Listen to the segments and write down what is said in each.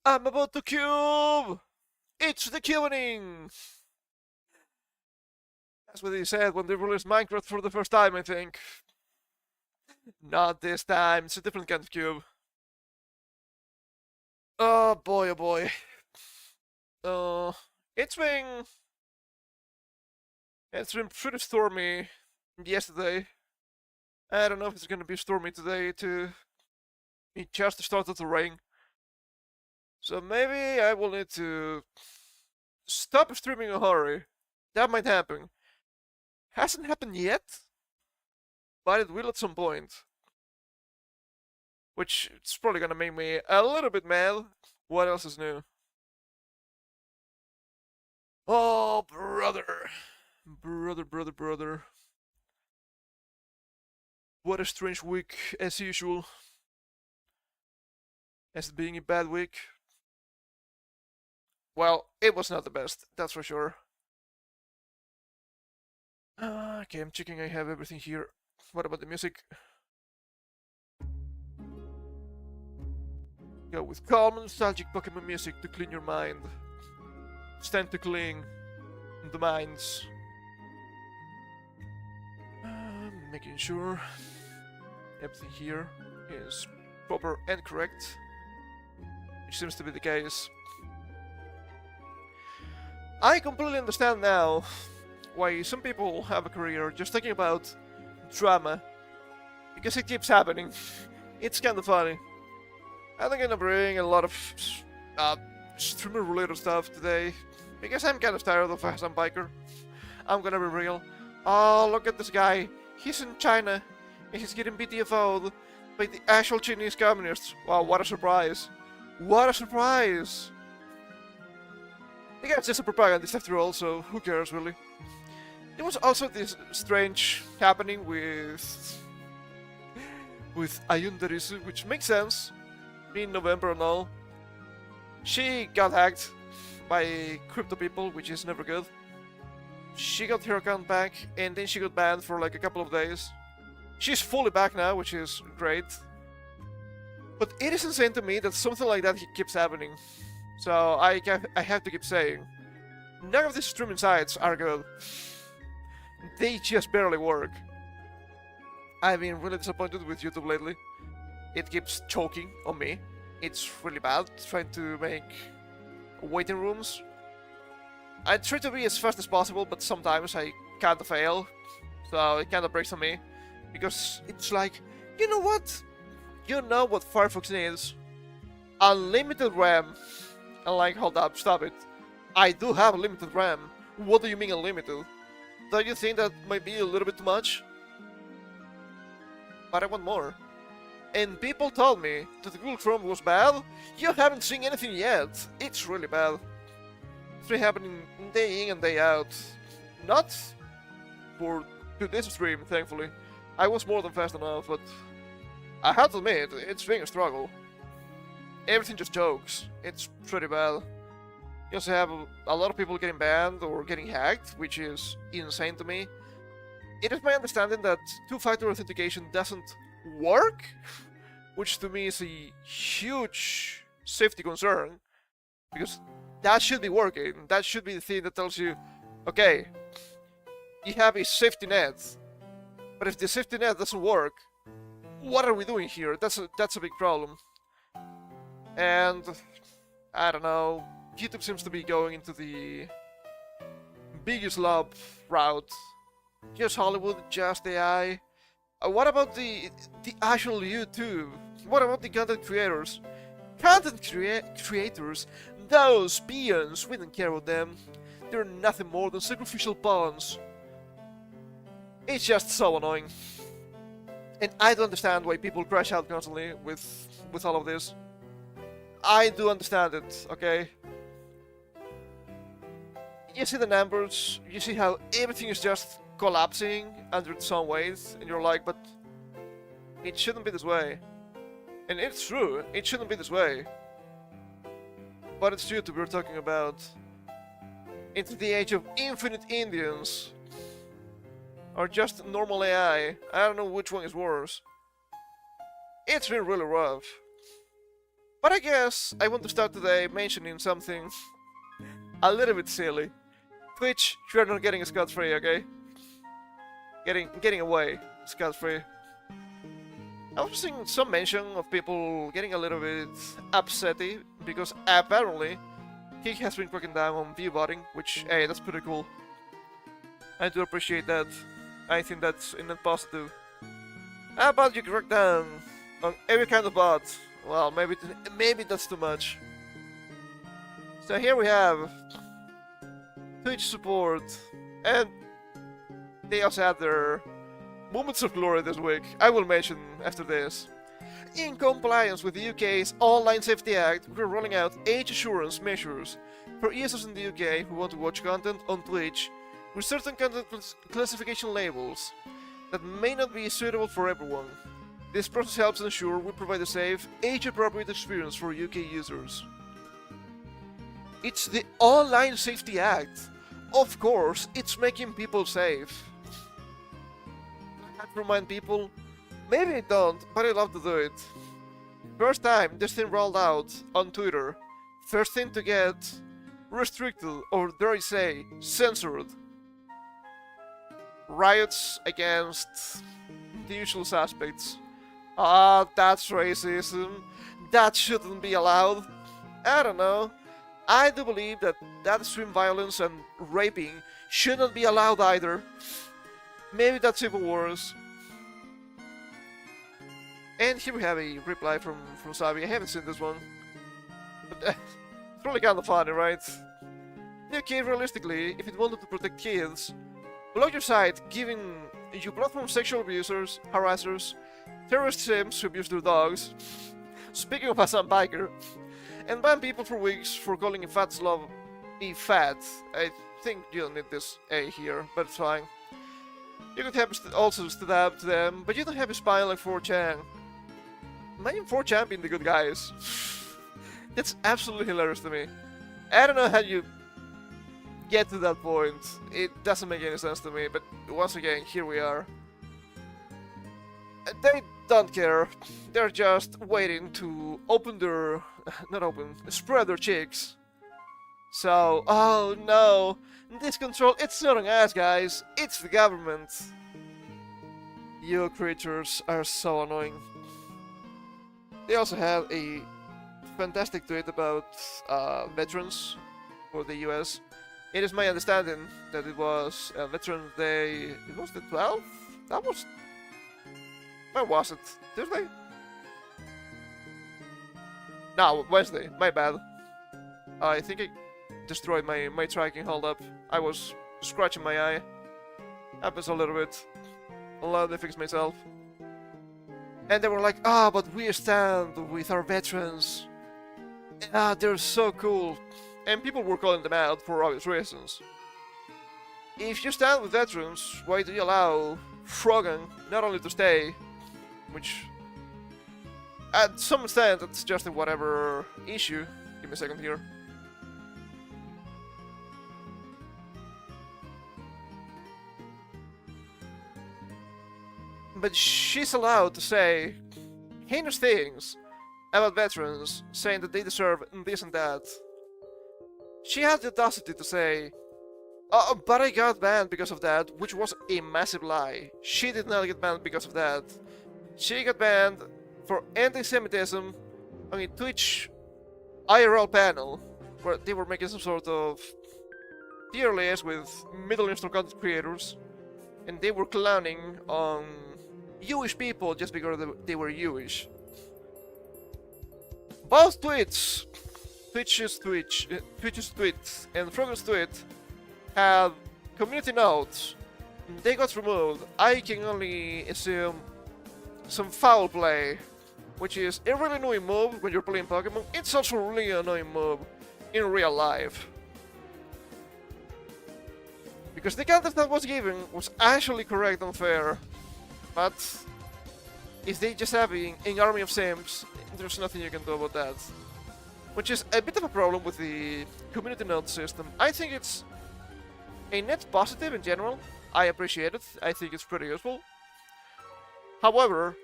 I'm about to cube! It's the cubening! That's what they said when they released Minecraft for the first time, I think. Not this time, it's a different kind of cube. Oh boy, oh boy. Uh, it's been... It's been pretty stormy yesterday. I don't know if it's gonna be stormy today too. It just started to rain. So maybe I will need to stop streaming in a hurry. That might happen. Hasn't happened yet, but it will at some point. Which it's probably gonna make me a little bit mad. What else is new? Oh, brother. Brother. What a strange week, as usual. As it being a bad week. Well, it was not the best, that's for sure. Okay, I'm checking I have everything here. What about the music? Go with calm, nostalgic Pokemon music to clean your mind. It's time to clean the minds. Making sure everything here is proper and correct, which seems to be the case. I completely understand now why some people have a career just thinking about drama, because it keeps happening. It's kind of funny. I think I'm gonna bring a lot of streamer-related stuff today, because I'm kind of tired of as I'm biker. I'm gonna be real. Oh, look at this guy. He's in China, and he's getting BTFO'd by the actual Chinese communists. Wow, what a surprise. What a surprise! The guy's just a propagandist after all, so who cares, really? There was also this strange happening with Ayundarisu, which makes sense. In November and all. She got hacked by crypto people, which is never good. She got her account back, and then she got banned for like a couple of days. She's fully back now, which is great. But it is insane to me that something like that keeps happening. So I have to keep saying, none of these streaming sites are good. They just barely work. I've been really disappointed with YouTube lately. It keeps choking on me. It's really bad trying to make waiting rooms. I try to be as fast as possible, but sometimes I kind of fail. So it kind of breaks on me. Because it's like, you know what? You know what Firefox needs? Unlimited RAM. I'm like, hold up, stop it. I do have limited RAM. What do you mean unlimited? Don't you think that might be a little bit too much? But I want more. And people told me that Google Chrome was bad. You haven't seen anything yet. It's really bad. It's been happening day in and day out. Not for today's stream, thankfully. I was more than fast enough, but I have to admit, it's been a struggle. Everything just jokes. It's pretty bad. You also have a lot of people getting banned or getting hacked, which is insane to me. It is my understanding that two-factor authentication doesn't work, which to me is a huge safety concern, because that should be working. That should be the thing that tells you, okay, you have a safety net, but if the safety net doesn't work, what are we doing here? That's a big problem. And I don't know, YouTube seems to be going into the biggest love route. Just Hollywood, just AI. What about the actual YouTube? What about the content creators? Creators, those peons, we don't care about them. They're nothing more than sacrificial pawns. It's just so annoying. And I don't understand why people crash out constantly with all of this. I do understand it, okay? You see the numbers, you see how everything is just collapsing under its own weight, and you're like, but it shouldn't be this way. And it's true, it shouldn't be this way. But it's YouTube we're talking about. It's the age of infinite Indians. Or just normal AI. I don't know which one is worse. It's been really rough. But I guess I want to start today mentioning something a little bit silly. Twitch, you're not getting scot-free, okay? Getting away scot-free. I was seeing some mention of people getting a little bit upsetty because apparently he has been cracking down on view botting, which, hey, that's pretty cool. I do appreciate that. I think that's in a positive. How about you crack down on every kind of bot? Well, maybe that's too much. So here we have Twitch support, and they also had their moments of glory this week. I will mention after this. In compliance with the UK's Online Safety Act, we're rolling out age assurance measures for users in the UK who want to watch content on Twitch with certain content classification labels that may not be suitable for everyone. This process helps ensure we provide a safe, age-appropriate experience for UK users. It's the Online Safety Act. Of course, it's making people safe. I have to remind people, maybe I don't, but I love to do it. First time this thing rolled out on Twitter, first thing to get restricted, or dare I say, censored. Riots against the usual suspects. Ah, that's racism. That shouldn't be allowed. I don't know. I do believe that extreme violence and raping shouldn't be allowed either. Maybe that's even worse. And here we have a reply from Sabi. I haven't seen this one. But it's really kind of funny, right? Okay, realistically, if it wanted to protect kids, block your site, giving you platform sexual abusers, harassers, terrorist sims who abuse their dogs, speaking of Hassan Biker, and ban people for weeks for calling a fat slob a fat. I think you don't need this A here, but it's fine. You could have also stood up to them, but you don't have a spine like 4chan. Imagine 4chan being the good guys. That's absolutely hilarious to me. I don't know how you get to that point. It doesn't make any sense to me, but once again, here we are. They don't care. They're just waiting to open their... spread their cheeks. So, oh no, this control, it's not on us, guys. It's the government. You creatures are so annoying. They also have a fantastic tweet about veterans for the US. It is my understanding that it was Veterans Day. It was the 12th? That was... When was it? Tuesday? No, Wednesday. My bad. I think I destroyed my tracking hold up. I was scratching my eye. Happens a little bit. I'll let me fix myself. And they were like, ah, but we stand with our veterans. Ah, they're so cool. And people were calling them out for obvious reasons. If you stand with veterans, why do you allow Frogan not only to stay, which at some extent it's just a whatever issue. Give me a second here. But she's allowed to say heinous things about veterans, saying that they deserve this and that. She had the audacity to say, oh, but I got banned because of that, which was a massive lie. She did not get banned because of that. She got banned for anti-Semitism on a Twitch IRL panel, where they were making some sort of tier list with Middle Eastern content creators, and they were clowning on Jewish people just because they were Jewish. Both tweets, Twitch's tweet and Frogan's tweet, have community notes. They got removed. I can only assume some foul play, which is a really annoying move when you're playing Pokemon. It's also a really annoying move in real life. Because the content that was given was actually correct and fair, but if they just have an army of Sims, there's nothing you can do about that. Which is a bit of a problem with the community note system. I think it's a net positive in general. I appreciate it. I think it's pretty useful. However,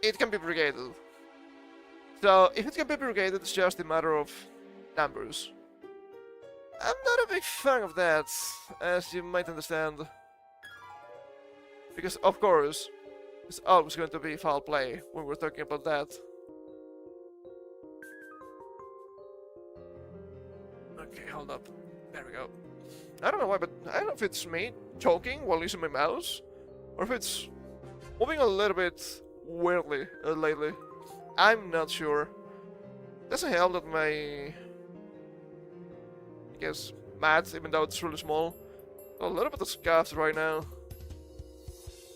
it can be brigaded. So if it can be aggregated, it's just a matter of numbers. I'm not a big fan of that, as you might understand. Because, of course, it's always going to be foul play when we're talking about that. Okay, hold up. There we go. I don't know why, but I don't know if it's me choking while using my mouse, or if it's moving a little bit weirdly lately. I'm not sure. Doesn't help that my, I guess, mat, even though it's really small, a little bit of scuffs right now.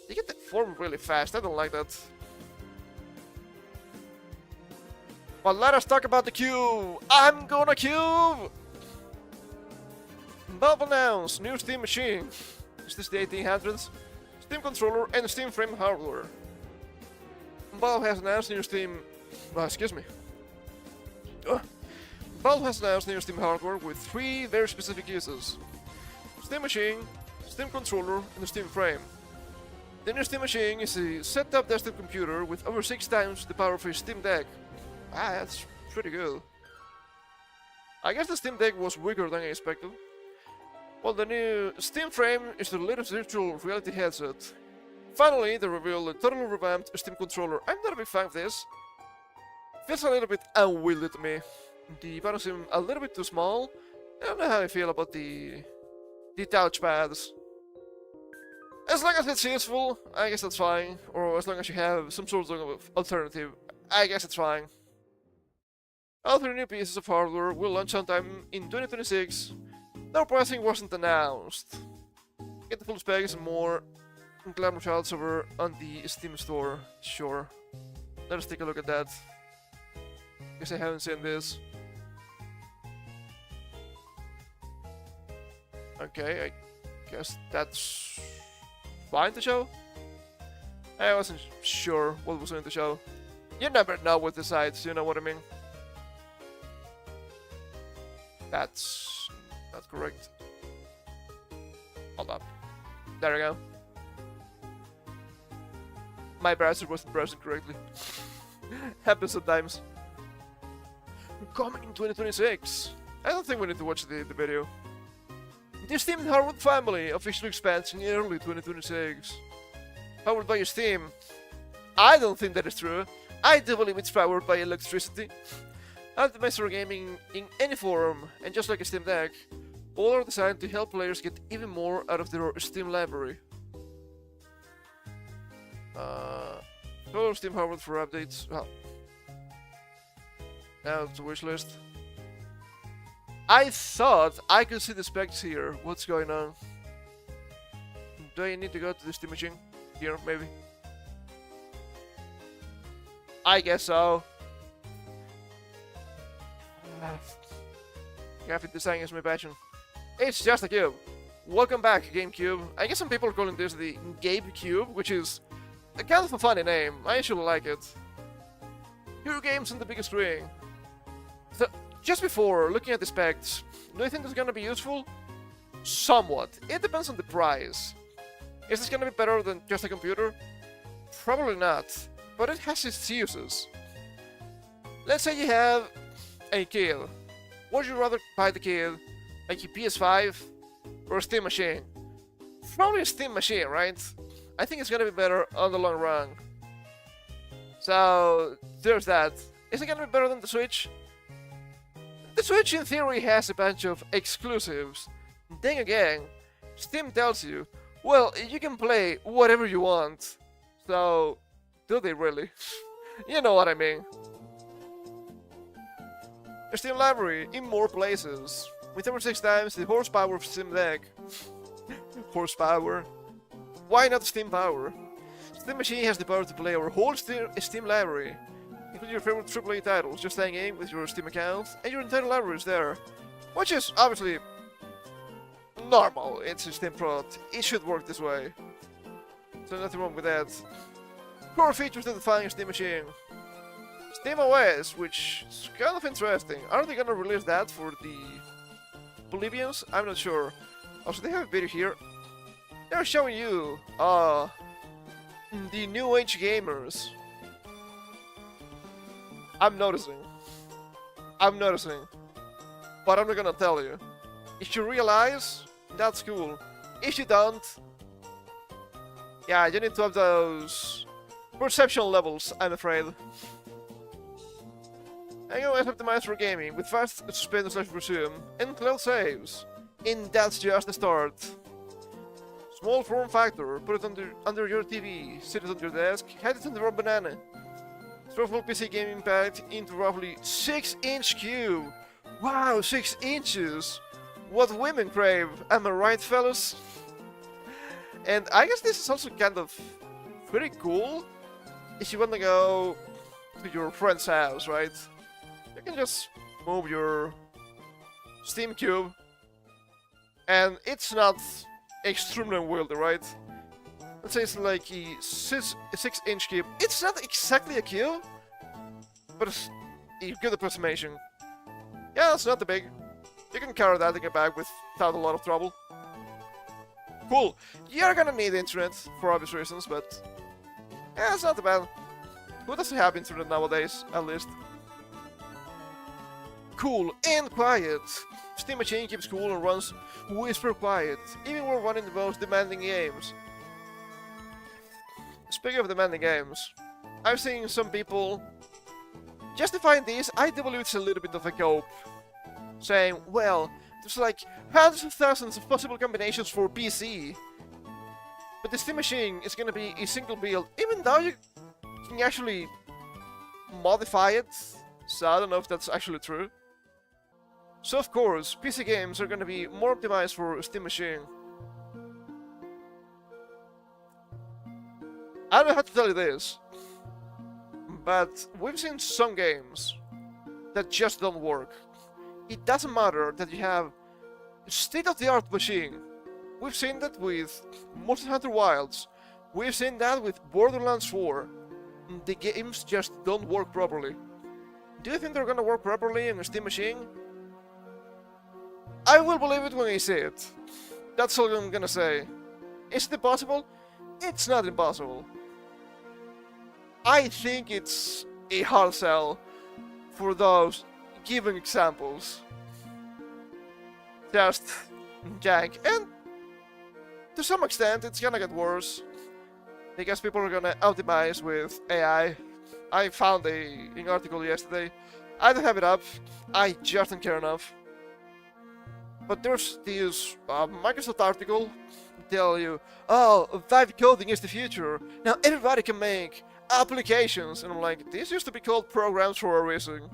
You get deformed really fast, I don't like that. But let us talk about the cube! I'm gonna cube! Valve announced new Steam machine. Is this the 1800s? Steam controller and Steam frame hardware. Valve has announced new Steam... excuse me. Valve has announced new Steam hardware with 3 very specific uses. Steam machine, Steam controller, and the Steam frame. The new Steam machine is a set-top desktop computer with over 6 times the power of a Steam Deck. Ah, that's pretty good. I guess the Steam Deck was weaker than I expected. Well, the new Steam frame is the latest virtual reality headset. Finally, they revealed a totally revamped Steam controller. I'm not a big fan of this. Feels a little bit unwieldy to me. The buttons seem a little bit too small. I don't know how I feel about the touchpads. As long as it's useful, I guess that's fine. Or as long as you have some sort of alternative, I guess it's fine. All 3 new pieces of hardware will launch sometime in 2026. No pricing wasn't announced. Get the full specs and more glamour shots over on the Steam store. Sure. Let us take a look at that. Guess I haven't seen this. Okay, I guess that's fine to show. I wasn't sure what was going to show. You never know with the sites, you know what I mean? That's not correct. Hold up. There we go. My browser wasn't browsing correctly. Happens sometimes. Coming in 2026. I don't think we need to watch the video. The Steam hardware family officially expands in early 2026. Powered by Steam. I don't think that is true. I do believe it's powered by electricity. Optimized for gaming in any form, and just like a Steam Deck, all are designed to help players get even more out of their Steam library. Follow Steam hardware for updates. Well, now to wishlist. I thought I could see the specs here. What's going on? Do I need to go to the Steam machine? Here, maybe? I guess so. Graphic design is my passion. It's just a cube. Welcome back, GameCube. I guess some people are calling this the GameCube, which is a kind of a funny name. I actually like it. Hero games on the biggest screen. So, just before looking at the specs, do you think it's gonna be useful? Somewhat. It depends on the price. Is this gonna be better than just a computer? Probably not, but it has its uses. Let's say you have a kid. Would you rather buy the kid like a PS5 or a Steam machine? Probably a Steam machine, right? I think it's gonna be better on the long run. So, there's that. Is it gonna be better than the Switch? The Switch in theory has a bunch of exclusives. Then again, Steam tells you, well, you can play whatever you want. So, do they really? You know what I mean. A Steam library in more places, with over 6 times the horsepower of Steam Deck. Horsepower? Why not Steam power? Steam Machine has the power to play our whole Steam library, including your favorite AAA titles, just signing in with your Steam account, and your entire library is there. Which is obviously normal, it's a Steam product, it should work this way. So nothing wrong with that. Core features that define your Steam Machine. Steam OS, which is kind of interesting. Are they gonna release that for the plebeians? I'm not sure. Also, they have a video here. They're showing you the new age gamers. I'm noticing. I'm noticing. But I'm not gonna tell you. If you realize, that's cool. If you don't, yeah, you need to have those perception levels, I'm afraid. iOS optimized for gaming with fast spin slash resume and cloud saves. And that's just the start. Small form factor, put it under your TV, sit it on your desk, hide it in the raw banana. Throw full PC gaming pad into roughly 6-inch cube. Wow, 6 inches! What women crave, am I right, fellas? And I guess this is also kind of pretty cool if you want to go to your friend's house, right? You can just move your Steam Cube, and it's not extremely unwieldy, right? Let's say it's like a 6-inch cube. It's not exactly a cube, but it's a good approximation. Yeah, it's not too big. You can carry that in your bag without a lot of trouble. Cool. You're gonna need internet for obvious reasons, but yeah, it's not too bad. Who doesn't have internet nowadays, at least? Cool and quiet. Steam Machine keeps cool and runs whisper quiet, even when running the most demanding games. Speaking of demanding games, I've seen some people justifying this. I do believe it's a little bit of a cope, saying, well, there's like hundreds of thousands of possible combinations for PC, but the Steam Machine is gonna be a single build, even though you can actually modify it, so I don't know if that's actually true. So of course, PC games are gonna be more optimized for Steam Machine. I don't know how to tell you this, but we've seen some games that just don't work. It doesn't matter that you have state-of-the-art machine. We've seen that with Monster Hunter Wilds. We've seen that with Borderlands 4. The games just don't work properly. Do you think they're gonna work properly on a Steam Machine? I will believe it when I see it. That's all I'm gonna say. Is it impossible? It's not impossible. I think it's a hard sell for those given examples. Just jank. And to some extent it's gonna get worse, because people are gonna optimize with AI. I found an article yesterday. I don't have it up, I just don't care enough. But there's this Microsoft article tell you, oh, vibe coding is the future. Now everybody can make applications. And I'm like, this used to be called programs for a reason.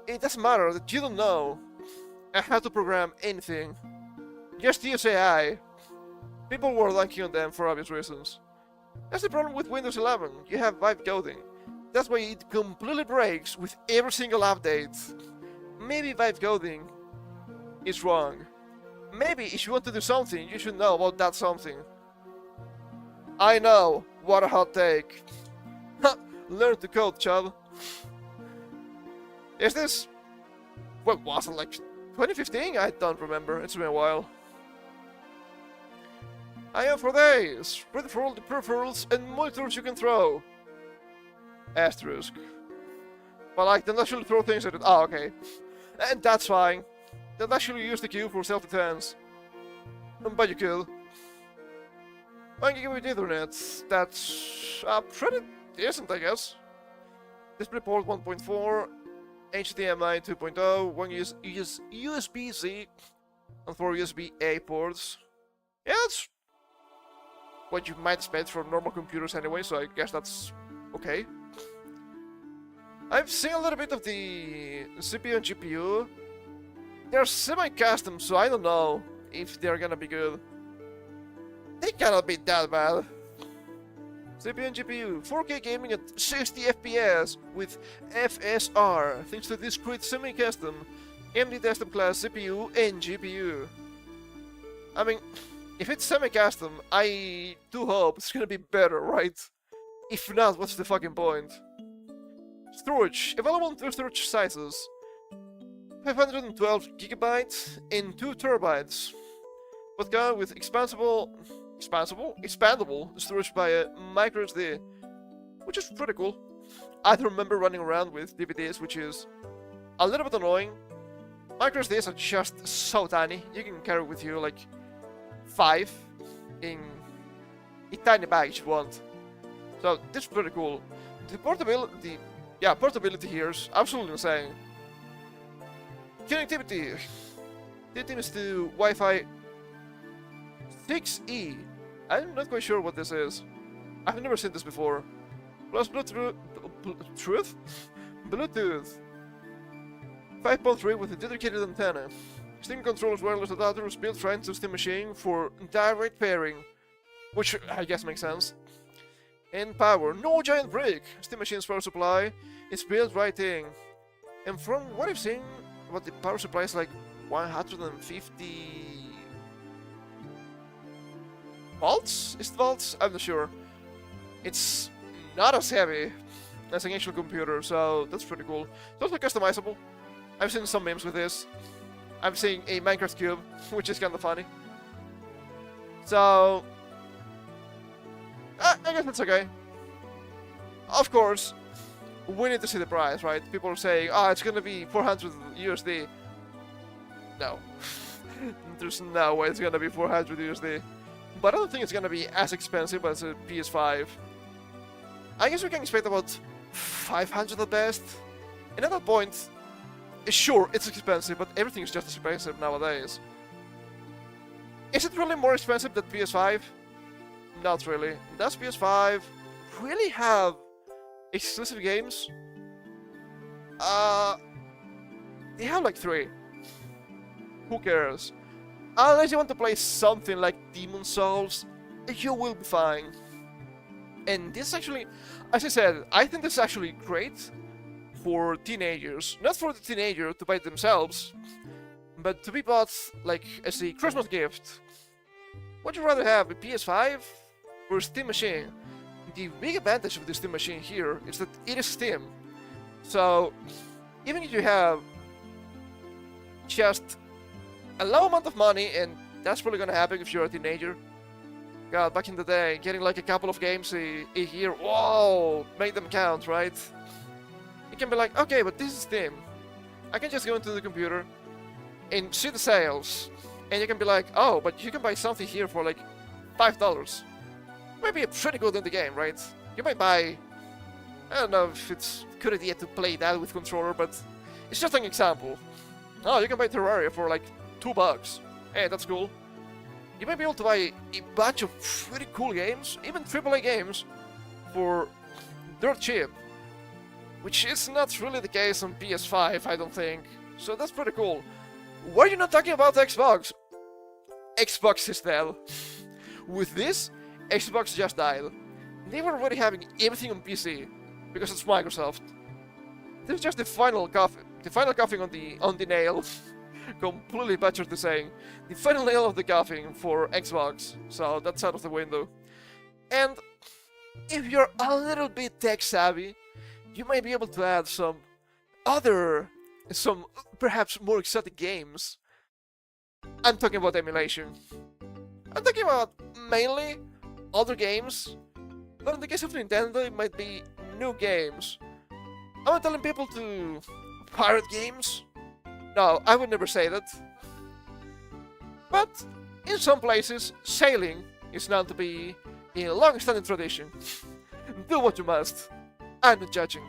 It doesn't matter that you don't know how to program anything. Just use AI. People were liking on them for obvious reasons. That's the problem with Windows 11. You have vibe coding. That's why it completely breaks with every single update. Maybe vibe coding is wrong. Maybe if you want to do something, you should know about that something. I know, what a hot take. Learn to code, chub. Is this... what was it, like 2015? I don't remember, it's been a while. I am for days. Ready for all the peripherals and monitors you can throw. Asterisk. But like, don't actually throw things at it. Oh, okay. And that's fine. Don't actually use the cube for self-defense. But you could. 1 gigabit Ethernet. That's pretty decent, I guess. DisplayPort 1.4, HDMI 2.0, 1 USB-C, and 4 USB-A ports. Yeah, that's what you might expect from normal computers anyway, so I guess that's okay. I've seen a little bit of the CPU and GPU. They're semi-custom, so I don't know if they're gonna be good. They cannot be that bad. CPU and GPU, 4K gaming at 60 FPS with FSR, thanks to discrete semi-custom AMD desktop class CPU and GPU. I mean, if it's semi-custom, I do hope it's gonna be better, right? If not, what's the fucking point? Storage, available in 2 storage sizes. 512 gigabytes and 2 terabytes. But come with expandable storage by a microSD, which is pretty cool. I don't remember running around with DVDs, which is a little bit annoying. Micro SDs are just so tiny. You can carry with you like 5 in a tiny bag if you want. So this is pretty cool. The portability here is absolutely insane. Connectivity. It is to Wi-Fi 6E. I'm not quite sure what this is. I've never seen this before. Plus Bluetooth. Bluetooth 5.3 with a dedicated antenna. Steam controls wireless adapters built right into Steam Machine for direct pairing, which I guess makes sense. And power. No giant brick. Steam Machine's power supply is built right in. And from what I've seen, what the power supply is like 150 volts? Is it volts? I'm not sure. It's not as heavy as an actual computer, so that's pretty cool. It's also customizable. I've seen some memes with this. I'm seeing a Minecraft cube, which is kind of funny. So I guess that's okay. Of course, we need to see the price, right? People are saying, oh, it's gonna be 400 USD. No. There's no way it's gonna be 400 USD. But I don't think it's gonna be as expensive as a PS5. I guess we can expect about 500 at best. And at that point, sure, it's expensive, but everything is just as expensive nowadays. Is it really more expensive than PS5? Not really. Does PS5 really have exclusive games? They have like 3. Who cares? Unless you want to play something like Demon Souls, you will be fine. And this actually, as I said, I think this is actually great for teenagers. Not for the teenager to buy it themselves, but to be bought like as a Christmas gift. Would you rather have a PS5 or a Steam Machine? The big advantage of the Steam Machine here is that it is Steam. So even if you have just a low amount of money, and that's probably gonna happen if you're a teenager. God, back in the day, getting like a couple of games a year, whoa, make them count, right? You can be like, okay, but this is Steam. I can just go into the computer and see the sales, and you can be like, oh, but you can buy something here for like $5. Maybe a pretty good in the game, right? You might buy, I don't know if it's a good idea to play that with controller, but it's just an example. Oh, you can buy Terraria for like $2. Hey, that's cool. You might be able to buy a bunch of pretty cool games, even AAA games, for dirt cheap. Which is not really the case on PS5, I don't think. So that's pretty cool. Why are you not talking about Xbox? Xbox is dead. With this, Xbox just died. They were already having everything on PC, because it's Microsoft. This is just the final coffin on the nail. Completely butchered the saying. The final nail of the coffin for Xbox, so that's out of the window. And if you're a little bit tech savvy, you might be able to add some perhaps more exotic games. I'm talking about emulation. I'm talking about mainly other games, but in the case of Nintendo, it might be new games. I'm not telling people to pirate games. No, I would never say that. But in some places, sailing is known to be a long-standing tradition. Do what you must. I'm not judging.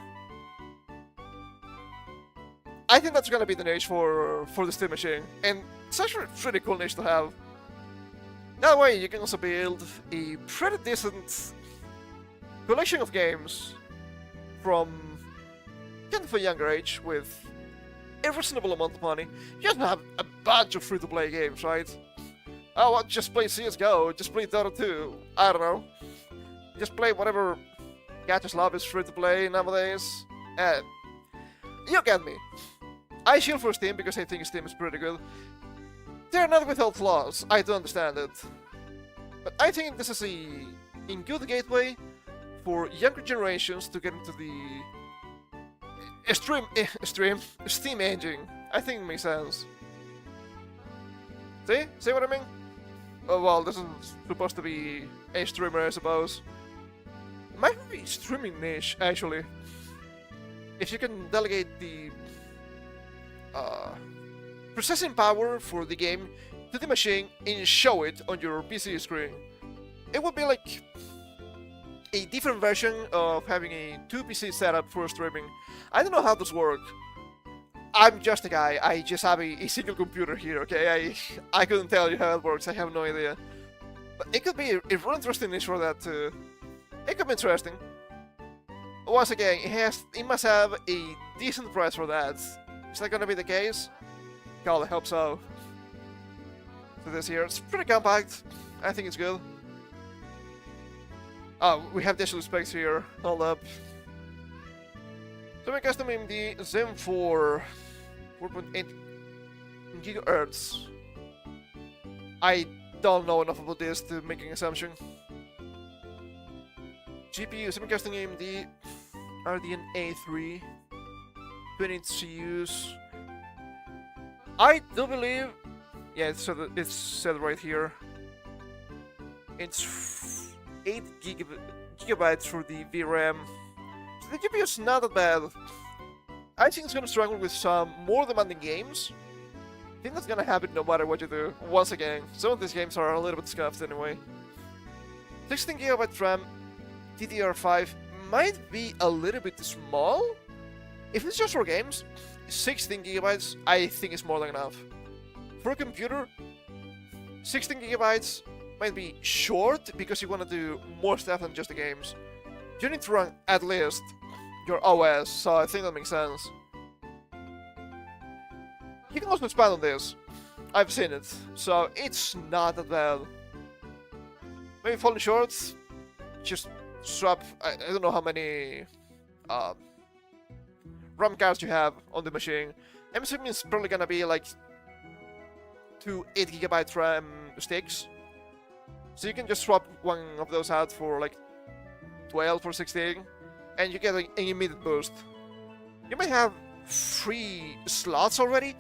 I think that's gonna be the niche for the Steam Machine, and it's actually a pretty cool niche to have. That way, you can also build a pretty decent collection of games from kind of a younger age with a reasonable amount of money. You don't have a bunch of free-to-play games, right? Oh, well, just play CSGO, just play Dota 2, I don't know. Just play whatever Gacha's Love is free-to-play nowadays. You get me. I shield for Steam because I think Steam is pretty good. They're not without flaws, I do understand it. But I think this is a good gateway for younger generations to get into the Steam engine. I think it makes sense. See what I mean? Oh well, this is supposed to be a streamer, I suppose. Might be streaming niche, actually. if you can delegate the processing power for the game to the machine and show it on your PC screen. It would be like a different version of having a 2 PC setup for streaming. I don't know how this works. I'm just a guy, I just have a single computer here, okay? I couldn't tell you how it works, I have no idea. But it could be a really interesting niche for that too. It could be interesting. Once again, it must have a decent price for that. Is that gonna be the case? God, I hope so. So this here, it's pretty compact. I think it's good. Oh, we have additional specs here. Hold up. So we custom AMD Zen 4 4.8 GHz. I don't know enough about this to make an assumption. GPU, semi-custom AMD RDNA A3 20 CUs. I do believe, yeah, it's said right here. It's 8 gigabytes for the VRAM. So the GPU is not that bad. I think it's gonna struggle with some more demanding games. I think that's gonna happen no matter what you do. Once again, some of these games are a little bit scuffed anyway. 16 gigabyte RAM, DDR5 might be a little bit small. If it's just for games, 16 gigabytes I think is more than enough. For a computer, 16 gigabytes might be short because you want to do more stuff than just the games. You need to run at least your OS, so I think that makes sense. You can also expand on this. I've seen it, so it's not that bad. Maybe falling short, just swap, I don't know how many RAM cards you have on the machine. I'm assuming it's probably gonna be like 2 8 gigabyte RAM sticks. So you can just swap one of those out for like 12 or 16, and you get an immediate boost. You might have 3 slots already.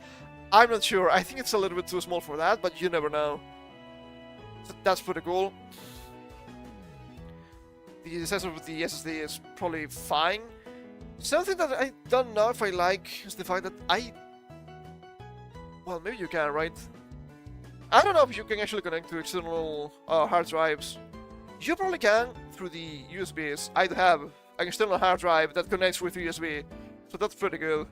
I'm not sure. I think it's a little bit too small for that, but you never know. So that's pretty cool. The size of the SSD is probably fine. Something that I don't know if I like is the fact that well, maybe you can, right? I don't know if you can actually connect to external hard drives. You probably can through the USBs. I have an external hard drive that connects with USB, so that's pretty good.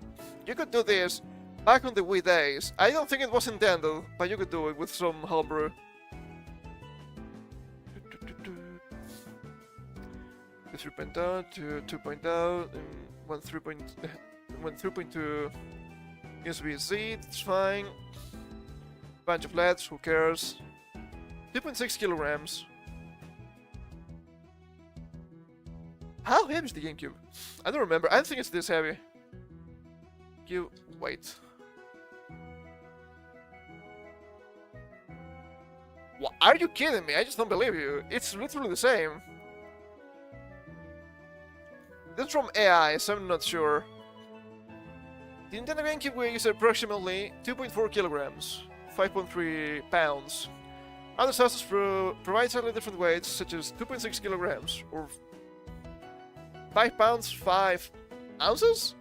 You could do this back on the Wii days. I don't think it was intended, but you could do it with some homebrew. 3.0 to 2.0 and 1.3.2 USB-C, that's fine. Bunch of LEDs, who cares? 2.6 kilograms. How heavy is the GameCube? I don't remember. I don't think it's this heavy. Wait. What? Are you kidding me? I just don't believe you. It's literally the same. That's from AI, so I'm not sure. The Nintendo GameCube weighs approximately 2.4 kilograms, 5.3 pounds. Other sources provide slightly different weights, such as 2.6 kilograms, or 5 pounds, 5 ounces?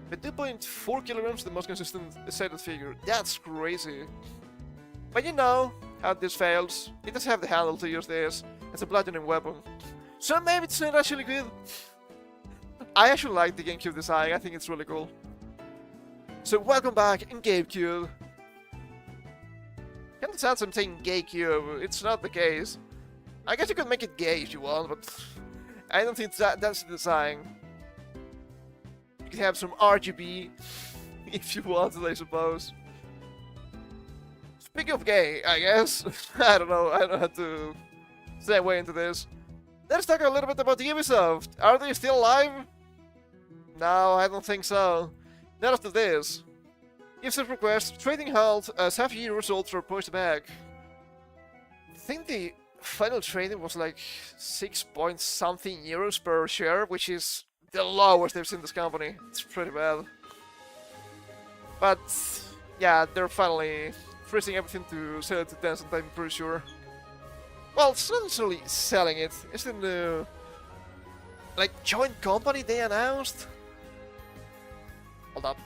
But 2.4 kilograms is the most consistent cited figure. That's crazy. But you know how this fails. It doesn't have the handle to use this. It's a bludgeoning weapon. So maybe it's not actually good. I actually like the GameCube design. I think it's really cool. So welcome back in GameCube. Kinda sounds I'm saying GameCube. It's not the case. I guess you could make it gay if you want, but I don't think that's the design. You can have some RGB if you want, I suppose. Speaking of gay, I guess. I don't know how to segue into this. Let's talk a little bit about Ubisoft. Are they still alive? No, I don't think so. Not after this. Ubisoft requests trading halt as half-year results are pushed back. I think the final trading was like 6 point something euros per share, which is the lowest they've seen this company. It's pretty bad. But yeah, they're finally freezing everything to sell it to Tencent, I'm pretty sure. Well, it's not necessarily selling it. It's the new, like, joint company they announced. Hold up.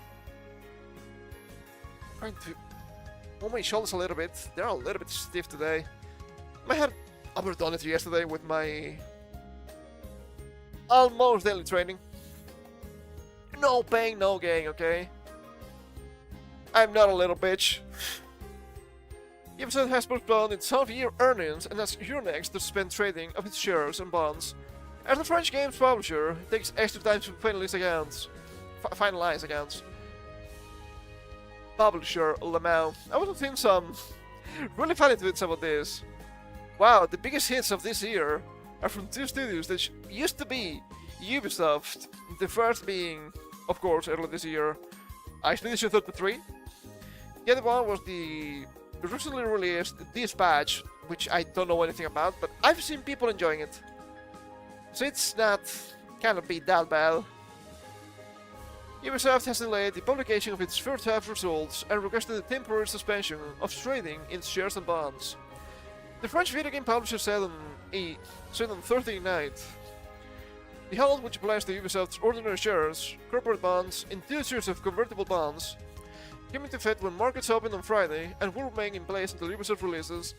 Trying to move my shoulders a little bit. They're a little bit stiff today. I had overdone it yesterday with my almost daily training. No pain, no gain, okay? I'm not a little bitch. Ubisoft has postponed its half-year earnings and has Euronext to suspend trading of its shares and bonds, as the French games publisher takes extra time to finalize accounts. Publisher Lamau. I was seeing some really funny tweets about this. Wow, the biggest hits of this year are from two studios that used to be Ubisoft. The first being, of course, earlier this year, Expedition 33. The other one was the recently released Dispatch, which I don't know anything about, but I've seen people enjoying it. So it's not cannot be that bad. Ubisoft has delayed the publication of its first half results and requested a temporary suspension of trading in shares and bonds. The French video game publisher said on Thursday night, the halt, which applies to Ubisoft's ordinary shares, corporate bonds, and 2 series of convertible bonds, came into effect when markets opened on Friday and will remain in place until Ubisoft releases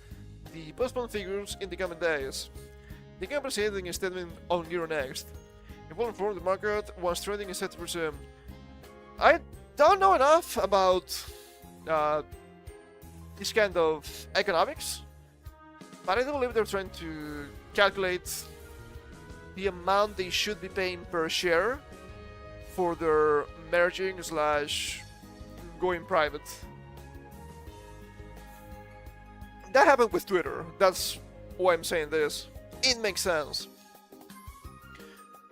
the postponed figures in the coming days. The company said in a statement on Euronext, it will inform the market once trading is set to resume. I don't know enough about this kind of economics, but I do believe they're trying to calculate the amount they should be paying per share for their merging slash going private. That happened with Twitter. That's why I'm saying this. It makes sense.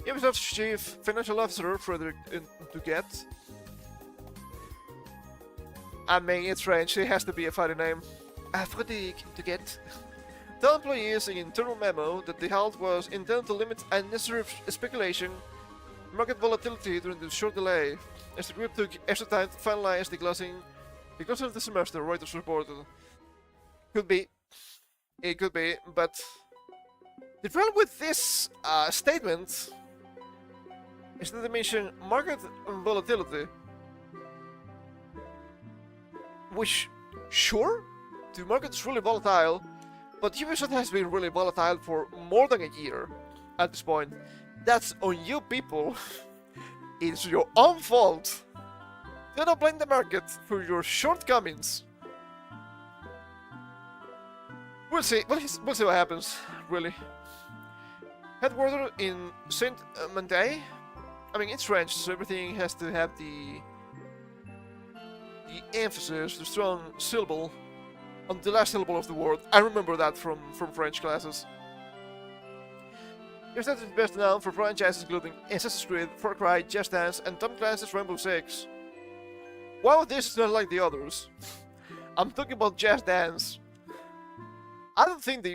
Ubisoft's chief financial officer, Frederick Duguet. I mean, it's French, it has to be a funny name. Frederick Duguet. Told employees in an internal memo that the halt was intended to limit unnecessary speculation and market volatility during the short delay, as the group took extra time to finalize the closing of the semester, Reuters reported. Could be. It could be, but the problem with this statement is that they mention market volatility, which, sure, the market is really volatile, but Ubisoft has been really volatile for more than a year at this point. That's on you people. It's your own fault. Do not blame the market for your shortcomings. We'll see. We'll see what happens, really. Headquartered in Saint-Mandé. I mean, it's French, so everything has to have the emphasis, the strong syllable on the last syllable of the word. I remember that from French classes. Ubisoft is best known for franchises including Assassin's Creed, Far Cry, Just Dance, and Tom Clancy's Rainbow Six. One of these is not like the others. I'm talking about Just Dance. I don't think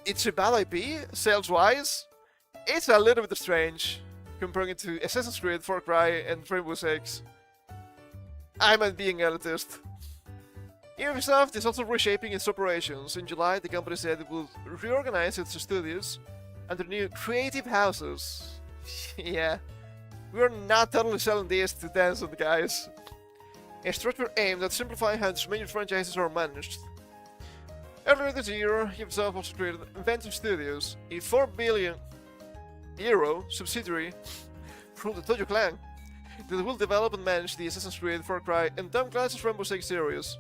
it's a bad IP, sales-wise. It's a little bit strange, comparing it to Assassin's Creed, Far Cry, and Rainbow Six. I'm not being elitist. Ubisoft is also reshaping its operations. In July, the company said it will reorganize its studios under new creative houses. Yeah, we're not totally selling this to Tencent, guys. A structure aimed at simplifying how its major franchises are managed. Earlier this year, Ubisoft also created Inventive Studios, a €4 billion subsidiary from the Tojo clan that will develop and manage the Assassin's Creed, Far Cry, and Tom Clancy's Rainbow Six series.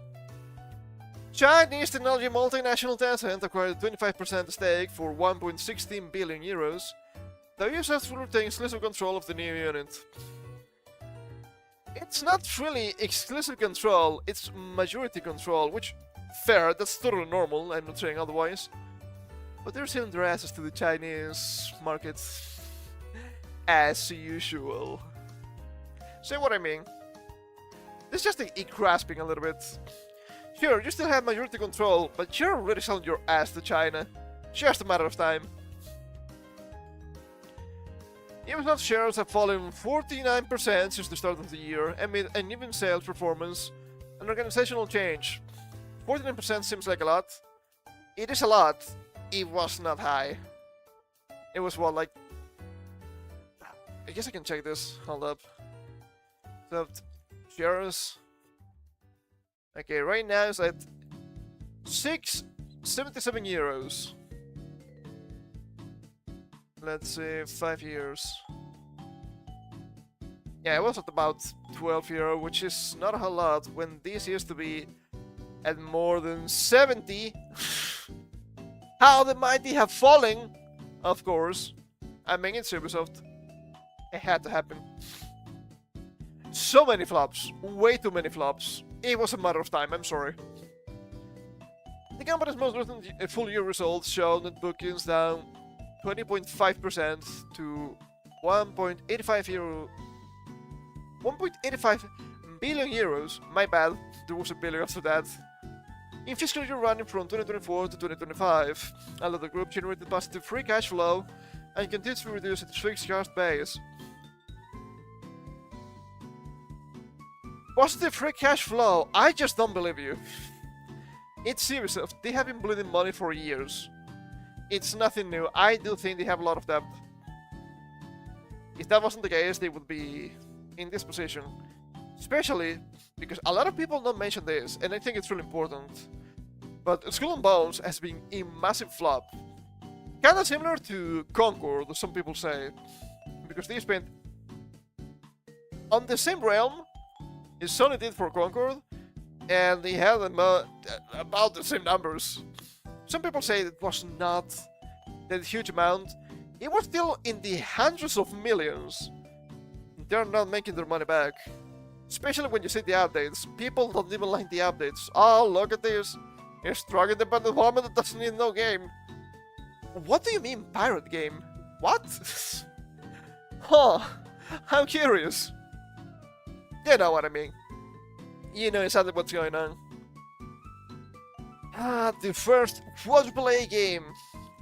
Chinese technology multinational Tencent acquired a 25% stake for €1.16 billion, though Ubisoft will retain exclusive control of the new unit. It's not really exclusive control, it's majority control, which, fair, that's totally normal, I'm not saying otherwise. But they're selling their asses to the Chinese market, as usual. See what I mean? It's just a grasping a little bit. Sure, you still have majority control, but you're already selling your ass to China. Just a matter of time. Ubisoft shares have fallen 49% since the start of the year amid uneven sales performance and organizational change. 49% seems like a lot. It is a lot. It was not high. It was what, like I guess I can check this. Hold up. Soft shares. Okay, right now it's at 677 euros. Let's say 5 years. Yeah, it was at about 12 euro, which is not a whole lot when this used to be at more than 70. How the mighty have fallen, of course. I mean, it's Ubisoft. It had to happen. So many flops, way too many flops. It was a matter of time, I'm sorry. The company's most recent full-year results show net bookings down 20.5% to 1.85 billion euros. My bad, there was a billion after that. In fiscal year running from 2024 to 2025, although the group generated positive free cash flow and continues to reduce its fixed cost base. Positive free cash flow? I just don't believe you. It's Ubisoft, they have been bleeding money for years. It's nothing new. I do think they have a lot of debt. If that wasn't the case, they would be in this position. Especially because a lot of people don't mention this, and I think it's really important. But Skull and Bones has been a massive flop. Kinda similar to Concord, some people say. Because they spent on the same realm as Sony did for Concord, and they had about the same numbers. Some people say it was not that huge amount. It was still in the hundreds of millions. They're not making their money back. Especially when you see the updates. People don't even like the updates. Oh, look at this. A strong independent woman that doesn't need no game. What do you mean pirate game? What? Huh. I'm curious. You know what I mean. You know exactly what's going on. The first quadruple-A game.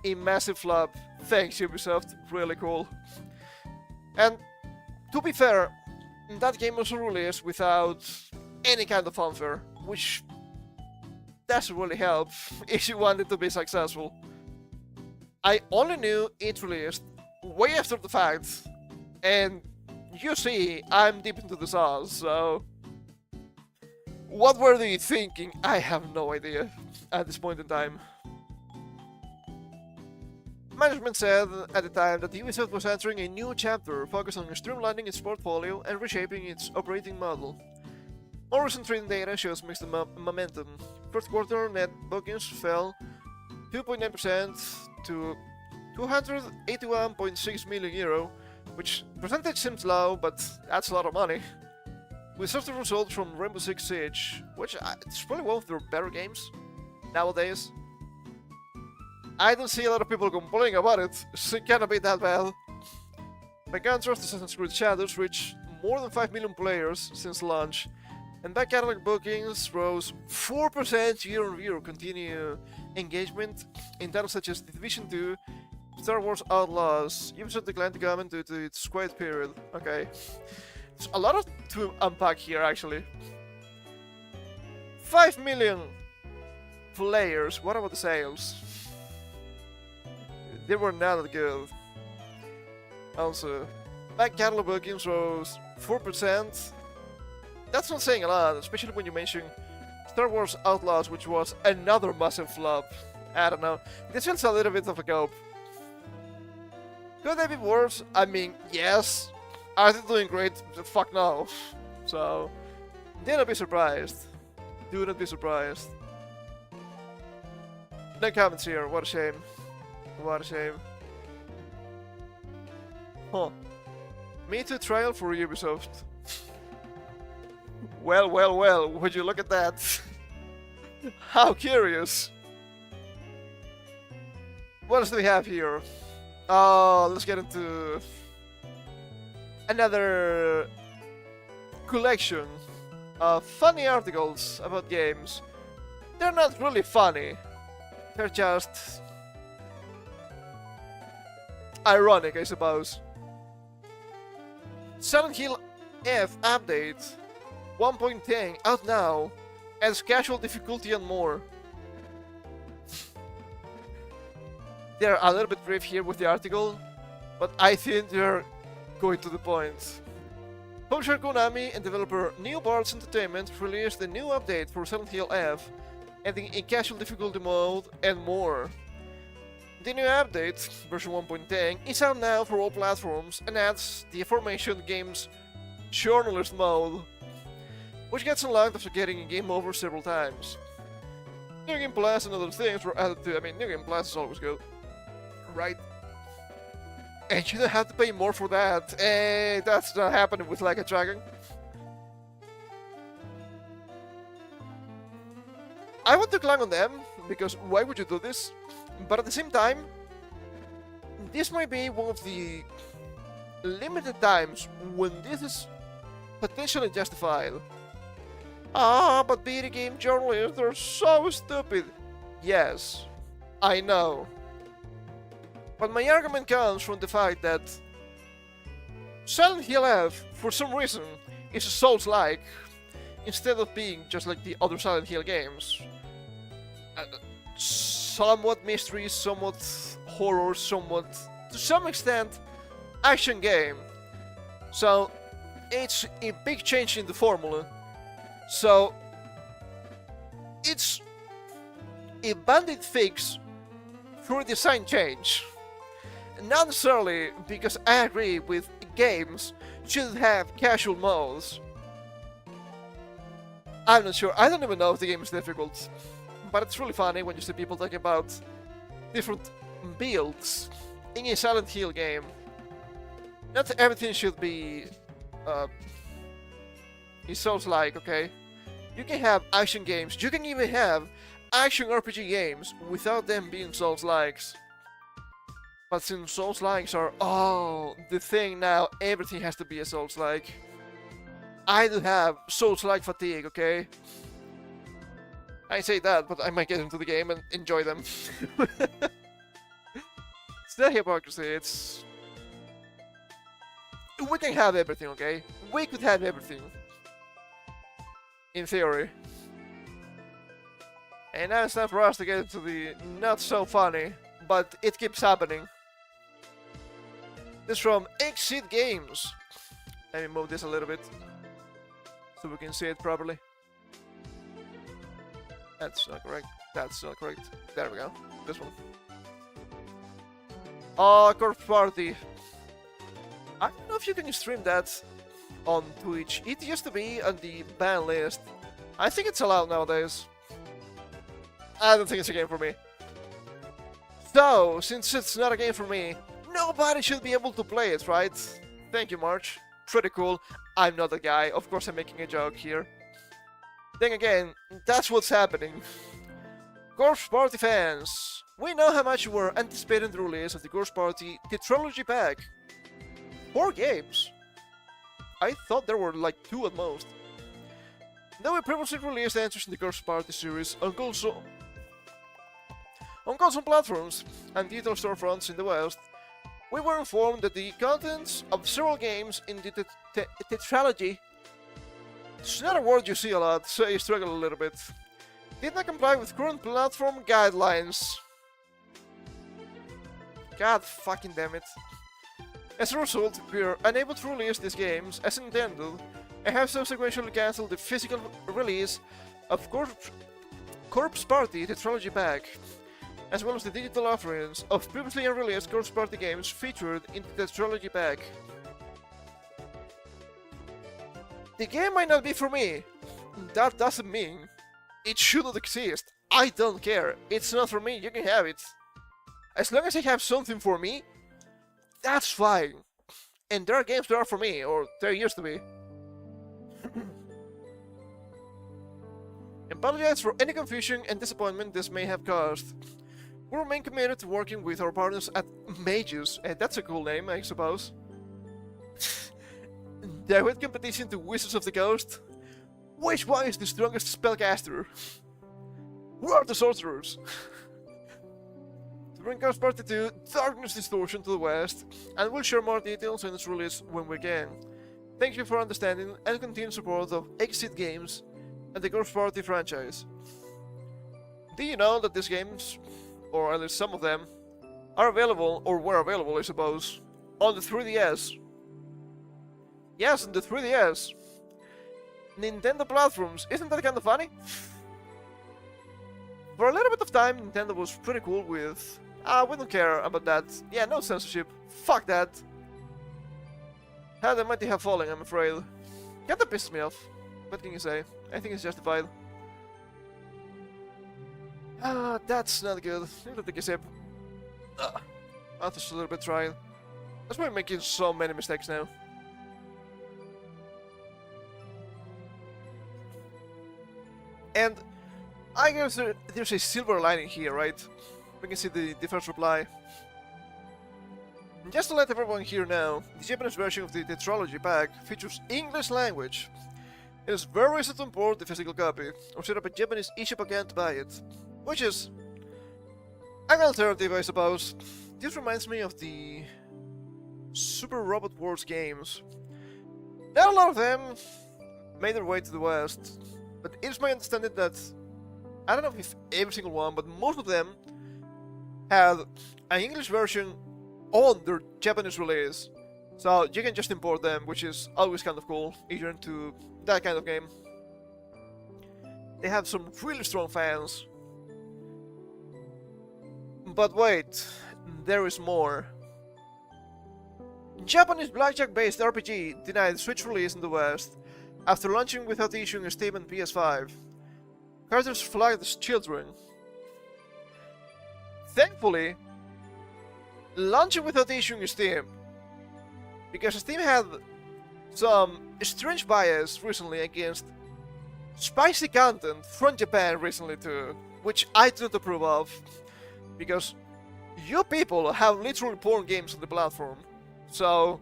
A massive flop. Thanks Ubisoft. Really cool. And to be fair, that game was released without any kind of fanfare, which doesn't really help if you want it to be successful. I only knew it released way after the fact, and you see, I'm deep into the sauce, so... What were they thinking? I have no idea at this point in time. Management said at the time that Ubisoft was entering a new chapter focused on streamlining its portfolio and reshaping its operating model. More recent trading data shows mixed momentum. First quarter net bookings fell 2.9% to 281.6 million euro, which percentage seems low, but that's a lot of money. With softer results from Rainbow Six Siege, which it's probably one of their better games nowadays. I don't see a lot of people complaining about it, so it cannot be that bad. By contrast, Assassin's Creed Shadows reached more than 5 million players since launch, and back catalog bookings rose 4% year-on-year. Continue engagement in titles such as The Division 2, Star Wars Outlaws. Ubisoft declined to comment due to its quiet period. Okay. There's a lot to unpack here, actually. 5 million players. What about the sales? They were not that good. Also, back catalog bookings rose 4%. That's not saying a lot, especially when you mention Star Wars Outlaws, which was another massive flop. I don't know. This feels a little bit of a cope. Could they be worse? I mean, yes. Are they doing great? Fuck no. So, do not be surprised. Do not be surprised. No comments here. What a shame. What a shame. Huh. Me Too trial for Ubisoft. Well, well, well. Would you look at that? How curious. What else do we have here? Let's get into another collection of funny articles about games. They're not really funny. They're just ironic, I suppose. Silent Hill F update 1.10 out now, adds casual difficulty and more. They're a little bit brief here with the article, but I think they're going to the point. Publisher Konami and developer New Bards Entertainment released a new update for Silent Hill F, adding a casual difficulty mode and more. The new update, version 1.10, is out now for all platforms and adds the aforementioned game's journalist mode, which gets unlocked after getting a game over several times. New Game Plus and other things were added to. I mean, New Game Plus is always good, right? And you don't have to pay more for that. That's not happening with Like a Dragon. I want to clang on them, because why would you do this? But at the same time, this might be one of the limited times when this is potentially justified. But video game journalists are so stupid. Yes, I know. But my argument comes from the fact that Silent Hill F, for some reason, is a Souls-like, instead of being just like the other Silent Hill games. Somewhat mystery, somewhat horror, somewhat, to some extent, action game. So, it's a big change in the formula. So, it's a bandit fix for a design change. Not necessarily because I agree with games should have casual modes. I'm not sure, I don't even know if the game is difficult. But it's really funny when you see people talking about different builds in a Silent Hill game. Not everything should be Souls-like, okay? You can have action games, you can even have action RPG games without them being Souls-likes. But since Souls-likes are the thing now, everything has to be a Souls-like. I do have Souls-like fatigue, okay? I say that, but I might get into the game and enjoy them. It's not hypocrisy, it's... We can have everything, okay? We could have everything. In theory. And now it's time for us to get into the not so funny, but it keeps happening. This is from Exit Games. Let me move this a little bit so we can see it properly. That's not correct. That's not correct. There we go. This one. Corpse Party. I don't know if you can stream that on Twitch. It used to be on the ban list. I think it's allowed nowadays. I don't think it's a game for me. So, since it's not a game for me, nobody should be able to play it, right? Thank you, March. Pretty cool. I'm not a guy. Of course, I'm making a joke here. Then again, that's what's happening. Corpse Party fans, we know how much you were anticipating the release of the Corpse Party Tetralogy Pack. 4 games. I thought there were like 2 at most. Though we previously released entries in the Corpse Party series on console platforms and digital storefronts in the West, we were informed that the contents of several games in the tetralogy, it's not a word you see a lot, so you struggle a little bit, did not comply with current platform guidelines. God fucking damn it. As a result, we are unable to release these games as intended and have subsequently cancelled the physical release of Corpse Party Tetralogy Pack, as well as the digital offerings of previously unreleased Corpse Party games featured in the Tetralogy Pack. The game might not be for me. That doesn't mean it shouldn't exist. I don't care. It's not for me, you can have it. As long as I have something for me, that's fine. And there are games that are for me, or there used to be. Apologize for any confusion and disappointment this may have caused. We remain committed to working with our partners at Mages, and that's a cool name, I suppose. Direct competition to Wizards of the Coast. Which one is the strongest spellcaster? Who are the sorcerers? To bring Corpse Party 2 Darkness Distortion to the West, and we'll share more details on its release when we can. Thank you for understanding and continued support of Exit Games and the Corpse Party franchise. Do you know that these games, or at least some of them, are available, or were available I suppose, on the 3DS Yes, on the 3DS. Nintendo platforms. Isn't that kind of funny? For a little bit of time, Nintendo was pretty cool with, we don't care about that. Yeah, no censorship. Fuck that. How the mighty have fallen, I'm afraid. Kinda pissed me off. What can you say? I think it's justified. That's not good. Let me take a sip. Mouth is a little bit dry. That's why I'm making so many mistakes now. And I guess there's a silver lining here, right? We can see the first reply. Just to let everyone here know, the Japanese version of the Tetralogy pack features English language. It is very easy to import the physical copy, or set up a Japanese eShop account to buy it. Which is an alternative, I suppose. This reminds me of the Super Robot Wars games. Not a lot of them made their way to the West, but it is my understanding that, I don't know if every single one, but most of them had an English version on their Japanese release. So you can just import them, which is always kind of cool if you're into that kind of game. They have some really strong fans. But wait, there is more. Japanese blackjack-based RPG denied Switch release in the West after launching without issuing a Steam and PS5. Characters flagged as children. Thankfully, launching without issuing a Steam, because Steam had some strange bias recently against spicy content from Japan recently too, which I do not approve of, because you people have literally porn games on the platform. So,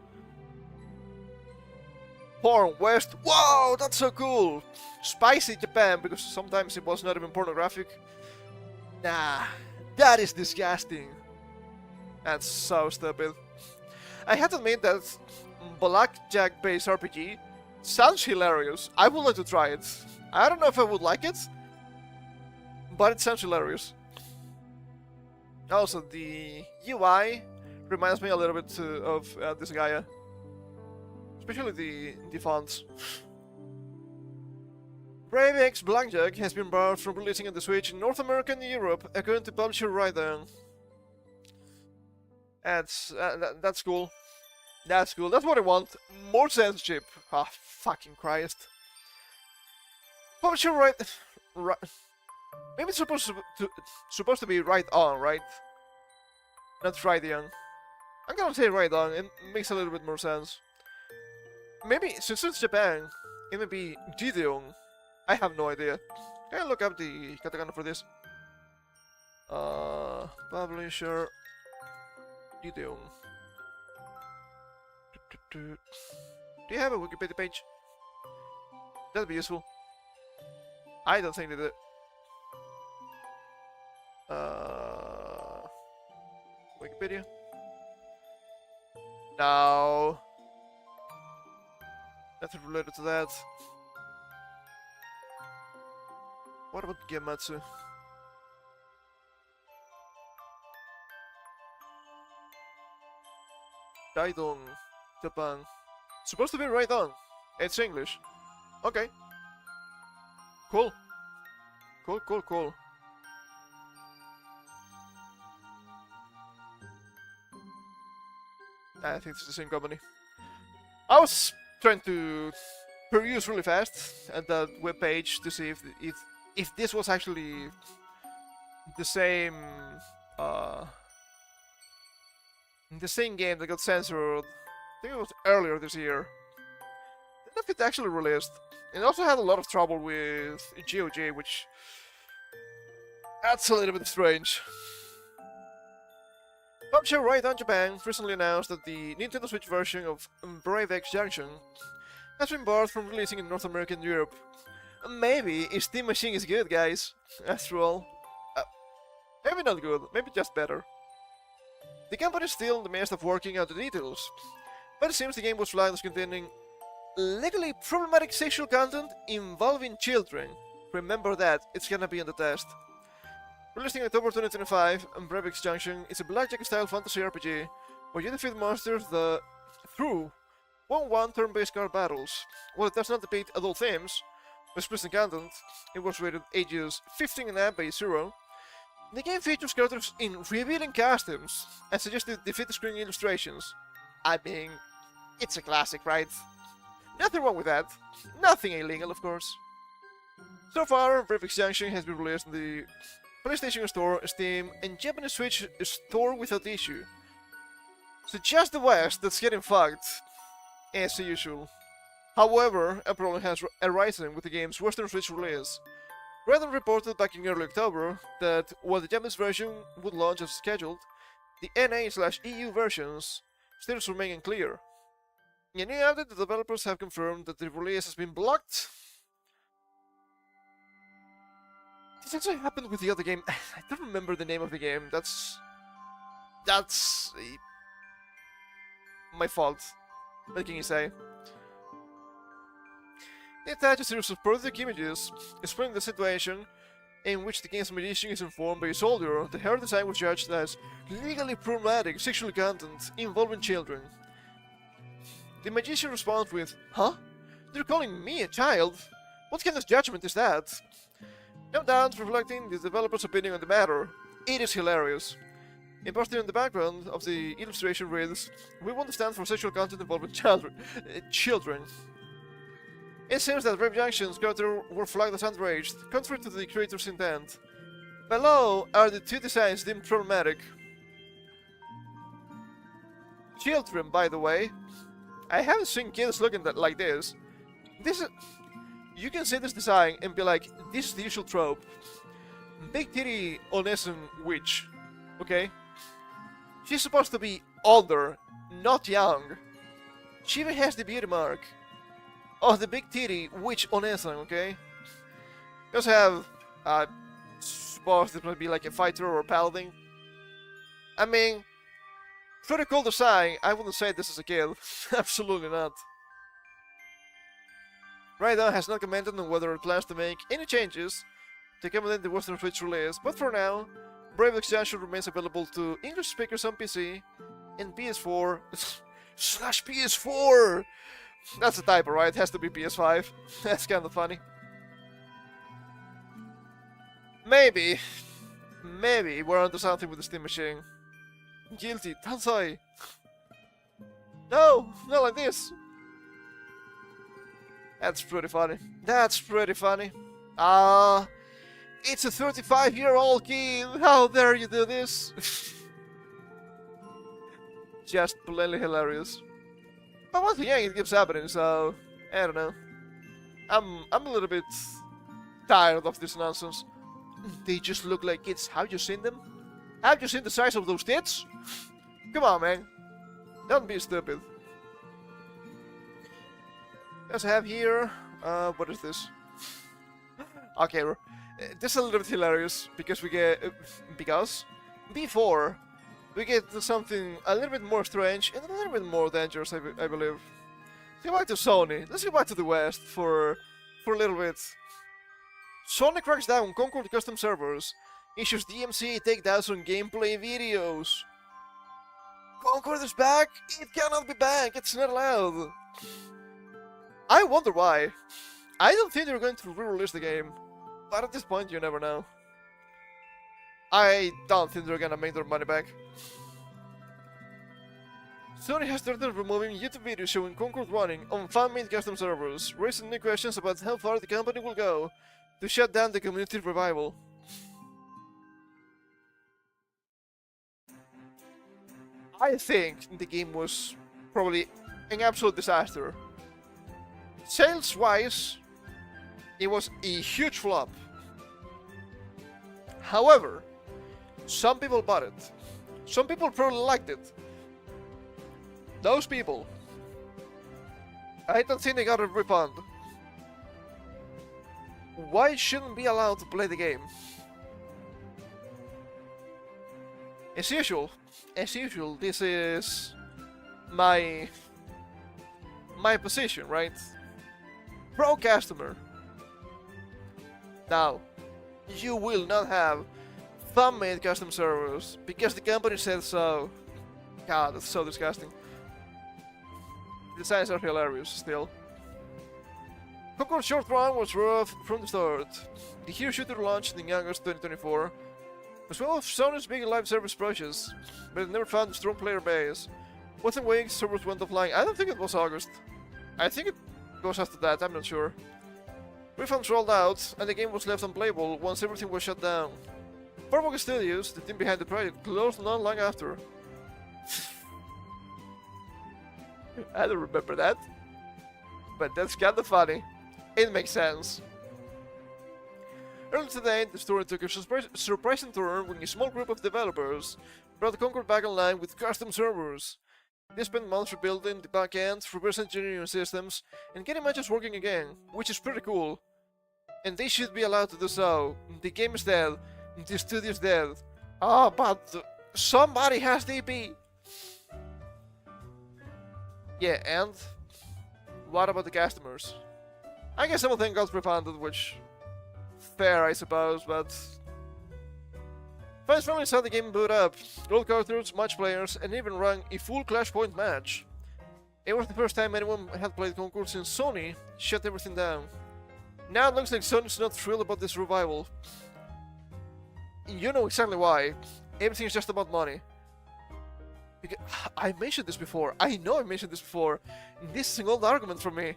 porn West, whoa, that's so cool. Spicy Japan, because sometimes it was not even pornographic. Nah, that is disgusting. That's so stupid. I have to admit that blackjack-based RPG sounds hilarious. I would like to try it. I don't know if I would like it, but it sounds hilarious. Also, the UI reminds me a little bit of this Gaia, especially the fonts. Brave X Blackjack has been barred from releasing on the Switch in North America and Europe, according to publisher Raiden. That's cool. That's cool. That's what I want. More censorship. Ah, fucking Christ. Publisher maybe it's supposed to be right on, right? Not right on. I'm gonna say right on. It makes a little bit more sense. Maybe since it's Japan, it may be Gideon. I have no idea. Can I look up the katakana for this? Publisher Gideon. Do you have a Wikipedia page? That'd be useful. I don't think they do. Wikipedia? No. Nothing related to that. What about Gematsu? Daidon, Japan. Supposed to be right on. It's English. Okay. Cool. Cool. I think it's the same company. I was trying to peruse really fast at that webpage to see if this was actually the same game that got censored. I think it was earlier this year. I don't know if it actually released. It also had a lot of trouble with GOG, which that's a little bit strange. Publisher Right on Japan recently announced that the Nintendo Switch version of Brave X Junction has been barred from releasing in North America and Europe. Maybe its Steam machine is good, guys. After all. Maybe not good, maybe just better. The company is still in the midst of working out the details, but it seems the game was flagged as containing legally problematic sexual content involving children. Remember that, it's gonna be on the test. Released in October 2025, Brave X Junction is a blackjack-style fantasy RPG where you defeat monsters through 1-1 turn-based card battles. While it does not depict adult themes or explicit content, it was rated ages 15 and up by 0. The game features characters in revealing costumes and suggested defeat screen illustrations. I mean, it's a classic, right? Nothing wrong with that. Nothing illegal, of course. So far, Brave Extinction has been released in the PlayStation Store, Steam, and Japanese Switch Store without issue. So just the West that's getting fucked, as usual. However, a problem has arisen with the game's Western Switch release. Reddit reported back in early October that while the Japanese version would launch as scheduled, the NA/EU versions still remain unclear. In a new update, the developers have confirmed that the release has been blocked. This actually happened with the other game. I don't remember the name of the game. That's my fault. What can you say? They attach a series of prolific images explaining the situation in which the game's magician is informed by a soldier that her design was judged as legally problematic sexual content involving children. The magician responds with, "Huh? They're calling me a child? What kind of judgment is that?" No doubt reflecting the developer's opinion on the matter, it is hilarious. In posted in the background of the illustration reads, "We won't stand for sexual content involving children." It seems that Brave Junction's character were flagged as underage, contrary to the creator's intent. Below are the two designs deemed problematic. Children, by the way. I haven't seen kids looking like this. You can see this design and be like, this is the usual trope. Big titty Onesan witch. Okay? She's supposed to be older, not young. She even has the beauty mark. Oh, the big titty witch Onesan, okay? We also have, suppose this might be like a fighter or a paladin. I mean, pretty cool design. I wouldn't say this is a kid. Absolutely not. Raida has not commented on whether it plans to make any changes to accommodate the Western Switch release, but for now, Brave Extinction remains available to English speakers on PC and PS4 slash PS4. That's a typo, right? It has to be PS5. That's kind of funny. Maybe we're onto something with the Steam machine. Guilty, Tansai. No, not like this. That's pretty funny. That's pretty funny. It's a 35-year-old kid. How dare you do this? Just plainly hilarious. But once again, it keeps happening, so I don't know. I'm a little bit tired of this nonsense. They just look like kids. Have you seen them? Have you seen the size of those tits? Come on, man. Don't be stupid. As I have here, what is this? Okay, this is a little bit hilarious because we get before we get to something a little bit more strange and a little bit more dangerous, I believe. Let's go back to Sony. Let's go back to the West for a little bit. Sony cracks down Concord custom servers, issues DMCA takedowns on gameplay videos. Concord is back. It cannot be back. It's not allowed. I wonder why. I don't think they're going to re-release the game, but at this point you never know. I don't think they're gonna make their money back. Sony has started removing YouTube videos showing Concord running on fan-made custom servers, raising new questions about how far the company will go to shut down the community revival. I think the game was probably an absolute disaster. Sales-wise, it was a huge flop. However, some people bought it. Some people probably liked it. Those people, I don't think they got a refund. Why shouldn't be allowed to play the game? As usual, this is my position, right? Pro customer. Now, you will not have fan-made custom servers because the company said so. God, that's so disgusting. designs are hilarious still. Concord Short Run was rough from the start. The Hero Shooter launched in August 2024. It was one of Sony's big live service projects, but it never found a strong player base. Within weeks, servers went offline. I don't think it was August. I think it goes after that, I'm not sure. Refunds rolled out, and the game was left unplayable once everything was shut down. Farmwork Studios, the team behind the project, closed not long after. I don't remember that. But that's kinda funny. It makes sense. Early today, the story took a surprising turn when a small group of developers brought Concord back online with custom servers. They spent months rebuilding the backend, reverse engineering systems, and getting matches working again, which is pretty cool. And they should be allowed to do so. The game is dead. The studio is dead. Ah, but somebody has DP. Yeah, and what about the customers? I guess some of them got refunded, which fair, I suppose, but fans finally saw the game boot up, roll characters, match players, and even run a full Clash Point match. It was the first time anyone had played Concord since Sony shut everything down. Now it looks like Sony's not thrilled about this revival. You know exactly why. Everything is just about money. Because I mentioned this before. I know I mentioned this before. This is an old argument for me.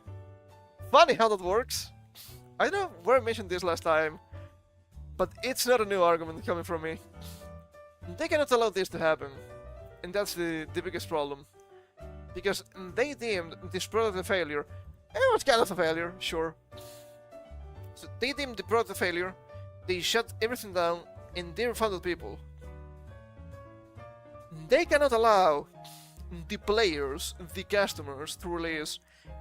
Funny how that works. I know where I mentioned this last time, but it's not a new argument coming from me. They cannot allow this to happen, and that's the biggest problem. Because they deemed this product a failure. It was kind of a failure, sure. So they deemed the product a failure, they shut everything down, and they refunded people. They cannot allow the players, the customers, to release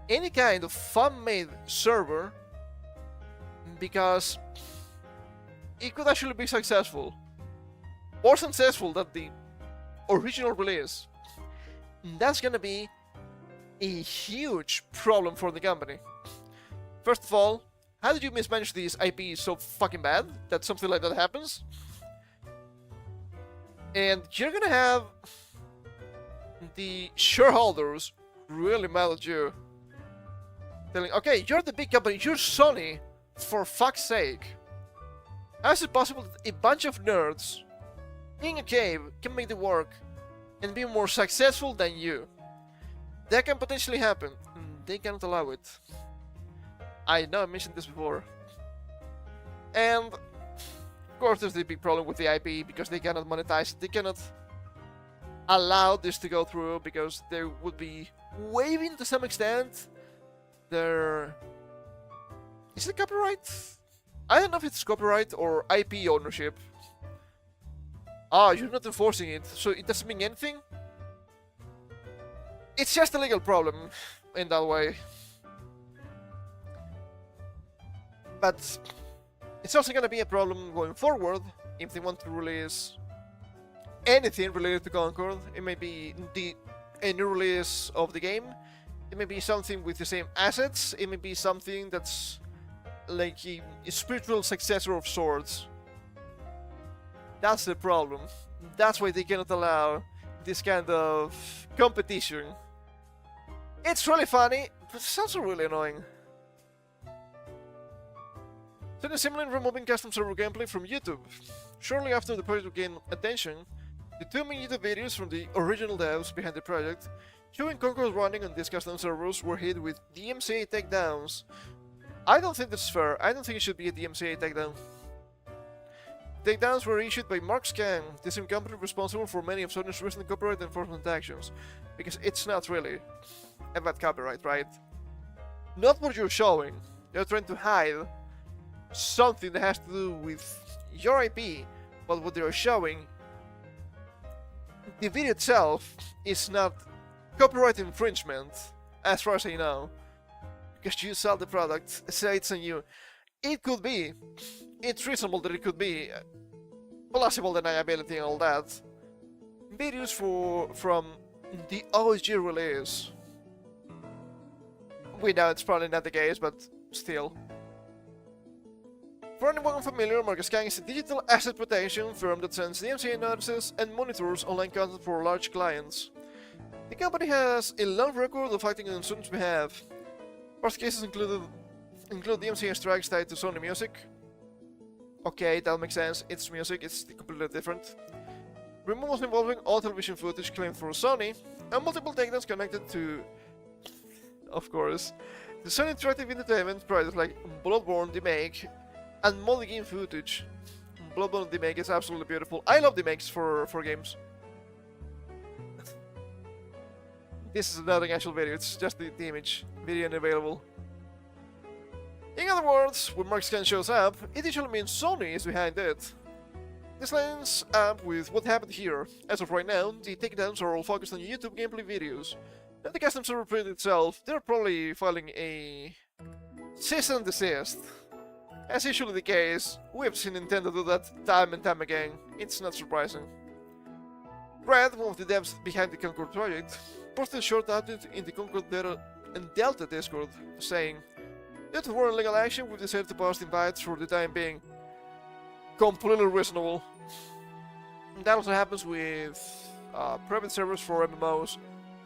any kind of fan-made server because it could actually be successful. More successful than the original release. That's gonna be a huge problem for the company. First of all, how did you mismanage these IPs so fucking bad that something like that happens? And you're gonna have the shareholders really mad at you. Telling, okay, you're the big company, you're Sony, for fuck's sake. How is it possible that a bunch of nerds in a cave can make the work and be more successful than you? That can potentially happen. They cannot allow it. I know I mentioned this before. And of course there's the big problem with the IP because they cannot monetize it. They cannot allow this to go through because they would be waiving to some extent their... Is it copyright? I don't know if it's copyright or IP ownership. Ah, you're not enforcing it, so it doesn't mean anything? It's just a legal problem in that way. But it's also gonna be a problem going forward if they want to release anything related to Concord. It may be a new release of the game. It may be something with the same assets. It may be something that's like a spiritual successor of sorts. That's the problem. That's why they cannot allow this kind of competition. It's really funny, but it's also really annoying. Sony similarly removing custom server gameplay from YouTube. Shortly after the project gained attention, the 2 main YouTube videos from the original devs behind the project showing Concord running on these custom servers were hit with DMCA takedowns. I don't think that's fair. I don't think it should be a DMCA takedown. Takedowns were issued by Mark Scan, the same company responsible for many of Sony's recent copyright enforcement actions. Because it's not really about copyright, right? Not what you're showing. You're trying to hide something that has to do with your IP, but what they're showing, the video itself is not copyright infringement, as far as I know. Because you sell the product, say it's on you. It could be. It's reasonable that it could be. Plausible deniability and all that. Videos from the OG release. We know it's probably not the case, but still. For anyone unfamiliar, Marcus Gang is a digital asset protection firm that sends DMCA notices and monitors online content for large clients. The company has a long record of acting on Sony's behalf. Past cases include DMCA strikes tied to Sony Music. Okay, that makes sense. It's music, it's completely different. Removals involving all television footage claimed for Sony, and multiple takedowns connected to, of course, the Sony Interactive Entertainment products like Bloodborne Remake and multi-game footage. Bloodborne Remake is absolutely beautiful. I love remakes for games. This is not an actual video, it's just the image. Video unavailable. In other words, when Mark Scan shows up, it usually means Sony is behind it. This lines up with what happened here. As of right now, the takedowns are all focused on YouTube gameplay videos. And the custom server print itself, they're probably filing a cease and desist. As usually the case, we've seen Nintendo do that time and time again. It's not surprising. Brad, one of the devs behind the Concord project, posted a short update in the Concord Beta and Delta Discord, saying, "Due to warrant legal action, we've decided to post invites for the time being." Completely reasonable. And that also happens with private servers for MMOs.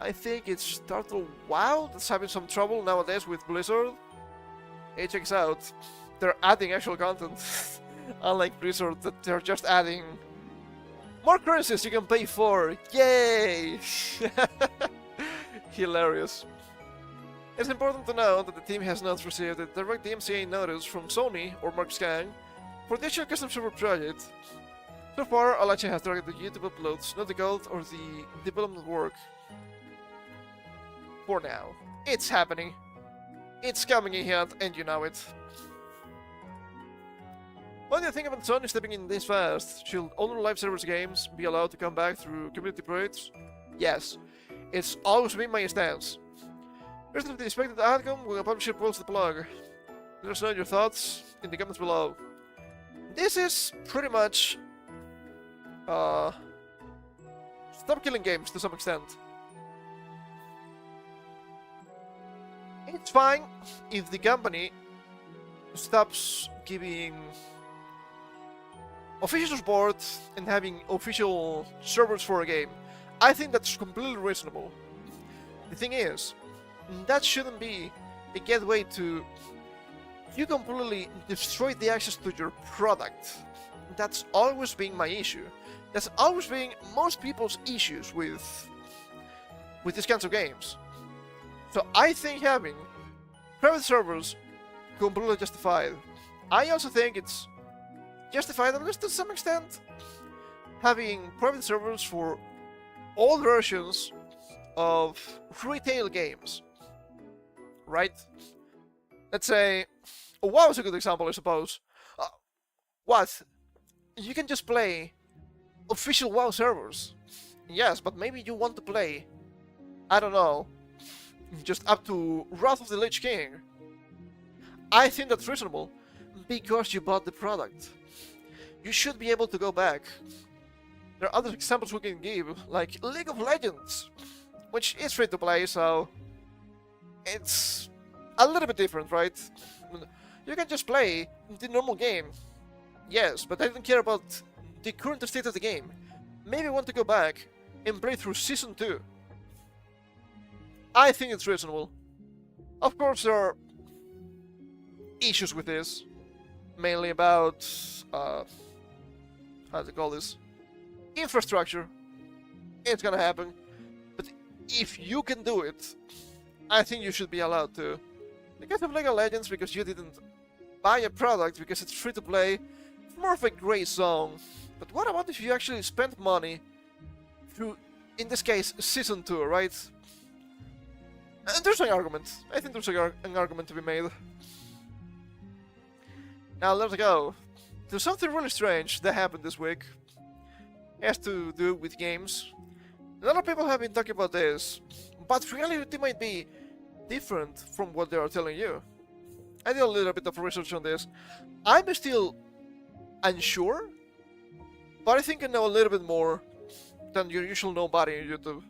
I think it's Turtle WoW that's having some trouble nowadays with Blizzard. Hey, check this out. They're adding actual content. Unlike Blizzard, that they're just adding more currencies you can pay for. Yay! Hilarious. It's important to note that the team has not received a direct DMCA notice from Sony or Mark Skang for the actual custom server project. So far, all action has targeted the YouTube uploads, not the code or the development work. For now. It's happening. It's coming in hand, and you know it. What do you think about Sony stepping in this fast? Should older live service games be allowed to come back through community projects? Yes. It's always been my stance. Here's the expected outcome when a publisher posts the blog. Let us know your thoughts in the comments below. This is pretty much stop killing games to some extent. It's fine if the company stops giving official support and having official servers for a game. I think that's completely reasonable. The thing is, that shouldn't be a gateway to you completely destroy the access to your product. That's always been my issue. That's always been most people's issues with these kinds of games. So I think having private servers completely justified. I also think it's justified, at least to some extent, having private servers for all versions of retail games. Right? Let's say, WoW is a good example, I suppose. What? You can just play official WoW servers. Yes, but maybe you want to play, I don't know, just up to Wrath of the Lich King. I think that's reasonable, because you bought the product. You should be able to go back. There are other examples we can give, like League of Legends, which is free to play, so it's a little bit different, right? You can just play the normal game. Yes, but I don't care about the current state of the game. Maybe I want to go back and play through Season 2. I think it's reasonable. Of course, there are issues with this. Mainly about, how to call this? Infrastructure. It's gonna happen. But if you can do it, I think you should be allowed to. Because of League of Legends, because you didn't buy a product, because it's free to play, it's more of a gray zone. But what about if you actually spent money through, in this case, Season 2, right? And there's an argument. I think there's an argument to be made. Now let's go. There's something really strange that happened this week. It has to do with games. A lot of people have been talking about this, but reality might be different from what they are telling you. I did a little bit of research on this. I'm still unsure, but I think I know a little bit more than your usual nobody on YouTube.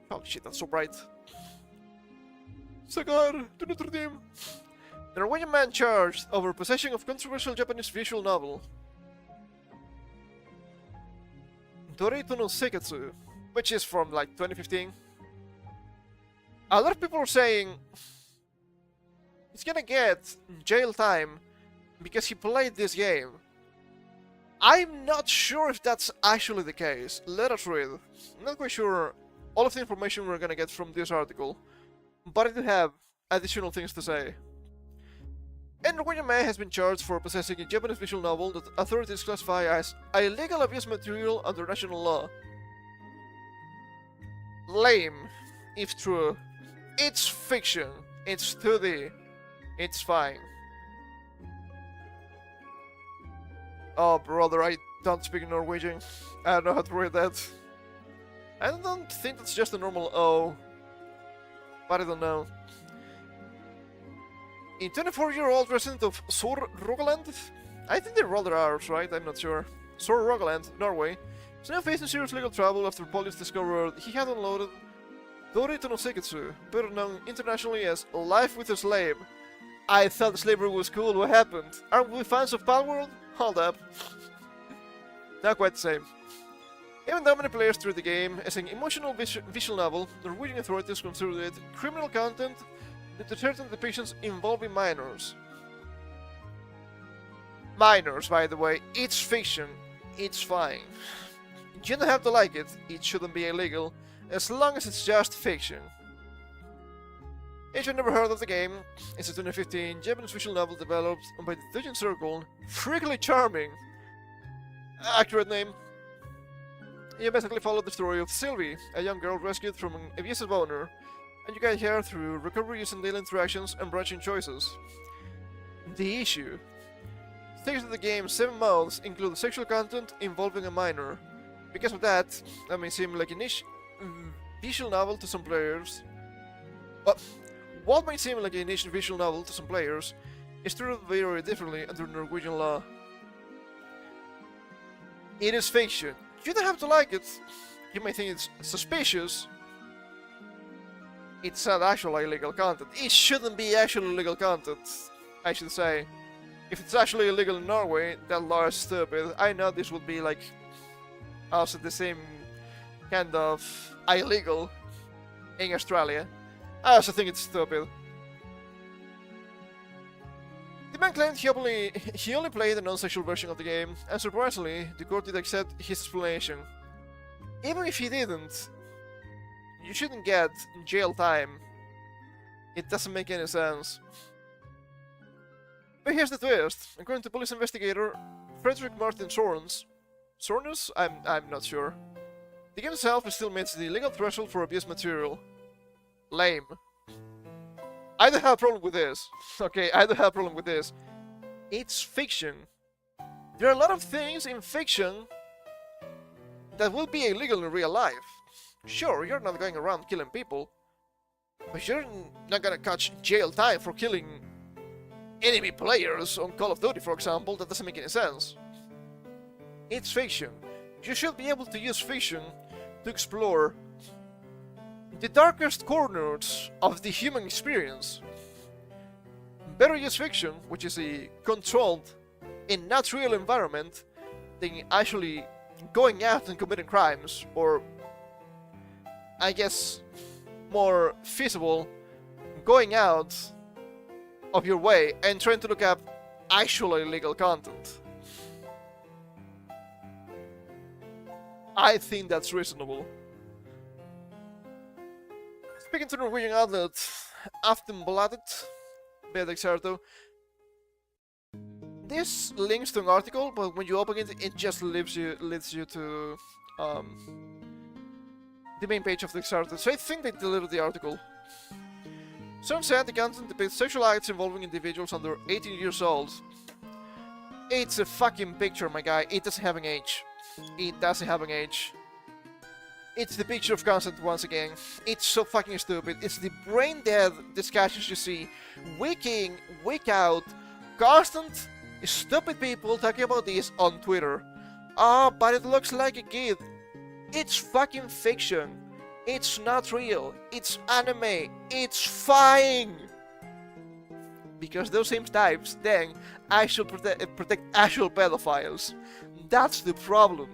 Oh shit, that's so bright. Cigar, do not redeem. The Norwegian man charged over possession of controversial Japanese visual novel. Dorito no Sekatsu. which is from like 2015. A lot of people are saying he's gonna get jail time because he played this game. I'm not sure if that's actually the case. Let us read. I'm not quite sure all of the information we're gonna get from this article, but I do have additional things to say. A Norwegian man has been charged for possessing a Japanese visual novel that authorities classify as illegal abuse material under national law. Lame, if true. It's fiction. It's 2D. It's fine. Oh, brother, I don't speak Norwegian. I don't know how to read that. I don't think that's just a normal O. But I don't know. A 24-year-old resident of Sør-Rogaland, I think they roll their R's, right? I'm not sure. Sør-Rogaland, Norway, is now facing serious legal trouble after police discovered he had unloaded Dori to Noseketsu, better known internationally as Life with a Slave. I thought slavery was cool, what happened? Aren't we fans of Palworld? Hold up. Not quite the same. Even though many players treat the game as an emotional visual novel, Norwegian authorities consider it criminal content due to certain depictions involving minors. Minors, by the way, it's fiction, it's fine. You don't have to like it, it shouldn't be illegal, as long as it's just fiction. If you've never heard of the game, it's a 2015 Japanese visual novel developed by the Dungeon Circle. Freakily charming! Accurate name. You basically follow the story of Sylvie, a young girl rescued from an abusive owner, and you guide her through recovery using daily interactions and branching choices. The issue. Stakes of the game's 7 modes include sexual content involving a minor. Because of that may seem like a niche visual novel to some players. What might seem like a niche visual novel to some players is treated very differently under Norwegian law. It is fiction. You don't have to like it. You may think it's suspicious. It's not actually illegal content. It shouldn't be actually illegal content, I should say. If it's actually illegal in Norway, that law is stupid. I know this would be like also the same kind of illegal in Australia. I also think it's stupid. The man claimed he only played a non-sexual version of the game, and surprisingly, the court did accept his explanation. Even if he didn't, you shouldn't get jail time. It doesn't make any sense. But here's the twist. According to police investigator Frederick Martin Sornus? I'm not sure. The game itself still meets the legal threshold for abuse material. Lame. I don't have a problem with this. Okay, I don't have a problem with this. It's fiction. There are a lot of things in fiction that will be illegal in real life. Sure, you're not going around killing people, but you're not gonna catch jail time for killing enemy players on Call of Duty, for example. That doesn't make any sense. It's fiction. You should be able to use fiction to explore the darkest corners of the human experience. Better use fiction, which is a controlled and not real environment, than actually going out and committing crimes, or I guess more feasible, going out of your way and trying to look up actual illegal content. I think that's reasonable. Speaking to Norwegian outlet Aftenbladet, Bedexarto, this links to an article, but when you open it, it just leads you to the main page of the Exarto. So I think they deleted the article. Some said the content depicts sexual acts involving individuals under 18 years old. It's a fucking picture, my guy. It doesn't have an age. It doesn't have an age. It's the picture of consent once again. It's so fucking stupid. It's the brain dead discussions you see week in, week out. Constant, stupid people talking about this on Twitter. Oh, but it looks like a kid. It's fucking fiction. It's not real. It's anime. It's fine. Because those same types then actually protect actual pedophiles. That's the problem.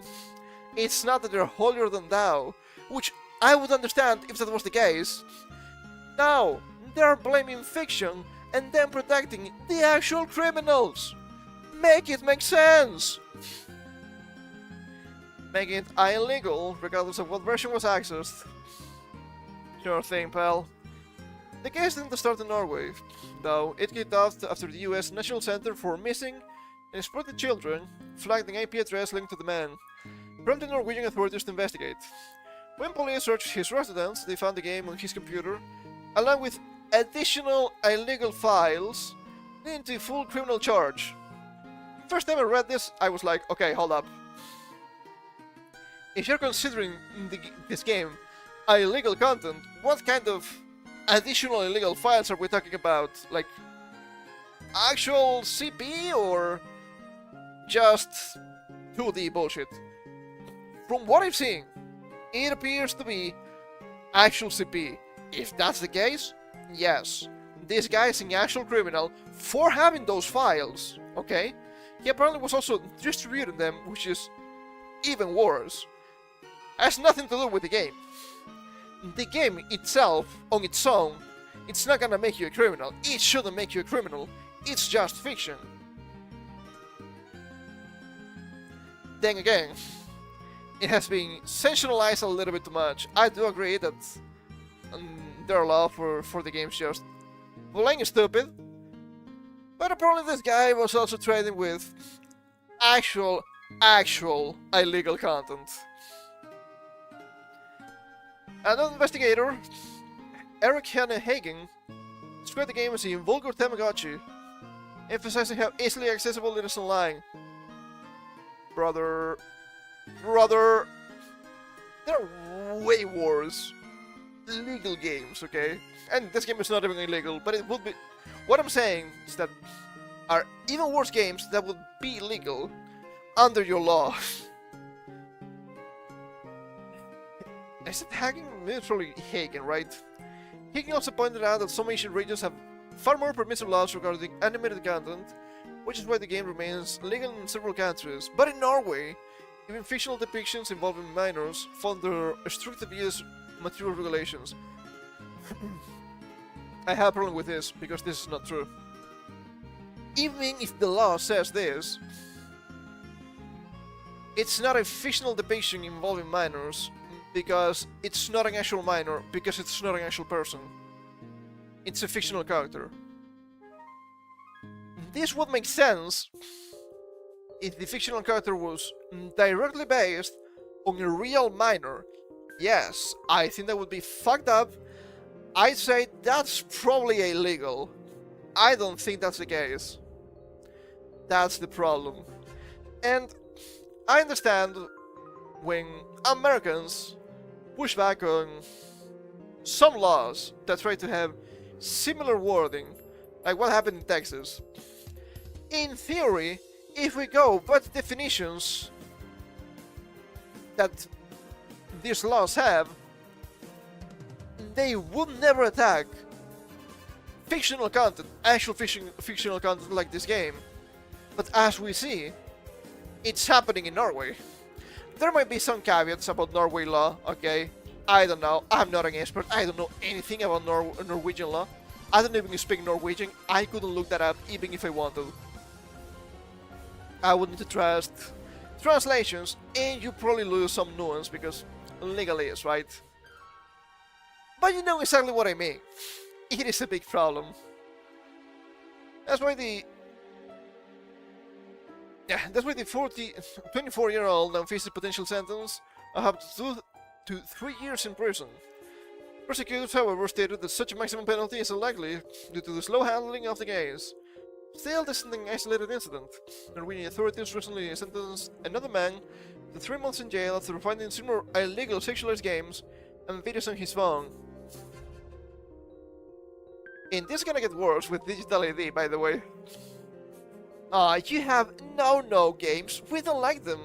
It's not that they're holier than thou. which I would understand if that was the case. Now, they're blaming fiction and then protecting the actual criminals. Make it make sense! Making it illegal regardless of what version was accessed. Sure thing, pal. The case didn't start in Norway, though. It kicked off after the US National Center for Missing and Exploited Children flagged an IP address linked to the man, prompting Norwegian authorities to investigate. When police searched his residence, they found the game on his computer, along with additional illegal files leading to a full criminal charge. First time I read this, I was like, okay, hold up. If you're considering this game illegal content, what kind of additional illegal files are we talking about? Like, actual CP or just 2D bullshit? From what I've seen, it appears to be actual CP. If that's the case, yes, this guy is an actual criminal for having those files, okay? He apparently was also distributing them, which is even worse. Has nothing to do with the game. The game itself, on its own, it's not gonna make you a criminal. It shouldn't make you a criminal. It's just fiction. Then again, it has been sensationalized a little bit too much. I do agree that their love for the game's just plain stupid. But apparently this guy was also trading with actual illegal content. Another investigator, Eric Hagen, described the game as a vulgar Tamagotchi, emphasizing how easily accessible it is online. Brother, there are way worse legal games, okay? And this game is not even illegal, but it would be... What I'm saying is that are even worse games that would be illegal under your law. Is it Hagen? It's probably Hagen, right? Hagen also pointed out that some Asian regions have far more permissive laws regarding animated content, which is why the game remains legal in several countries. But in Norway, even fictional depictions involving minors fall under strict abuse material regulations. I have a problem with this, because this is not true. Even if the law says this, it's not a fictional depiction involving minors, because it's not an actual minor, because it's not an actual person. It's a fictional character. This would make sense if the fictional character was directly based on a real minor. Yes, I think that would be fucked up. I'd say that's probably illegal. I don't think that's the case. That's the problem. And I understand when Americans push back on some laws that try to have similar wording, like what happened in Texas. In theory, if we go by the definitions that these laws have, they would never attack fictional content, actual fictional content like this game. But as we see, it's happening in Norway. There might be some caveats about Norway law, okay? I don't know, I'm not an expert, I don't know anything about Norwegian law. I don't even speak Norwegian, I couldn't look that up even if I wanted. I would need to trust translations, and you probably lose some nuance because legalese, right? But you know exactly what I mean. It is a big problem. That's why the 24-year-old now faces a potential sentence of up to 2 to 3 years in prison. Prosecutors, however, stated that such a maximum penalty is unlikely due to the slow handling of the case. Still, this isn't an isolated incident. Norwegian authorities recently sentenced another man to 3 months in jail after finding similar illegal sexualized games and videos on his phone. And this is gonna get worse with digital ID, by the way. You have no games, we don't like them,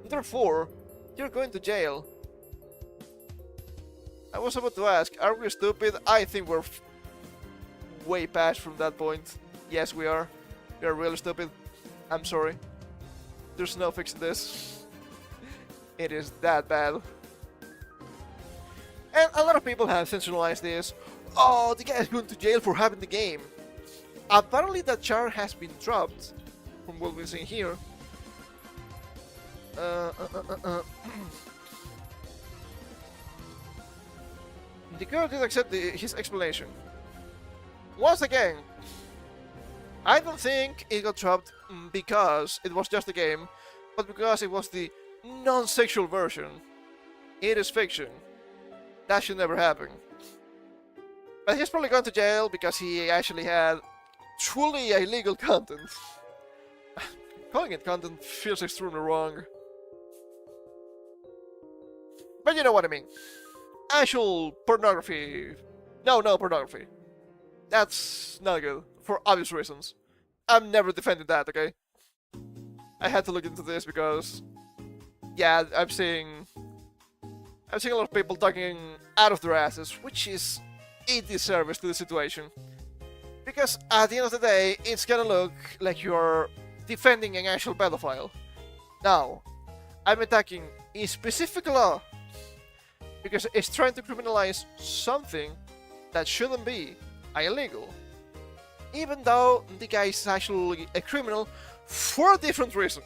therefore, you're going to jail. I was about to ask, are we stupid? I think we're way past from that point. Yes, we are. We are really stupid. I'm sorry. There's no fixing this. It is that bad. And a lot of people have sensationalized this. Oh, the guy is going to jail for having the game. Apparently that charge has been dropped, from what we're seeing here. The girl did accept his explanation. Once again, I don't think it got dropped because it was just a game, but because it was the non-sexual version. It is fiction. That should never happen. But he's probably gone to jail because he actually had truly illegal content. Calling it content feels extremely wrong. But you know what I mean. Actual pornography. No pornography. That's not good, for obvious reasons. I'm never defending that, okay? I had to look into this because, yeah, I'm seeing a lot of people talking out of their asses, which is a disservice to the situation. Because at the end of the day, it's gonna look like you're defending an actual pedophile. Now, I'm attacking a specific law because it's trying to criminalize something that shouldn't be illegal. Even though the guy is actually a criminal for a different reason.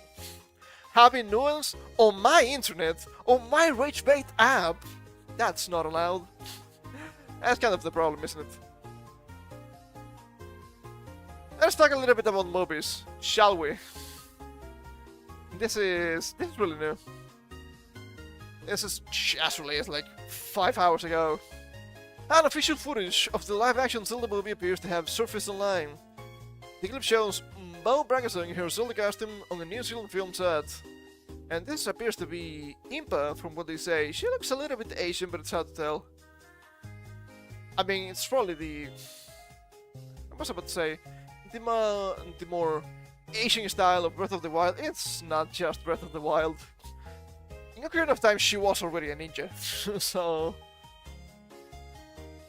Having nuance on my internet, on my rage bait app, that's not allowed. That's kind of the problem, isn't it? Let's talk a little bit about movies, shall we? This is really new. This is just released like 5 hours ago. Unofficial footage of the live-action Zelda movie appears to have surfaced online. The clip shows Bo Braggason in her Zelda costume on a New Zealand film set. And this appears to be Impa, from what they say. She looks a little bit Asian, but it's hard to tell. I mean, it's probably the... I was about to say... The more Asian style of Breath of the Wild. It's not just Breath of the Wild. In Ocarina of Time, she was already a ninja. So...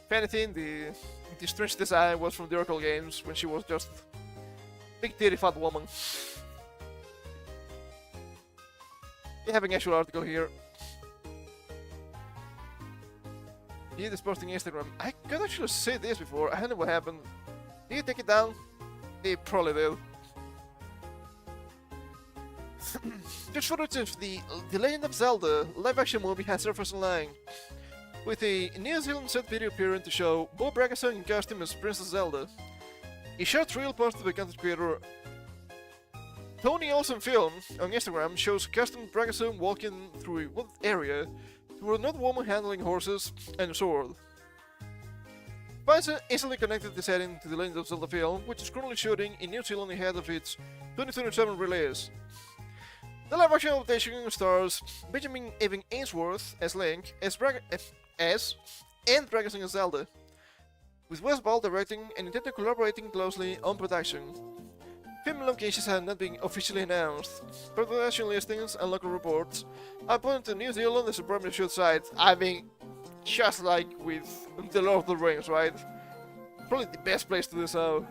If anything, the strange design was from the Oracle games, when she was just big titty fat woman. We have an actual article here. He is posting Instagram. I could actually say this before. I don't know what happened. Did he take it down? He probably did. There's footage of the Legend of Zelda live-action movie has surfaced online, with a New Zealand set video appearing to show Bo Braggason in costume as Princess Zelda. A short reel posted by content creator Tony Olsen Film on Instagram shows costumed Braggason walking through a wooded area toward another woman handling horses and a sword. Fans instantly connected the setting to the Legend of Zelda film, which is currently shooting in New Zealand ahead of its 2027 release. The live-action adaptation stars Benjamin Evan Ainsworth as Link, and Braggason as Zelda, with Wes Ball directing and Nintendo collaborating closely on production. Film locations have not been officially announced. Production listings and local reports are pointing to New Zealand as a primary shoot site. I mean, just like with The Lord of the Rings, right? Probably the best place to do so.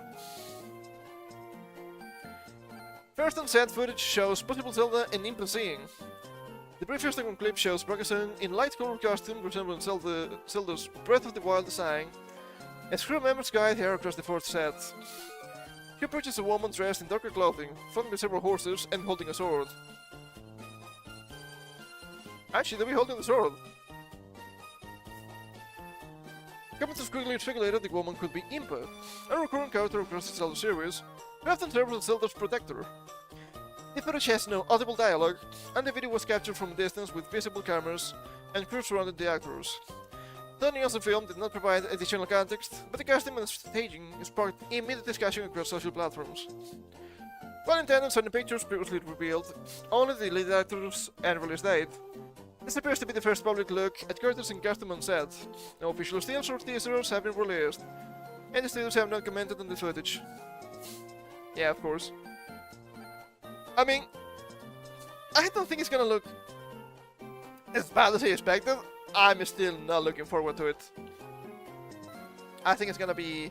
First on set footage shows possible Zelda and Impa singing. The brief Instagram clip shows Braggason in light-colored costume resembling Zelda's Breath of the Wild design, as crew members guide her across the fourth set. He approaches a woman dressed in darker clothing, flanked by several horses and holding a sword. Actually, they'll be holding the sword. Commenters quickly speculated the woman could be Impa, a recurring character across the Zelda series, who often serves as Zelda's protector. The footage has no audible dialogue, and the video was captured from a distance with visible cameras and crew surrounding the actors. Tony also film did not provide additional context, but the costume and staging sparked immediate discussion across social platforms. While in tandem on the pictures previously revealed only the lead actors and release date, this appears to be the first public look at characters in costume on set. No official stills or teasers have been released, and the studios have not commented on the footage. Yeah, of course. I mean, I don't think it's gonna look as bad as I expected. I'm still not looking forward to it. I think it's gonna be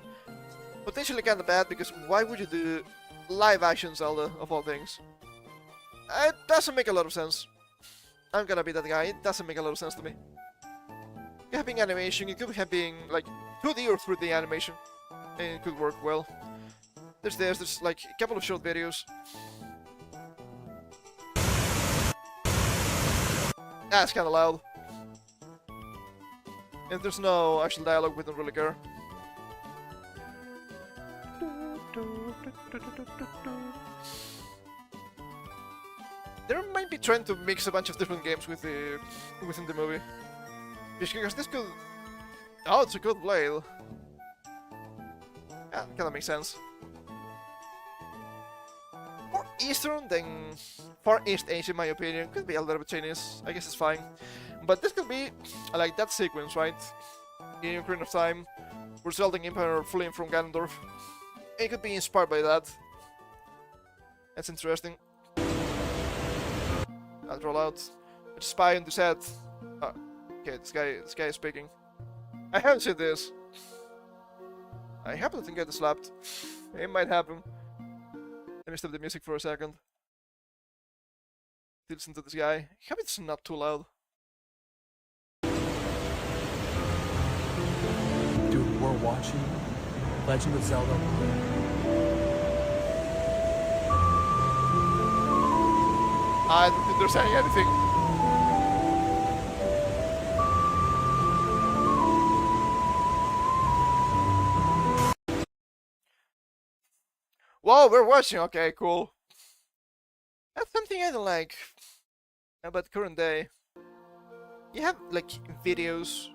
potentially kinda bad, because why would you do live action Zelda, of all things? It doesn't make a lot of sense. I'm gonna be that guy, it doesn't make a lot of sense to me. could have been animation, it could have been like 2D or 3D animation, and it could work well. There's like a couple of short videos. That's kinda loud. And there's no actual dialogue, we don't really care. They might be trying to mix a bunch of different games within the movie. Because this could... Oh, it's a good blade. Yeah, kinda makes sense. More Eastern than Far East Asia, in my opinion. Could be a little bit Chinese. I guess it's fine. But this could be like that sequence, right? In Ocarina of Time, where Zelda and Impa are fleeing from Ganondorf. It could be inspired by that. That's interesting. I'll roll out. A spy on the set. Oh, okay, this guy is speaking. I haven't seen this. I happen to get slapped. It might happen. Let me stop the music for a second. Listen to this guy. I hope it's not too loud. Dude, we're watching Legend of Zelda. I don't think they're saying anything. Whoa, we're watching. Okay, cool. That's something I don't like about current day. You have like videos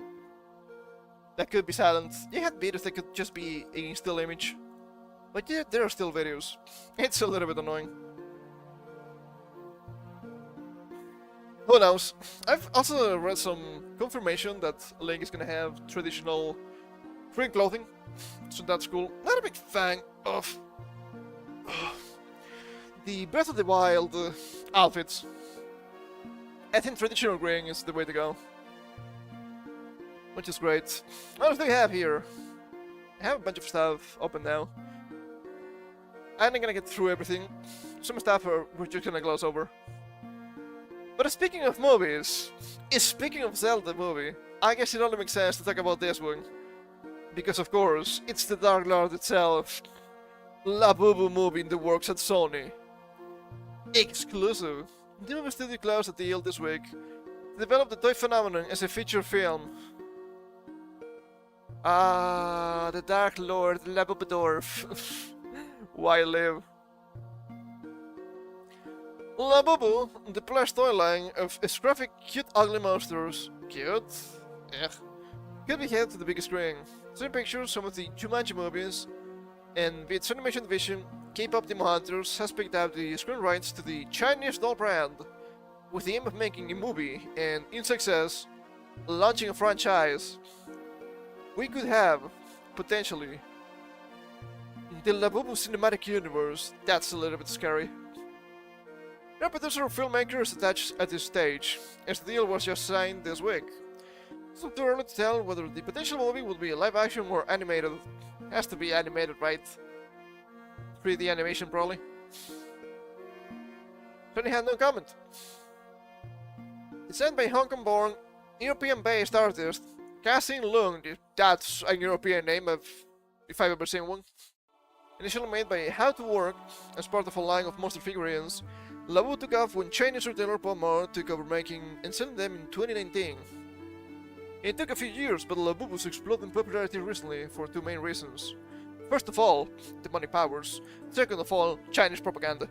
that could be silent. You have videos that could just be a still image. But yeah, there are still videos. It's a little bit annoying. Who knows? I've also read some confirmation that Link is gonna have traditional green clothing, so that's cool. Not a big fan of the Breath of the Wild outfits. I think traditional green is the way to go, which is great. What do we have here? I have a bunch of stuff open now. I'm not gonna get through everything. Some stuff we're just gonna gloss over. But speaking of movies, speaking of Zelda movie, I guess it only makes sense to talk about this one. Because of course, it's the Dark Lord itself. Labubu movie in the works at Sony. Exclusive. The movie studio closed a deal this week to develop the toy phenomenon as a feature film. Ah, the Dark Lord, Labubadorf. Why live? Labubu, the plush toy line of scruffy, cute, ugly monsters. Cute? Ugh. Could be headed to the big screen. Some pictures, some of the Jumanji movies, and with its animation division, K-pop Demon Hunters has picked up the screen rights to the Chinese doll brand, with the aim of making a movie and, in success, launching a franchise. We could have, potentially, the Labubu cinematic universe. That's a little bit scary. No producer or filmmakers attached at this stage, as the deal was just signed this week. It's too early to tell whether the potential movie will be live action or animated. Has to be animated, right? 3D animation, probably. Sony had no comment. Designed by Hong Kong-born, European-based artist Cassie Lung. That's a European name, if I've ever seen one. Initially made by How to Work as part of a line of monster figurines, Labu took off when Chinese retailer Palmar took over making and selling them in 2019. It took a few years, but Labubu's exploded in popularity recently for two main reasons. First of all, the money powers. Second of all, Chinese propaganda.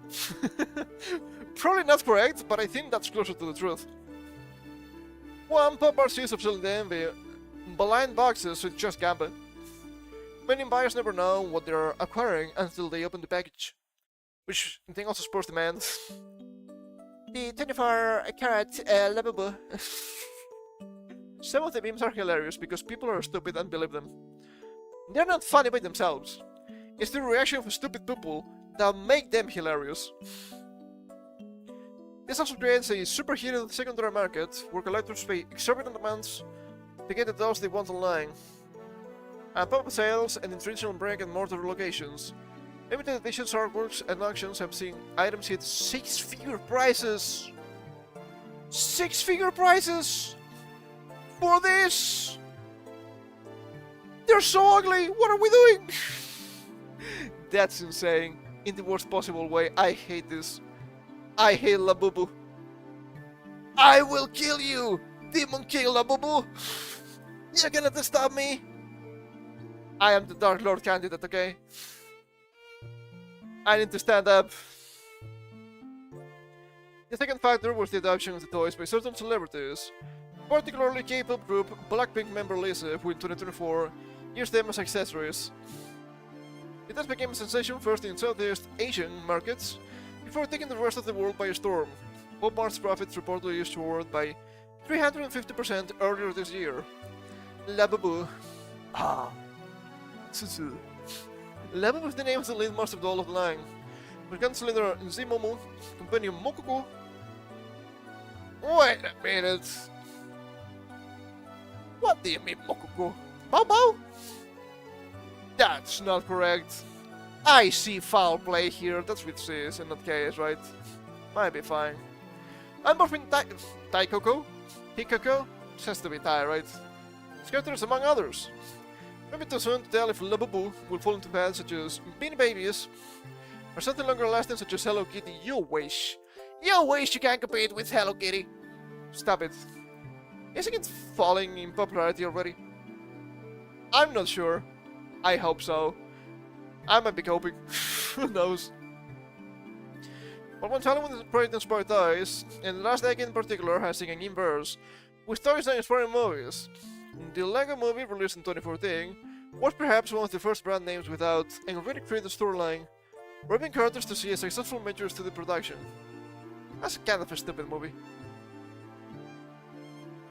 Probably not correct, but I think that's closer to the truth. One, Palmar sees of selling them via blind boxes with just Gambit. Many buyers never know what they're acquiring until they open the package, which I think also spurs demand. The 24-carat Labubu. Some of the memes are hilarious because people are stupid and believe them. They're not funny by themselves. It's the reaction of stupid people that make them hilarious. This also creates a superheated secondary market where collectors pay exorbitant amounts to get the dolls they want online. And pop-up sales and in traditional brick-and-mortar locations. Limited editions, artworks, and auctions have seen items hit six-figure prices! Six-figure prices! for this? They're so ugly! What are we doing? That's insane. In the worst possible way. I hate this. I hate Labubu. I will kill you! Demon King Labubu! You cannot stop me! I am the Dark Lord candidate, okay? I need to stand up. The second factor was the adoption of the toys by certain celebrities, particularly K-pop group Blackpink member Lisa, who in 2024 used them as accessories. It thus became a sensation first in Southeast Asian markets, before taking the rest of the world by storm. Walmart's profits reportedly soared by 350% earlier this year. Labubu. Ah. Tsutsu. Labubu is the name of the lead master doll of the line. With Gunslinger Nzimomo, companion Mokoko. Wait a minute. What do you mean, Mokoko? Bow Bow? That's not correct. I see foul play here. That's with Cs and not Ks, right? Might be fine. I'm morphing Taikoko? Hikoko? This has to be Tai, right? Scatters among others. Maybe too soon to tell if Labubu will fall into paths such as Beanie Babies, or something longer lasting such as Hello Kitty. You wish. You wish you can compete with Hello Kitty. Stop it. Isn't it falling in popularity already? I'm not sure. I hope so. I might be coping. Who knows? But one challenge with Project inspired toys, and the last decade in particular has seen an inverse, with toys and inspiring movies. The Lego movie, released in 2014, was perhaps one of the first brand names without an already created storyline, robbing characters to see a successful major studio production. That's kind of a stupid movie.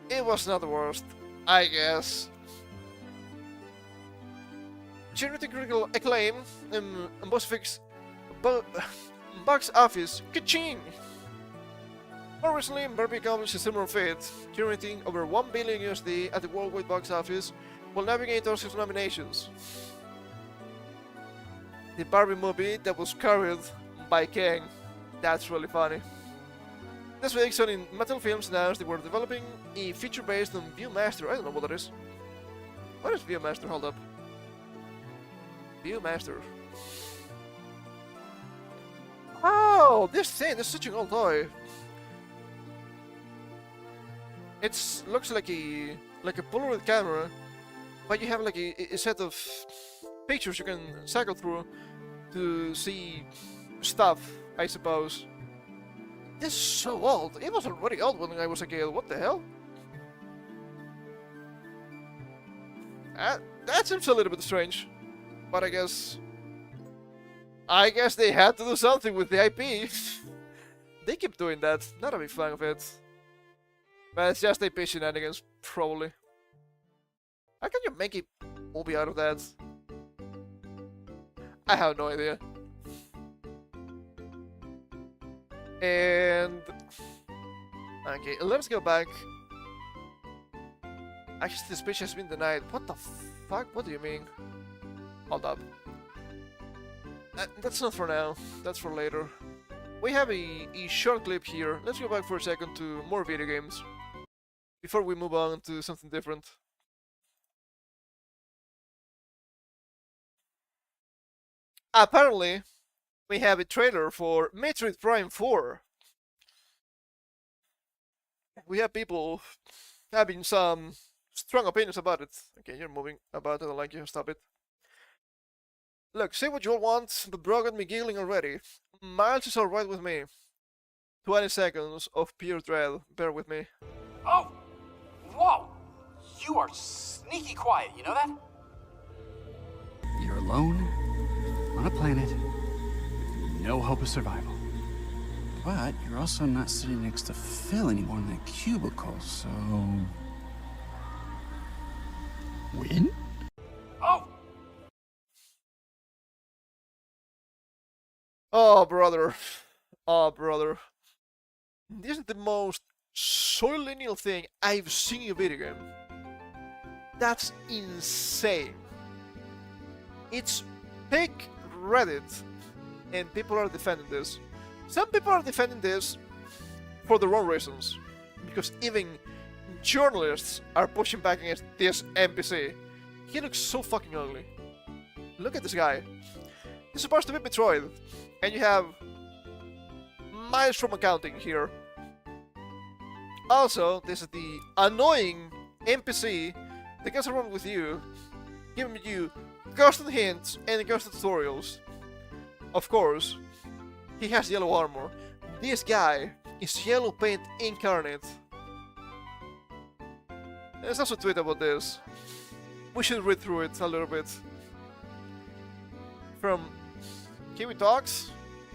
It was not the worst, I guess. Generating critical acclaim and box office, ka-ching! More recently, Barbie accomplished a similar feat, generating over $1 billion USD at the worldwide box office while navigating Oscars nominations. The Barbie movie that was carried by King. That's really funny. This week, Sony and Mattel Films announced they were developing a feature based on Viewmaster. I don't know what that is. What is Viewmaster? Hold up. Viewmaster. Oh, this thing, this is such an old toy. It looks like a Polaroid camera, but you have like a set of pictures you can cycle through to see stuff, I suppose. This is so old. It was already old when I was a kid. What the hell? That seems a little bit strange, but I guess they had to do something with the IP. They keep doing that. Not a big fan of it. But it's just AP shenanigans, probably. How can you make a movie out of that? I have no idea. And... okay, let's go back. Actually, the speech has been denied. What the fuck? What do you mean? Hold up. That's not for now. That's for later. We have a short clip here. Let's go back for a second to more video games before we move on to something different. Apparently, we have a trailer for Metroid Prime 4. We have people having some strong opinions about it. Okay, you're moving about it. I don't like you. Stop it. Look, say what you all want, but bro got me giggling already. Miles is alright with me. 20 seconds of pure dread. Bear with me. Oh! Whoa! You are sneaky quiet, you know that? You're alone, on a planet, with no hope of survival. But you're also not sitting next to Phil anymore in that cubicle, so... win? Oh! Oh, brother. Oh, brother. This is the most soy lineal thing I've seen in a video game. That's insane. It's pick Reddit, and people are defending this. Some people are defending this for the wrong reasons, because even journalists are pushing back against this NPC. He looks so fucking ugly. Look at this guy. He's supposed to be Metroid, and you have miles from accounting here. Also, this is the annoying NPC that goes around with you, giving you constant hints and constant tutorials. Of course, he has yellow armor. This guy is yellow paint incarnate. There's also a tweet about this. We should read through it a little bit. From Kiwi Talks,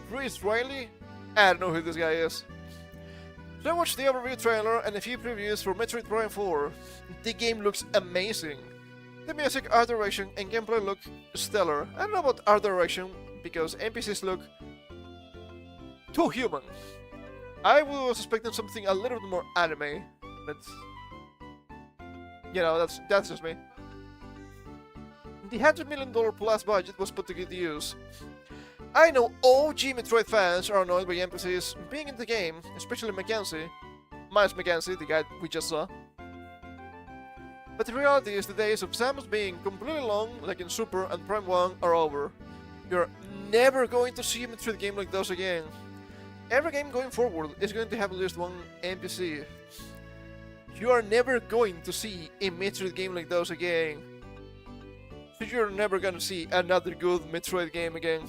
Chris Riley, I don't know who this guy is. So I watched the overview trailer and a few previews for Metroid Prime 4. The game looks amazing. The music, art direction, and gameplay look stellar. I don't know about art direction because NPCs look too human. I was expecting something a little bit more anime, but you know, that's just me. The $100 million plus budget was put to good use. I know OG Metroid fans are annoyed by NPCs being in the game, especially Miles Mackenzie, the guy we just saw. But the reality is the days of Samus being completely long, like in Super and Prime 1, are over. You're never going to see a Metroid game like those again. Every game going forward is going to have at least one NPC. You are never going to see a Metroid game like those again. So you're never gonna see another good Metroid game again.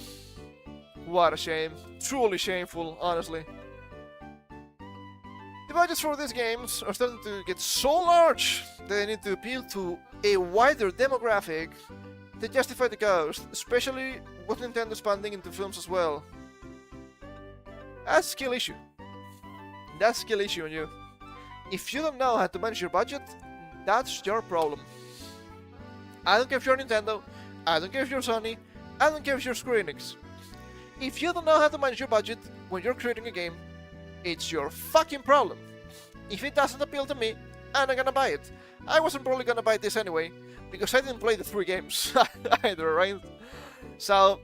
What a shame. Truly shameful, honestly. The budgets for these games are starting to get so large that they need to appeal to a wider demographic to justify the cost, especially with Nintendo expanding into films as well. That's a skill issue. That's a skill issue on you. If you don't know how to manage your budget, that's your problem. I don't care if you're Nintendo, I don't care if you're Sony, I don't care if you're Square Enix. If you don't know how to manage your budget when you're creating a game, it's your fucking problem. If it doesn't appeal to me, I'm not gonna buy it. I wasn't probably gonna buy this anyway, because I didn't play the 3 games either, right? So,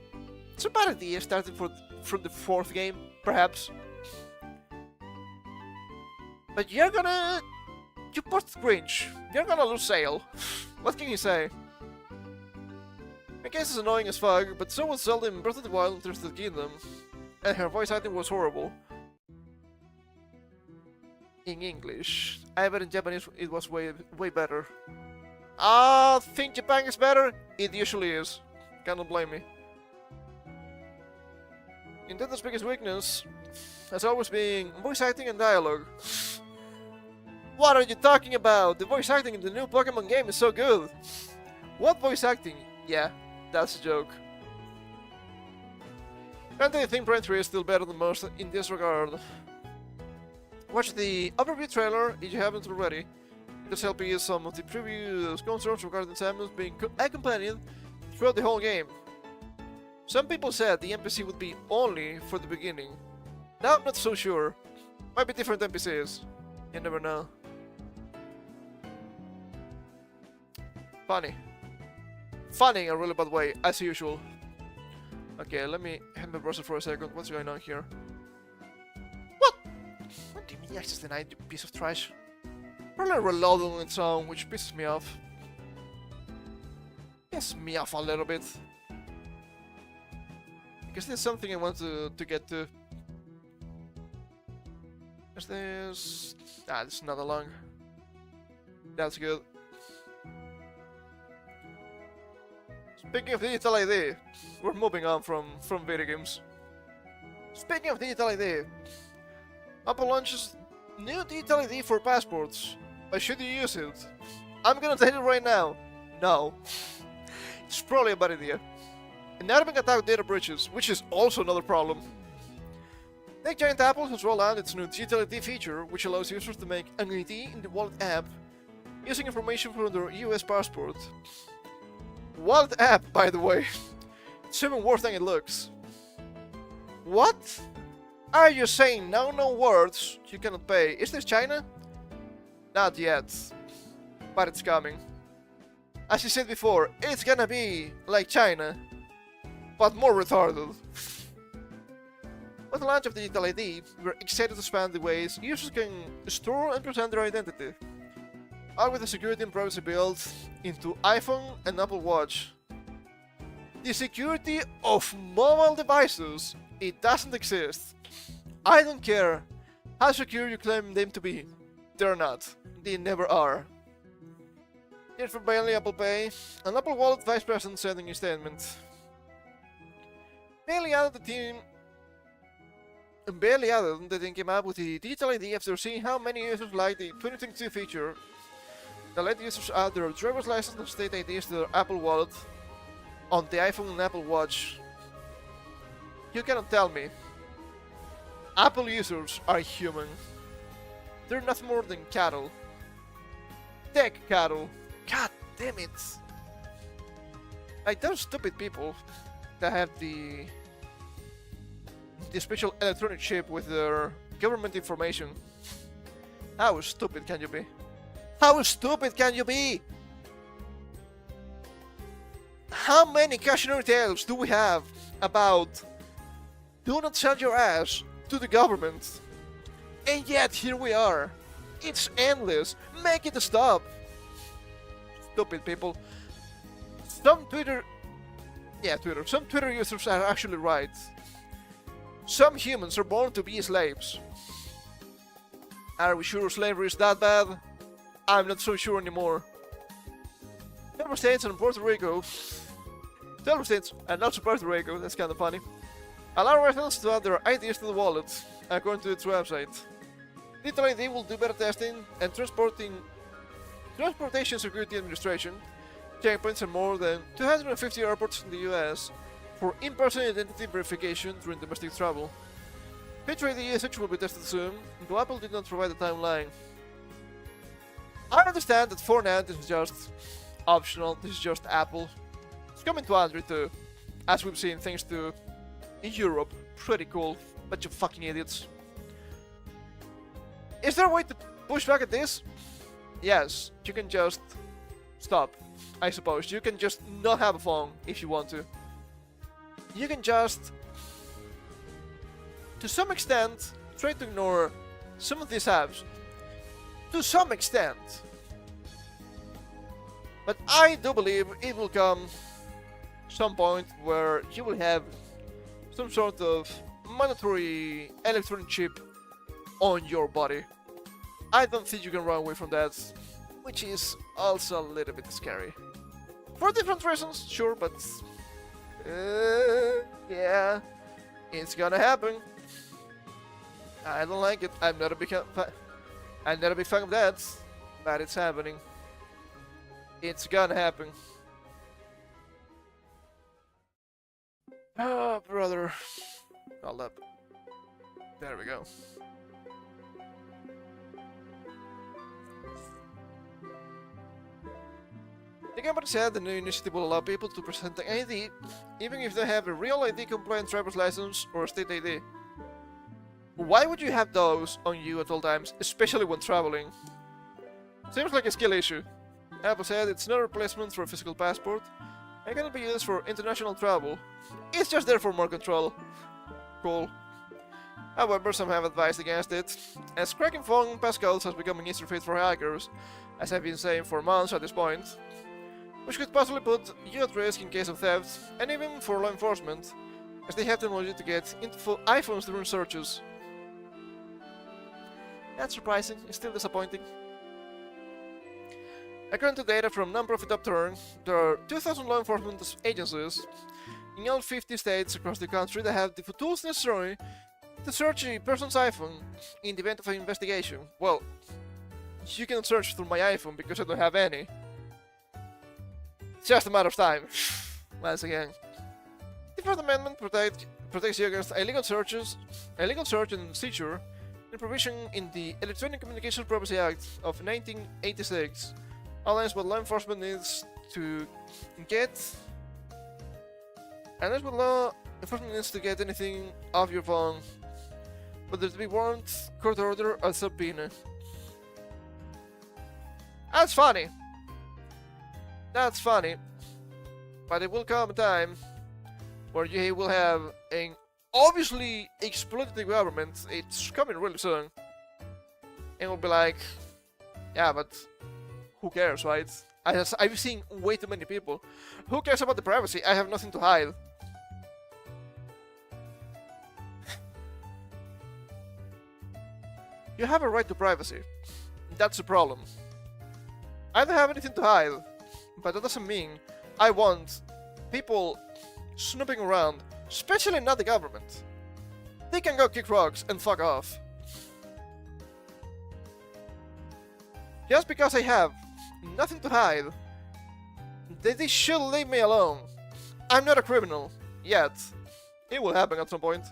it's a bad idea starting from the 4th game, perhaps. But you post cringe. You're gonna lose sale. What can you say? My case is annoying as fuck, but so was Zelda in Breath of the Wild and Tears of the Kingdom, and her voice acting was horrible. In English. I bet in Japanese it was way better. Think Japan is better? It usually is. Cannot blame me. Nintendo's biggest weakness has always been voice acting and dialogue. What are you talking about? The voice acting in the new Pokemon game is so good. What voice acting? Yeah, that's a joke. Granted, I think Prime 3 is still better than most in this regard. Watch the overview trailer if you haven't already. This help you some of the previous concerns regarding Samus being accompanied throughout the whole game. Some people said the NPC would be only for the beginning. Now I'm not so sure. Might be different NPCs. You never know. Funny. Funny in a really bad way, as usual. Okay, let me hit my browser for a second. What's going on here? What? What do you mean access denied, you piece of trash? Probably reloading on its own, which pisses me off. Pisses me off a little bit. Because there's something I want to get to. Is this... Ah, this is not long. That's good. Speaking of digital ID, we're moving on from video games. Speaking of digital ID, Apple launches new digital ID for passports. But should you use it? I'm gonna tell you right now, no. It's probably a bad idea. And now being attacked with data breaches, which is also another problem. Tech giant Apple has rolled out its new digital ID feature, which allows users to make an ID in the Wallet app using information from their US passport. Wallet app, by the way. It's even worse than it looks. What? Are you saying no words you cannot pay? Is this China? Not yet. But it's coming. As I said before, it's gonna be like China, but more retarded. With the launch of Digital ID, we're excited to expand the ways users can store and present their identity. all with the security and privacy built into iPhone and Apple Watch. The security of mobile devices, it doesn't exist. I don't care how secure you claim them to be. They're not. They never are. Yet for barely Apple Pay, an Apple Wallet vice president said in a statement. Barely added that the team came up with the digital ID after seeing how many users liked the 2022 feature that let users add their driver's license and state IDs to their Apple Wallet on the iPhone and Apple Watch. You cannot tell me Apple users are human. They're nothing more than cattle. Tech cattle. God damn it. Like those stupid people that have the special electronic chip with their government information. How stupid can you be? How stupid can you be? How many cautionary tales do we have about do not sell your ass to the government? And yet here we are. It's endless. Make it stop. Stupid people. Some Twitter users are actually right. Some humans are born to be slaves. Are we sure slavery is that bad? I'm not so sure anymore. 12 states and Puerto Rico. 12 states and not Puerto Rico, that's kinda funny. Allow residents to add their IDs to the wallet, according to its website. Digital ID will do better testing and Transportation Security Administration checkpoints in more than 250 airports in the US for in-person identity verification during domestic travel. Future ID usage will be tested soon, though Apple did not provide a timeline. I understand that for now this is just optional, this is just Apple. It's coming to Android too, as we've seen things do in Europe. Pretty cool, bunch of fucking idiots. Is there a way to push back at this? Yes, you can just stop, I suppose. You can just not have a phone if you want to. You can just, to some extent, try to ignore some of these apps. To some extent. But I do believe it will come some point where you will have some sort of mandatory electronic chip on your body. I don't think you can run away from that, which is also a little bit scary. For different reasons, sure, but yeah, it's gonna happen. I don't like it. I'm not a big fan of that, but it's happening. It's gonna happen. Oh, brother. Hold up. There we go. The company said the new initiative will allow people to present an ID even if they have a real ID compliant driver's license or a state ID. Why would you have those on you at all times, especially when traveling? Seems like a skill issue. Apple said it's not a replacement for a physical passport and cannot be used for international travel. It's just there for more control. Cool. However, some have advised against it, as cracking phone passcodes has become an easier fit for hackers, as I've been saying for months at this point, which could possibly put you at risk in case of theft, and even for law enforcement, as they have technology to get into iPhones during searches. That's surprising, it's still disappointing. According to data from non-profit Upturn, there are 2,000 law enforcement agencies in all 50 states across the country that have the tools necessary to search a person's iPhone in the event of an investigation. Well, you can search through my iPhone because I don't have any. It's just a matter of time. Once again. The Fourth Amendment protects you against illegal search and seizure and provision in the Electronic Communications Privacy Act of 1986 outlines what law enforcement needs to get. And that's what law enforcement needs to get anything off your phone, whether it be warrant, court order, or subpoena. That's funny. That's funny. But it will come a time where you will have an obviously exploitative government. It's coming really soon. And we'll be like, yeah, but who cares, right? I've seen way too many people. Who cares about the privacy? I have nothing to hide. You have a right to privacy. That's the problem. I don't have anything to hide, but that doesn't mean I want people snooping around, especially not the government. They can go kick rocks and fuck off. Just because I have nothing to hide, they should leave me alone. I'm not a criminal, yet. It will happen at some point.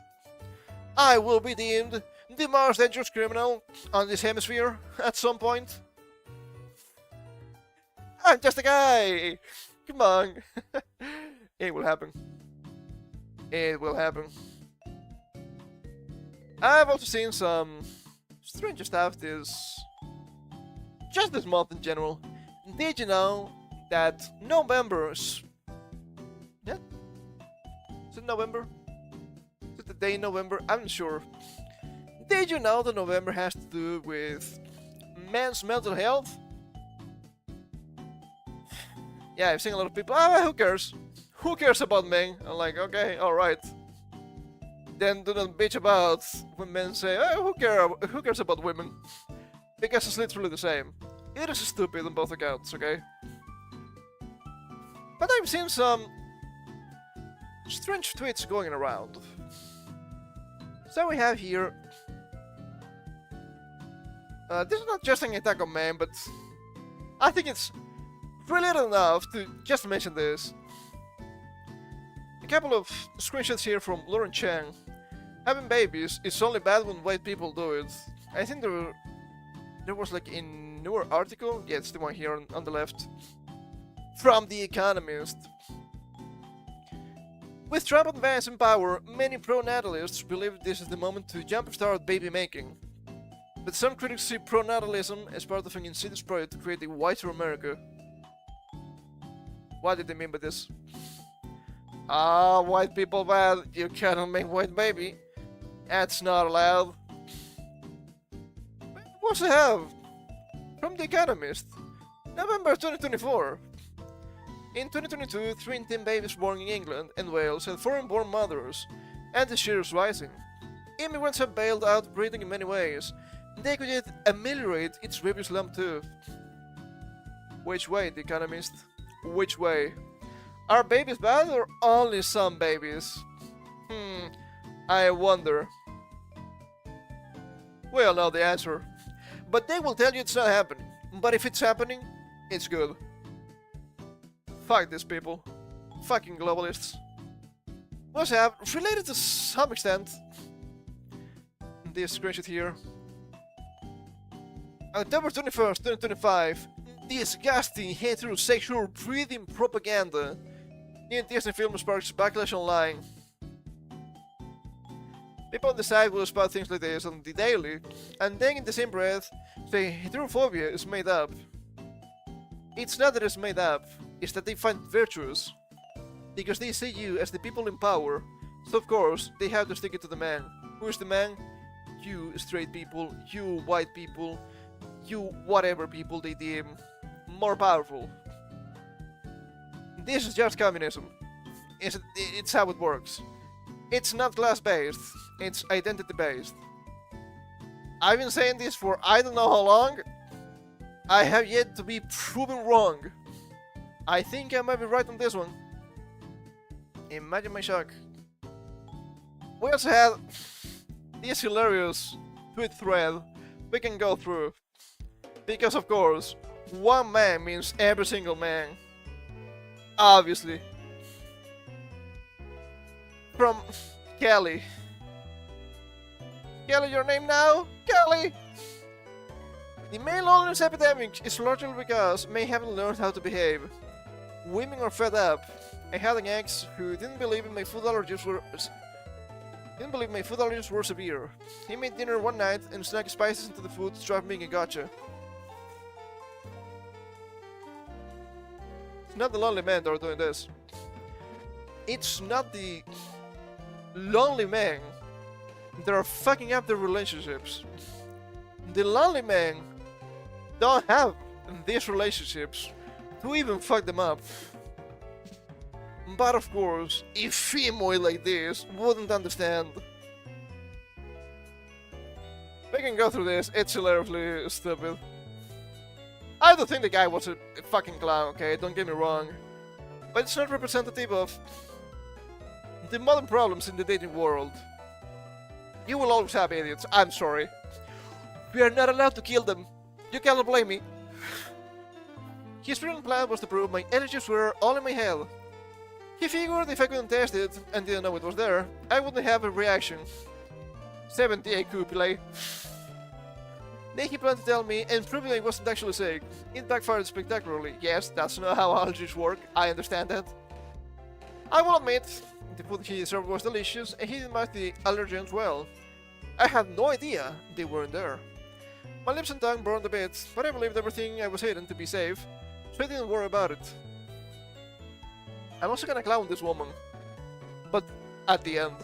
I will be deemed the most dangerous criminal on this hemisphere at some point. I'm just a guy! Come on! It will happen. It will happen. I've also seen some strange stuff just this month in general. Did you know that November's... Yeah? Is it November? Is it the day November? I'm not sure. Did you know that November has to do with men's mental health? Yeah, I've seen a lot of people, who cares? Who cares about men? I'm like, okay, alright. Then do not bitch about when men say, who cares about women? Because it's literally the same. It is stupid on both accounts, okay? But I've seen some strange tweets going around. So we have here... this is not just an attack on men, but I think it's brilliant enough to just mention this. A couple of screenshots here from Lauren Chang. Having babies is only bad when white people do it. I think there was like a newer article, yeah, it's the one here on the left, from The Economist. With Trump advancing in power, many pro-natalists believe this is the moment to jumpstart baby making. But some critics see pronatalism as part of an insidious project to create a whiter America. What did they mean by this? White people bad, you cannot make white baby. That's not allowed. What's I have? From The Economist, November 2024. In 2022, 3 in 10 babies born in England and Wales had foreign-born mothers, and the share is rising. Immigrants have bailed out breeding in many ways. They could yet ameliorate its baby slump too. Which way, The Economist? Which way? Are babies bad or only some babies? I wonder. We all know the answer. But they will tell you it's not happening. But if it's happening, it's good. Fuck these people. Fucking globalists. Must have, related to some extent, this screenshot here. October 21st, 2025. Disgusting heterosexual breeding propaganda. New Disney film sparks backlash online. People on the side will spout things like this on the daily, and then in the same breath say heterophobia is made up. It's not that it's made up, it's that they find virtuous. Because they see you as the people in power, so of course they have to stick it to the man. Who is the man? You straight people, you white people, you whatever people they deem more powerful. This is just communism. It's how it works. It's not class-based, it's identity-based. I've been saying this for I don't know how long. I have yet to be proven wrong. I think I might be right on this one. Imagine my shock. We also had this hilarious tweet thread we can go through. Because of course, one man means every single man. Obviously. From Kelly. Kelly, your name now? Kelly! The male loneliness epidemic is largely because men haven't learned how to behave. Women are fed up. I had an ex who didn't believe my food allergies were severe. He made dinner one night and snuck spices into the food to try being a gotcha. It's not the lonely men that are doing this. It's not the lonely men that are fucking up their relationships. The lonely men don't have these relationships to even fuck them up. But of course, a female like this wouldn't understand. We can go through this, it's hilariously stupid. I don't think the guy was a fucking clown, okay, don't get me wrong. But it's not representative of the modern problems in the dating world. You will always have idiots, I'm sorry. We are not allowed to kill them. You cannot blame me. His brilliant plan was to prove my energies were all in my head. He figured if I couldn't test it and didn't know it was there, I wouldn't have a reaction. 70 IQ play. Then he planned to tell me and prove I wasn't actually sick. It backfired spectacularly. Yes, that's not how allergies work, I understand that. I will admit, the food he served was delicious and he didn't match the allergens well. I had no idea they weren't there. My lips and tongue burned a bit, but I believed everything I was eating to be safe, so I didn't worry about it. I'm also gonna clown this woman, but at the end.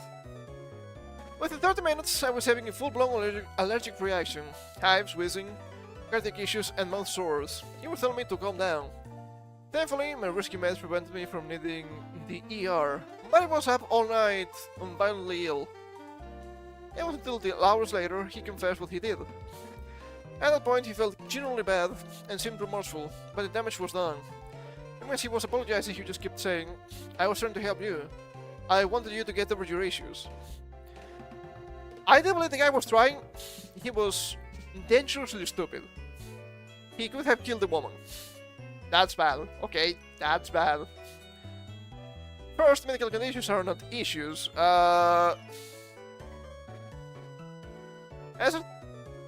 Within 30 minutes, I was having a full-blown allergic reaction, hives, wheezing, cardiac issues, and mouth sores. He was telling me to calm down. Thankfully, my risky meds prevented me from needing the ER, but I was up all night, violently ill. It was until hours later he confessed what he did. At that point, he felt genuinely bad and seemed remorseful, but the damage was done. And when he was apologizing, he just kept saying, "I was trying to help you. I wanted you to get over your issues." I didn't believe the guy was trying. He was dangerously stupid. He could have killed the woman. That's bad. Okay, that's bad. First, medical conditions are not issues. That's a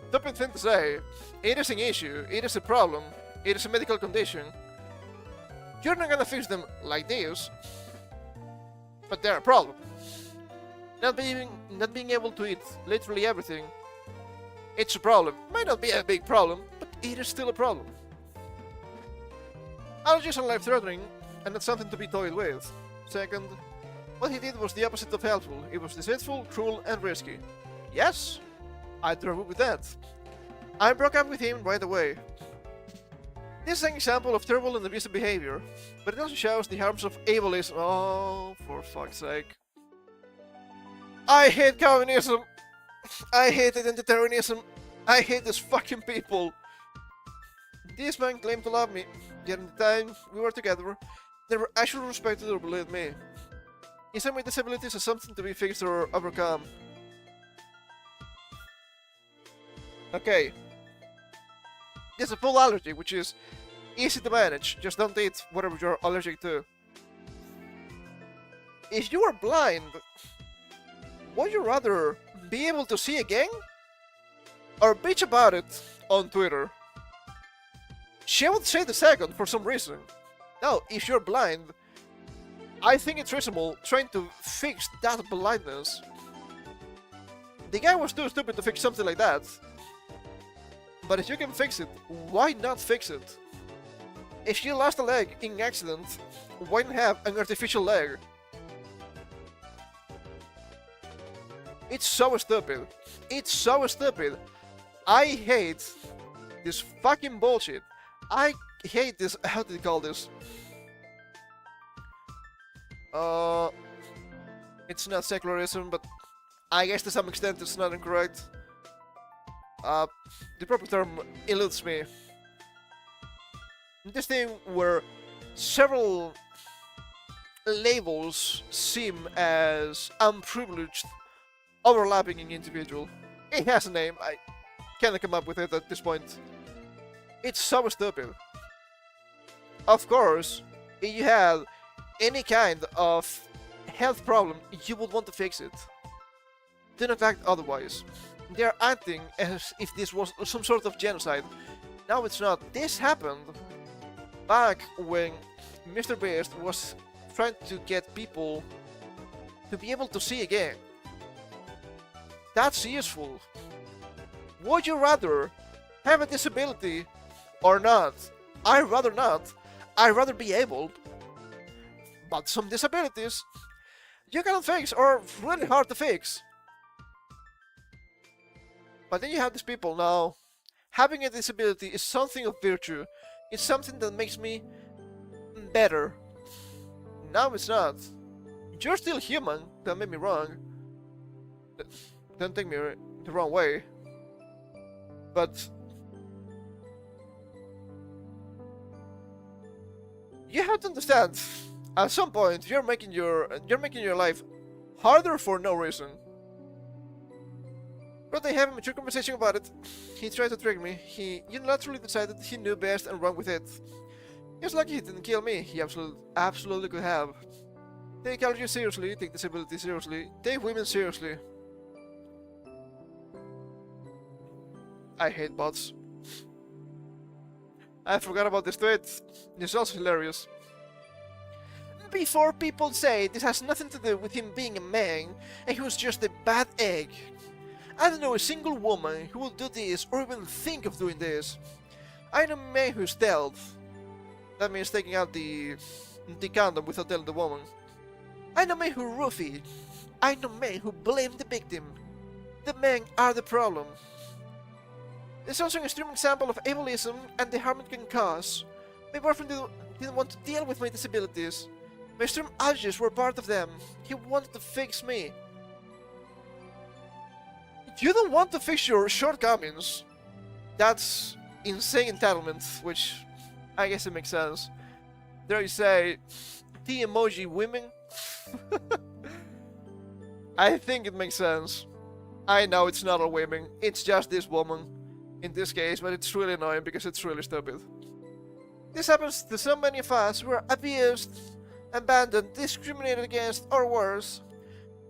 stupid thing to say. It is an issue. It is a problem. It is a medical condition. You're not gonna fix them like this, but they're a problem. Not being able to eat literally everything, it's a problem. Might not be a big problem, but it is still a problem. Allergies are life-threatening, and that's something to be toyed with. Second, what he did was the opposite of helpful. It was deceitful, cruel, and risky. Yes, I'd agree with that. I broke up with him right away. This is an example of terrible and abusive behavior, but it also shows the harms of ableism. Oh, for fuck's sake. I hate communism. I hate identitarianism. I hate these fucking people. This man claimed to love me, yet in the time we were together, never actually respected or believed me. He said my disabilities as something to be fixed or overcome. Okay. There's a full allergy, which is easy to manage, just don't eat whatever you're allergic to. If you are blind, would you rather be able to see again? Or bitch about it on Twitter? She would say the second for some reason. Now, if you're blind, I think it's reasonable trying to fix that blindness. The guy was too stupid to fix something like that. But if you can fix it, why not fix it? If you lost a leg in an accident, why not have an artificial leg? It's so stupid. It's so stupid. I hate this fucking bullshit. I hate this. How do you call this? It's not secularism, but I guess to some extent it's not incorrect. The proper term eludes me. This thing where several labels seem as unprivileged, overlapping in individual. It has a name, I can't come up with it at this point. It's so stupid. Of course, if you had any kind of health problem, you would want to fix it. Do not act otherwise. They are acting as if this was some sort of genocide. No, it's not. This happened back when Mr. Beast was trying to get people to be able to see again. That's useful. Would you rather have a disability or not? I'd rather not. I'd rather be able. But some disabilities you cannot fix or really hard to fix. But then you have these people now. Having a disability is something of virtue. It's something that makes me better. Now it's not. You're still human, don't make me wrong. Don't take me the wrong way. But you have to understand, at some point you're making your life harder for no reason. But they have a mature conversation about it. He tried to trick me. He unilaterally decided he knew best and wrong with it. He was lucky he didn't kill me. He absolutely could have. Take allergies seriously, take disability seriously, take women seriously. I hate bots. I forgot about this tweet. It's also hilarious. Before people say this has nothing to do with him being a man and he was just a bad egg. I don't know a single woman who will do this or even think of doing this. I know a man who's stealth. That means taking out the condom without telling the woman. I know men who roofie. I know men who blame the victim. The men are the problem. There's also an extreme example of ableism and the harm it can cause. My boyfriend didn't want to deal with my disabilities. My extreme allergies were part of them. He wanted to fix me. You don't want to fix your shortcomings. That's insane entitlement, which I guess it makes sense. There you say, the emoji women. I think it makes sense. I know it's not all women, it's just this woman in this case, but it's really annoying because it's really stupid. This happens to so many of us who are abused, abandoned, discriminated against, or worse.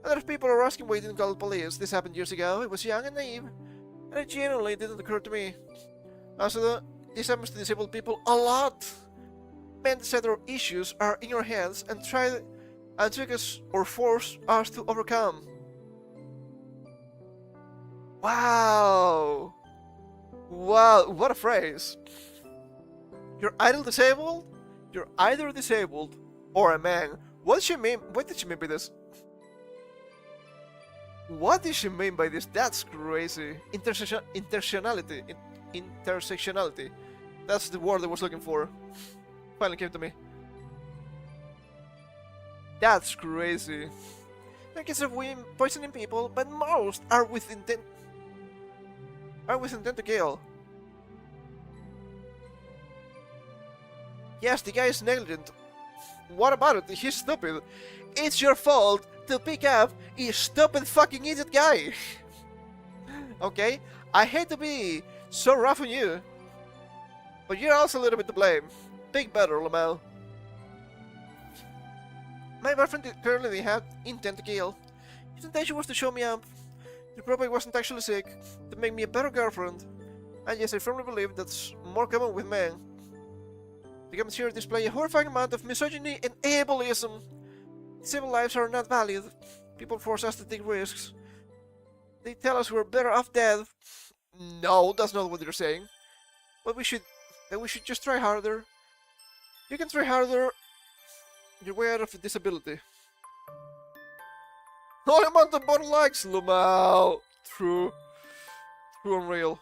A lot of people are asking why you didn't call the police. This happened years ago. I was young and naive, and it genuinely didn't occur to me. Also, this happens to disabled people a lot. Men decide their issues are in your heads and try and trick us or force us to overcome. Wow! Wow, what a phrase! You're either disabled, or a man. What did she mean? What did she mean by this? What did she mean by this? That's crazy. Intersectionality. Intersectionality. That's the word I was looking for. Finally came to me. That's crazy. There are cases of women poisoning people, but most are with intent. To kill. Yes, the guy is negligent. What about it? He's stupid. It's your fault to pick up a stupid fucking idiot guy. Okay? I hate to be so rough on you, but you're also a little bit to blame. Big better, Lamel. My boyfriend currently had intent to kill. His intention was to show me up. He probably wasn't actually sick, to make me a better girlfriend. And yes, I firmly believe that's more common with men. The comments here display a horrifying amount of misogyny and ableism. Civil lives are not valued. People force us to take risks. They tell us we're better off dead. No, that's not what they're saying. But we should just try harder. You can try harder your way out of a disability. All amount of bottle likes, Lumal. True unreal.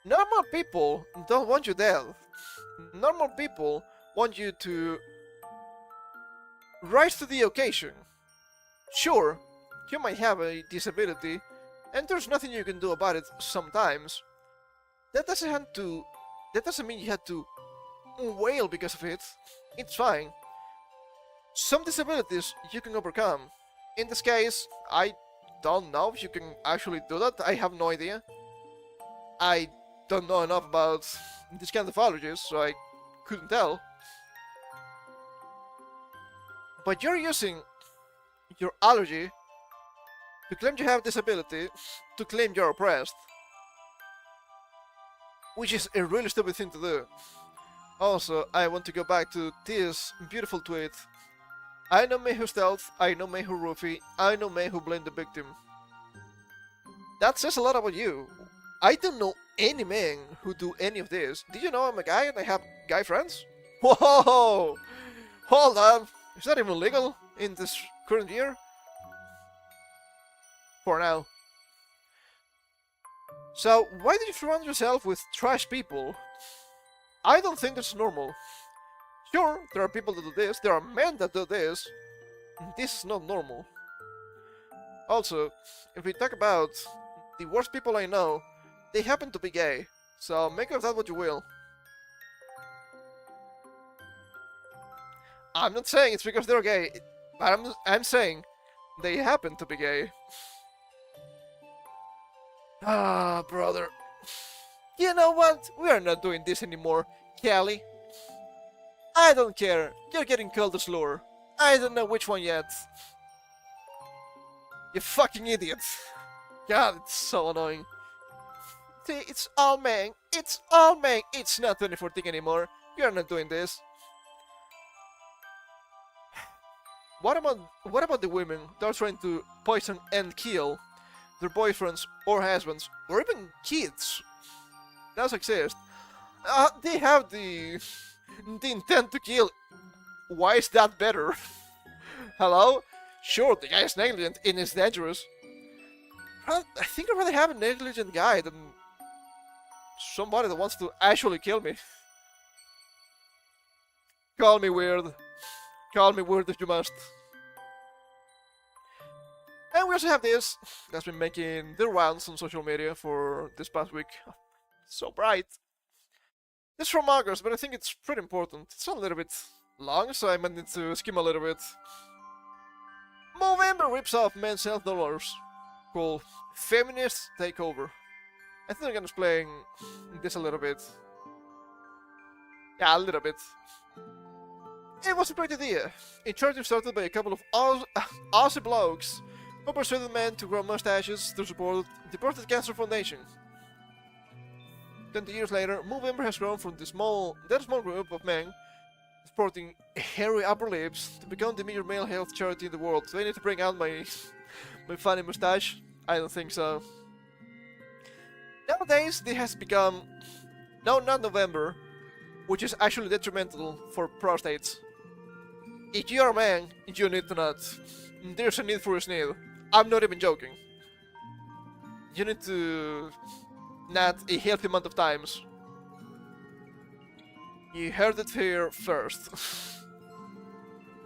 Normal people don't want you dead. Normal people want you to rise to the occasion. Sure, you might have a disability, and there's nothing you can do about it sometimes. That doesn't mean you have to wail because of it. It's fine. Some disabilities you can overcome. In this case, I don't know if you can actually do that. I have no idea. I don't know enough about this kind of allergies, so I couldn't tell. But you're using your allergy to claim you have disability, to claim you're oppressed. Which is a really stupid thing to do. Also, I want to go back to this beautiful tweet. I know men who stealth, I know men who roofie, I know men who blame the victim. That says a lot about you. I don't know any men who do any of this. Did you know I'm a guy and I have guy friends? Whoa! Hold on! Is that even legal in this current year? For now. So, why did you surround yourself with trash people? I don't think that's normal. Sure, there are people that do this, there are men that do this. This is not normal. Also, if we talk about the worst people I know, they happen to be gay. So make of that what you will. I'm not saying it's because they're gay, but I'm saying they happen to be gay. Ah, brother. You know what? We are not doing this anymore, Kelly. I don't care. You're getting called a slur. I don't know which one yet. You fucking idiot. God, it's so annoying. See, it's all men. It's all men. It's not 2014 anymore. You're not doing this. What about the women that are trying to poison and kill their boyfriends or husbands or even kids? Does exist. They have the intent to kill. Why is that better? Hello? Sure, the guy is negligent and is dangerous. I think I'd rather have a negligent guy than somebody that wants to actually kill me. Call me weird. Call me weird if you must. And we also have this that's been making the rounds on social media for this past week. So bright. It's from August, but I think it's pretty important. It's a little bit long, so I might need to skim a little bit. Movember rips off men's health dollars. Called Feminist Takeover. I think I'm gonna explain this a little bit. Yeah, a little bit. It was a great idea. A charity started by a couple of Aussie blokes who persuaded men to grow mustaches to support the Prostate Cancer Foundation. 20 years later, Movember has grown from that small group of men sporting hairy upper lips to become the major male health charity in the world. Do I need to bring out my funny mustache? I don't think so. Nowadays, this has become no, not November, which is actually detrimental for prostates. If you are a man, you need to nut. There's a need for a sneeze. I'm not even joking. You need to nut a healthy amount of times. You heard it here first.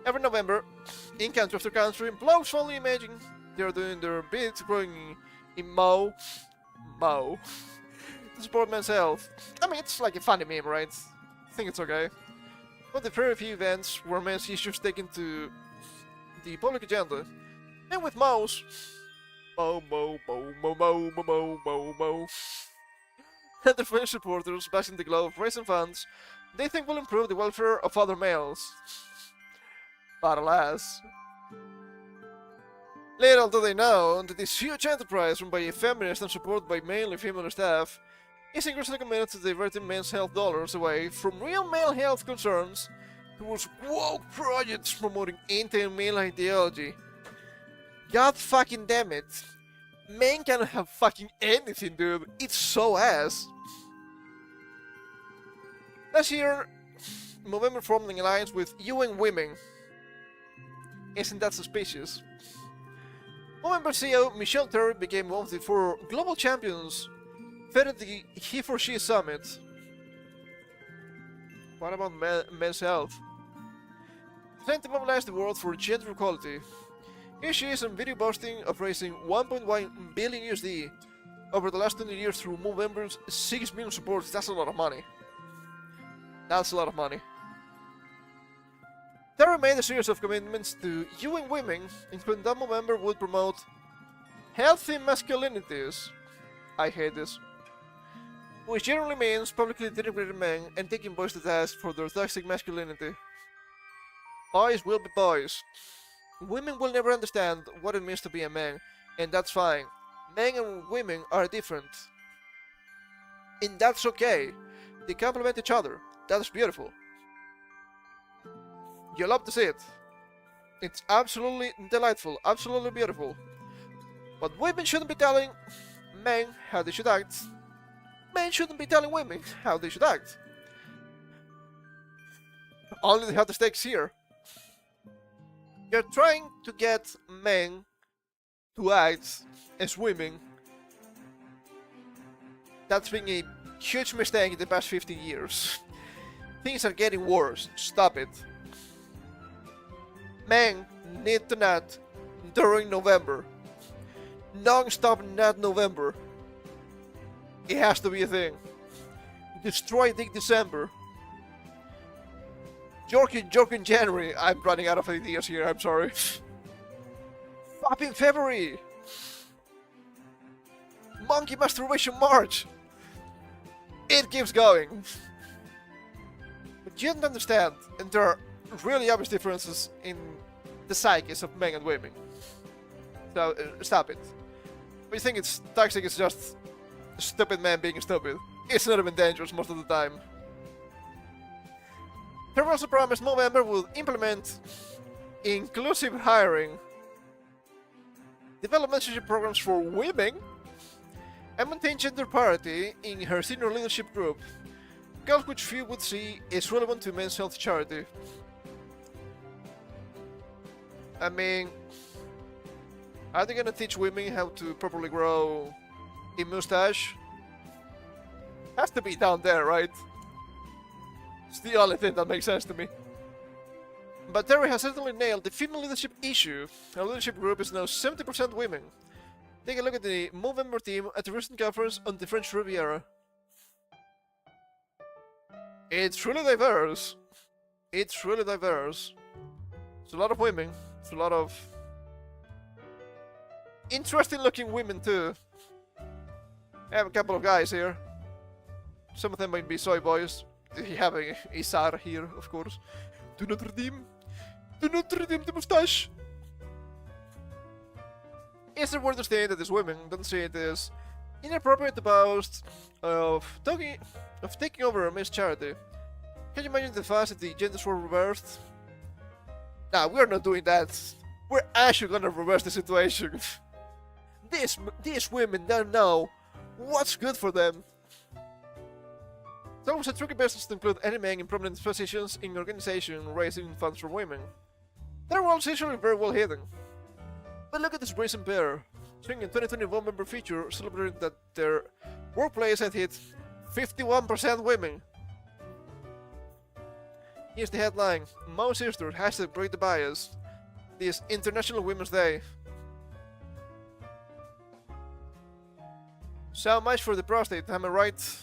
Every November, in country after country, blokes only imagine they're doing their bit growing in Mo to support men's health. I mean, it's like a funny meme, right? I think it's okay. But the very few events where men's issues taken to the public agenda. And with Mo's, and the French supporters bashing the glove, raising funds, they think will improve the welfare of other males. But alas, little do they know that this huge enterprise run by a feminist and supported by mainly female staff is increasingly committed to diverting men's health dollars away from real male health concerns towards woke projects promoting anti-male ideology. God fucking damn it. Men can have fucking anything, dude. It's so ass. Last year, Movember formed an alliance with UN Women. Isn't that suspicious? Movember CEO Michelle Terry became one of the 4 global champions fed at the He4She Summit. What about men's health? Trying to mobilize the world for gender equality. Here she is on video boasting of raising 1.1 billion USD over the last 20 years through Movember's 6 million supporters. That's a lot of money. That's a lot of money. Terry made a series of commitments to UN Women, including that Movember would promote healthy masculinities. I hate this. Which generally means publicly denigrating men and taking boys to task for their toxic masculinity. Boys will be boys. Women will never understand what it means to be a man, and that's fine. Men and women are different. And that's okay. They complement each other. That's beautiful. You love to see it. It's absolutely delightful, absolutely beautiful. But women shouldn't be telling men how they should act. Men shouldn't be telling women how they should act. Only they have the stakes here. You're trying to get men to act as women. That's been a huge mistake in the past 15 years. Things are getting worse. Stop it. Men need to nut during November. Non-stop nut November. It has to be a thing. Destroy Dick December. Jork in January. I'm running out of ideas here, I'm sorry. Fap in February. Monkey Masturbation March. It keeps going. But you don't understand, and there are really obvious differences in the psyches of men and women. So, stop it. If you think it's toxic, it's just a stupid man being stupid. It's not even dangerous most of the time. They also promised November will implement inclusive hiring, develop mentorship programs for women, and maintain gender parity in her senior leadership group, goals which few would see is relevant to men's health charity. I mean, are they gonna teach women how to properly grow a mustache? Has to be down there, right? It's the only thing that makes sense to me. But Terry has certainly nailed the female leadership issue. Our leadership group is now 70% women. Take a look at the Movember team at the recent conference on the French Riviera. It's really diverse. It's really diverse. It's a lot of women. It's a lot of interesting looking women too. I have a couple of guys here. Some of them might be soy boys. You have a Sar here, of course. Do not redeem. Do not redeem the mustache. It's a word to say that these women don't say it is inappropriate to boast of taking over a men's charity. Can you imagine the fuss if the genders were reversed? Nah, we're not doing that. We're actually gonna reverse the situation. These women don't know what's good for them. It's always a tricky business to include any men in prominent positions in organization raising funds for women. Their roles usually very well hidden. But look at this brazen pair, showing a 2021 member feature celebrating that their workplace had hit 51% women. Here's the headline: Mo Sister hashtag break the bias. This International Women's Day. So much for the prostate, am I right?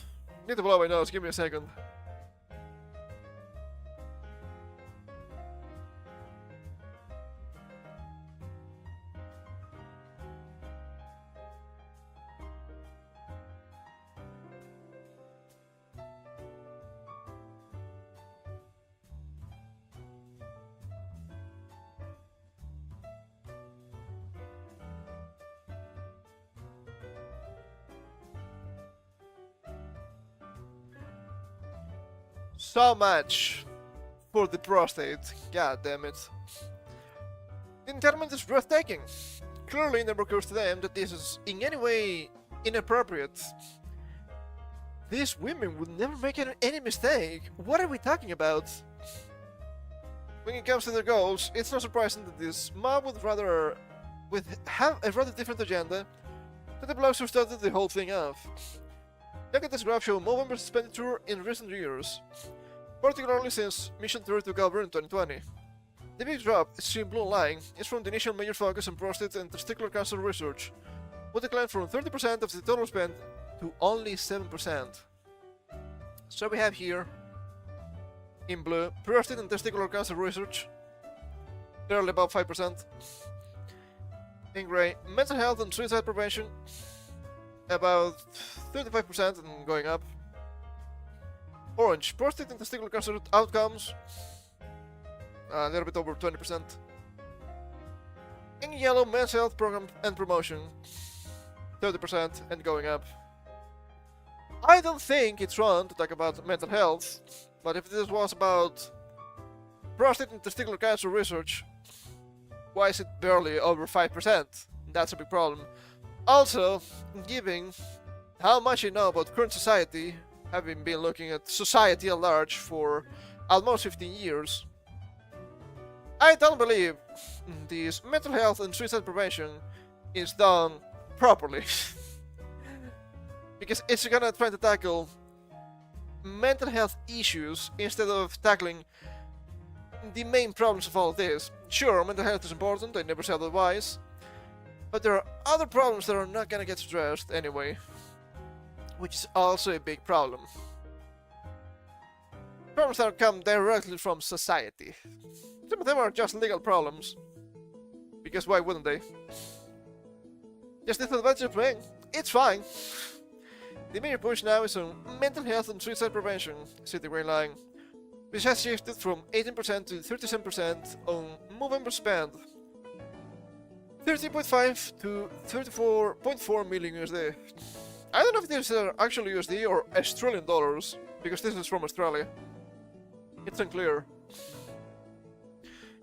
Need to blow my nose, give me a second. So much for the prostate, god damn it. The entitlement is breathtaking. Clearly it never occurs to them that this is in any way inappropriate. These women would never make any mistake. What are we talking about? When it comes to their goals, it's not surprising that this mob would have a rather different agenda than the blokes who started the whole thing off. Look at this graph showing Movember's expenditure in recent years, particularly since Mission Tour took over in 2020. The big drop, seen blue line, is from the initial major focus on prostate and testicular cancer research, which declined from 30% of the total spend to only 7%. So we have here, in blue, prostate and testicular cancer research, barely above 5%. In grey, mental health and suicide prevention, about 35% and going up. Orange, prostate and testicular cancer outcomes, a little bit over 20%. In yellow, men's health program and promotion, 30% and going up. I don't think it's wrong to talk about mental health, but if this was about prostate and testicular cancer research, why is it barely over 5%? That's a big problem. Also, given how much I know about current society, having been looking at society at large for almost 15 years, I don't believe this mental health and suicide prevention is done properly. Because it's gonna try to tackle mental health issues instead of tackling the main problems of all this. Sure, mental health is important, I never said otherwise, but there are other problems that are not gonna get addressed anyway, which is also a big problem. Problems that come directly from society. Some of them are just legal problems, because why wouldn't they? Just the advantage of playing. It's fine. The major push now is on mental health and suicide prevention, said the Grey Line, which has shifted from 18% to 37% on Movember spend. 13.5 to 34.4 million USD. I don't know if these are actually USD or Australian dollars, because this is from Australia. It's unclear.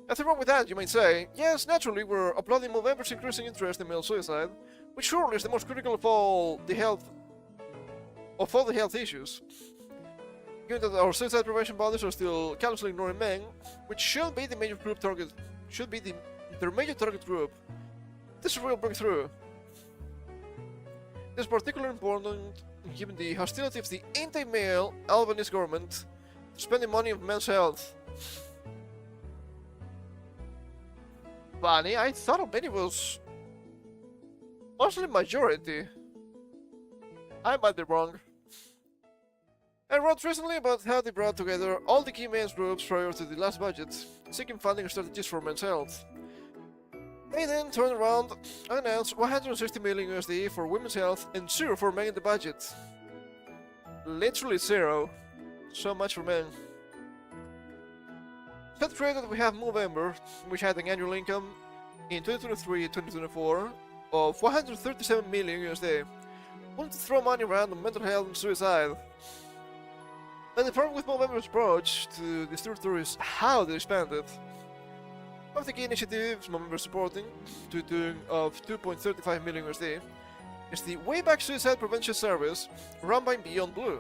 Nothing wrong with that, you might say. Yes, naturally, we're applauding Movember's increasing interest in male suicide, which surely is the most critical of all the health issues. Given that our suicide prevention bodies are still callously ignoring men, which should be the major group target, their major target group, this is a real breakthrough. This is particularly important given the hostility of the anti-male Albanese government to spending money on men's health. Funny, I thought Albania was mostly majority. I might be wrong. I wrote recently about how they brought together all the key men's groups prior to the last budget, seeking funding strategies for men's health. They then turned around and announced 160 million USD for women's health and 0 for men in the budget. Literally 0. So much for men. That created we have Movember, which had an annual income in 2023-2024 of 137 million USD. Want to throw money around on mental health and suicide. And the problem with Movember's approach to this territory is how they spend it. One of the key initiatives Movember is supporting, to the tune of 2.35 million USD, is the Wayback Suicide Prevention Service run by Beyond Blue,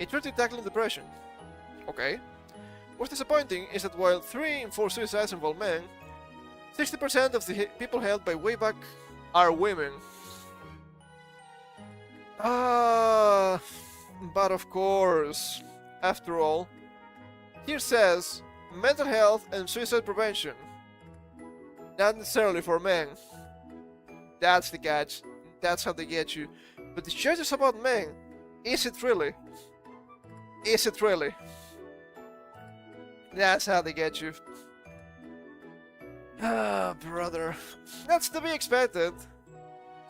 a charity tackling depression. Okay. What's disappointing is that while 3 in 4 suicides involve men, 60% of the people helped by Wayback are women. But of course, after all, here says mental health and suicide prevention. Not necessarily for men. That's the catch. That's how they get you. But the charge is about men. Is it really? Is it really? That's how they get you. Ah, brother. That's to be expected.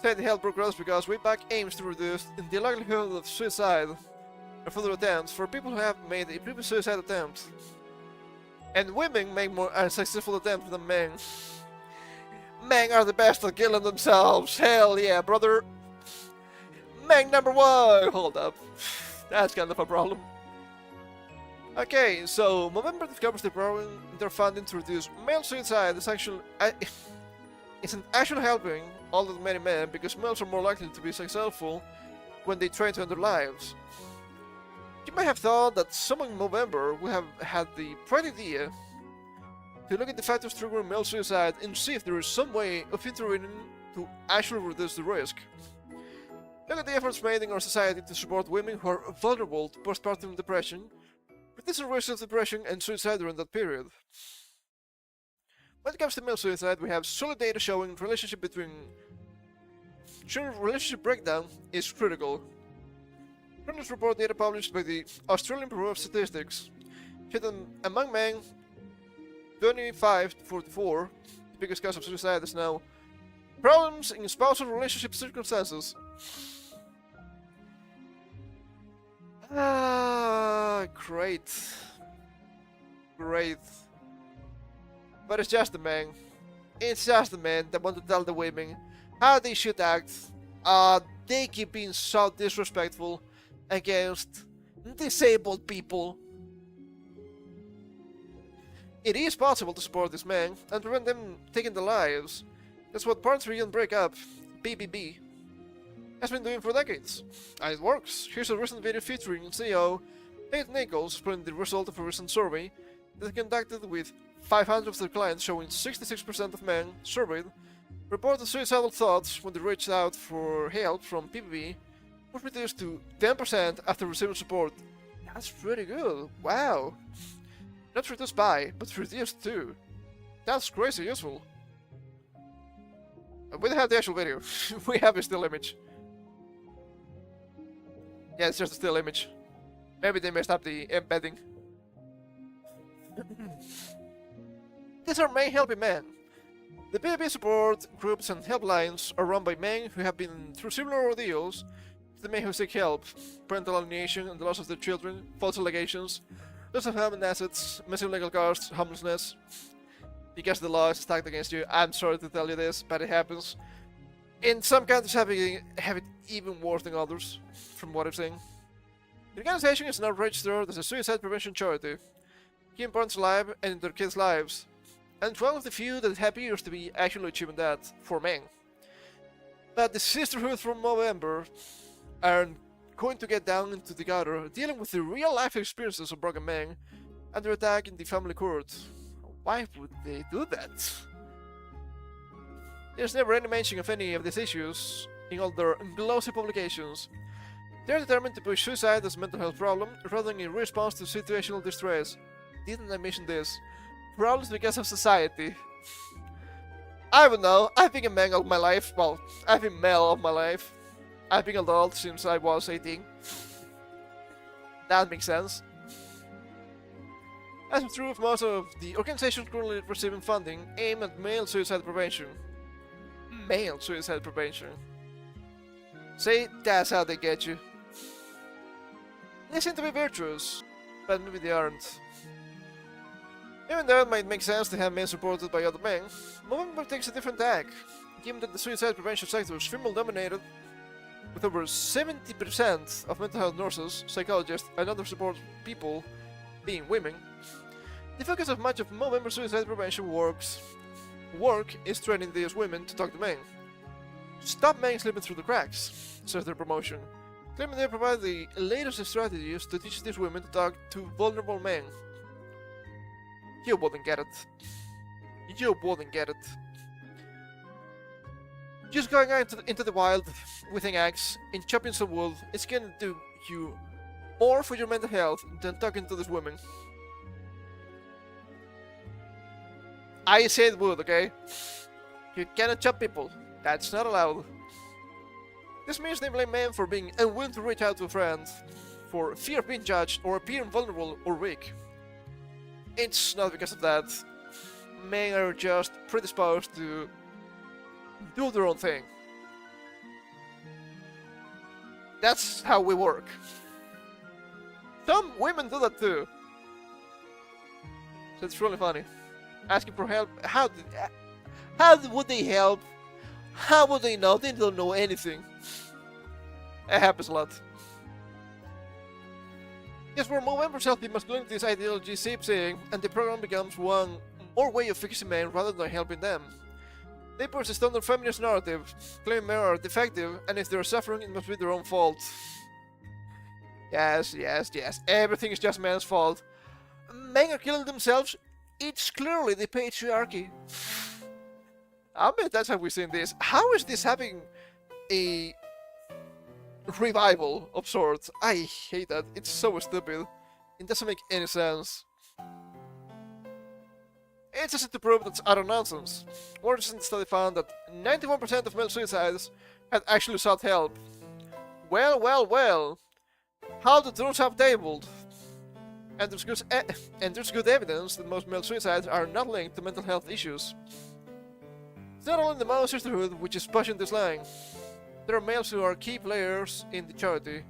Said the health brokers because Wayback aims to reduce the likelihood of suicide or further attempts for people who have made a previous suicide attempt. And women make more unsuccessful attempts than men. Men are the best at killing themselves. Hell yeah, brother. Men number 1. Hold up. That's kind of a problem. Okay, so Movember discovers their funding to reduce male suicide isn't actually helping all the many men because males are more likely to be successful when they try to end their lives. You might have thought that someone in Movember would have had the bright idea to look at the factors triggering male suicide and see if there is some way of intervening to actually reduce the risk. Look at the efforts made in our society to support women who are vulnerable to postpartum depression, reduce the risk of depression and suicide during that period. When it comes to male suicide, we have solid data showing relationship breakdown is critical. Current report data published by the Australian Bureau of Statistics showed that among men 25 to 44, the biggest cause of suicide is now problems in spousal relationship circumstances. Great. Great. But it's just the men. It's just the men that want to tell the women how they should act. They keep being so disrespectful against disabled people. It is possible to support these men and prevent them taking their lives. That's what Parents Region Breakup, BBB, has been doing for decades. And it works. Here's a recent video featuring CEO Nate Nichols explaining the result of a recent survey that they conducted with 500 of their clients, showing 66% of men surveyed reported suicidal thoughts when they reached out for help from PBB, was reduced to 10% after receiving support. That's pretty good. Wow. Not reduced by, but reduced to. That's crazy useful. We don't have the actual video. We have a still image. Yeah, it's just a still image. Maybe they messed up the embedding. These are men helping men. The baby support groups and helplines are run by men who have been through similar ordeals to the men who seek help. Parental alienation and the loss of their children, false allegations, loss of home and assets, massive legal costs, homelessness. Because the law is stacked against you. I'm sorry to tell you this, but it happens. In some countries have it even worse than others, from what I'm saying. The organization is now registered as a suicide prevention charity, keeping parents alive and in their kids' lives. And it's one of the few that appears to be actually achieving that for men. But the sisterhood from November are going to get down into the gutter, dealing with the real-life experiences of broken men and their attack in the family court. Why would they do that? There's never any mention of any of these issues in all their glossy publications. They're determined to push suicide as a mental health problem rather than in response to situational distress. Didn't I mention this? Problems because of society. I don't know, I've been a man all my life. Well, I've been male all my life. I've been adult since I was 18. That makes sense. As with truth, most of the organizations currently receiving funding aim at male suicide prevention. Male suicide prevention. See, that's how they get you. They seem to be virtuous, but maybe they aren't. Even though it might make sense to have men supported by other men, Movember takes a different tack, given that the suicide prevention sector is female-dominated, with over 70% of mental health nurses, psychologists, and other support people being women. The focus of much of Movember suicide prevention work is training these women to talk to men. Stop men slipping through the cracks, says their promotion, claiming they provide the latest strategies to teach these women to talk to vulnerable men. You wouldn't get it. You wouldn't get it. Just going out into the wild with an axe and chopping some wood is gonna do you more for your mental health than talking to these women. I said wood, okay? You cannot chop people. That's not allowed. This means they blame men for being unwilling to reach out to a friend, for fear of being judged or appearing vulnerable or weak. It's not because of that. Men are just predisposed to do their own thing. That's how we work. Some women do that too. So it's really funny. Asking for help. How would they help? How would they know? They don't know anything. It happens a lot. Yes, where more members help the masculinity's ideology seeps in, and the program becomes one more way of fixing men rather than helping them. They persist on their feminist narrative, claiming men are defective, and if they're suffering, it must be their own fault. Yes. Everything is just men's fault. Men are killing themselves. It's clearly the patriarchy. I bet that's how we've seen this. How is this having a revival of sorts? I hate that. It's so stupid. It doesn't make any sense. It's just to prove that's utter nonsense. One recent study found that 91% of male suicides had actually sought help. Well. How the truths have tabled. And there's good evidence that most male suicides are not linked to mental health issues. It's not only the Mao Sisterhood which is pushing this line. There are males who are key players in the charity,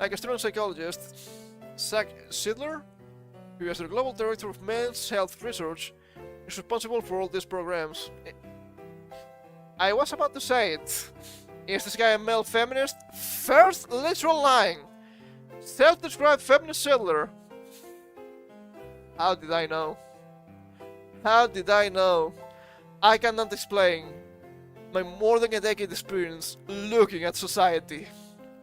like Australian psychologist Zach Sidler, who is the global director of men's health research, is responsible for all these programs. I was about to say it. Is this guy a male feminist? First literal line. Self-described feminist Sidler. How did I know? How did I know? I cannot explain my more than a decade experience looking at society.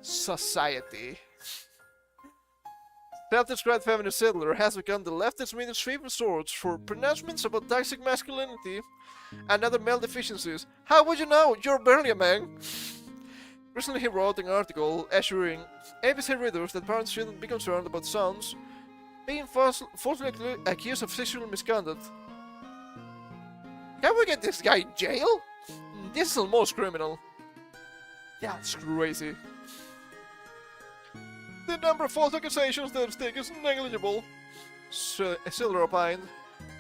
Self-described feminist Sidler has become the leftist media's favorite source for pronouncements about toxic masculinity and other male deficiencies. How would you know? You're barely a man. Recently he wrote an article assuring ABC readers that parents shouldn't be concerned about sons being falsely accused of sexual misconduct. Can we get this guy in jail? This is almost criminal. That's crazy. The number of false accusations that stick is negligible, Silver opined.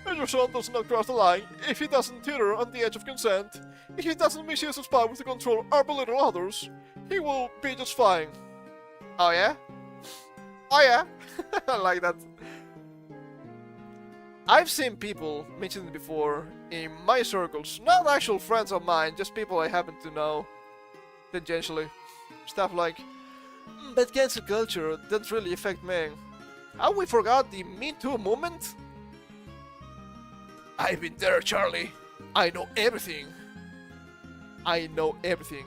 And your son does not cross the line if he doesn't teeter on the edge of consent, if he doesn't misuse his power to control or belittle others, he will be just fine. Oh yeah? Oh yeah? I like that. I've seen people mention it before in my circles, not actual friends of mine, just people I happen to know tangentially. Stuff like, but cancel culture doesn't really affect men. Have we forgot the Me Too movement? I've been there, Charlie. I know everything. I know everything.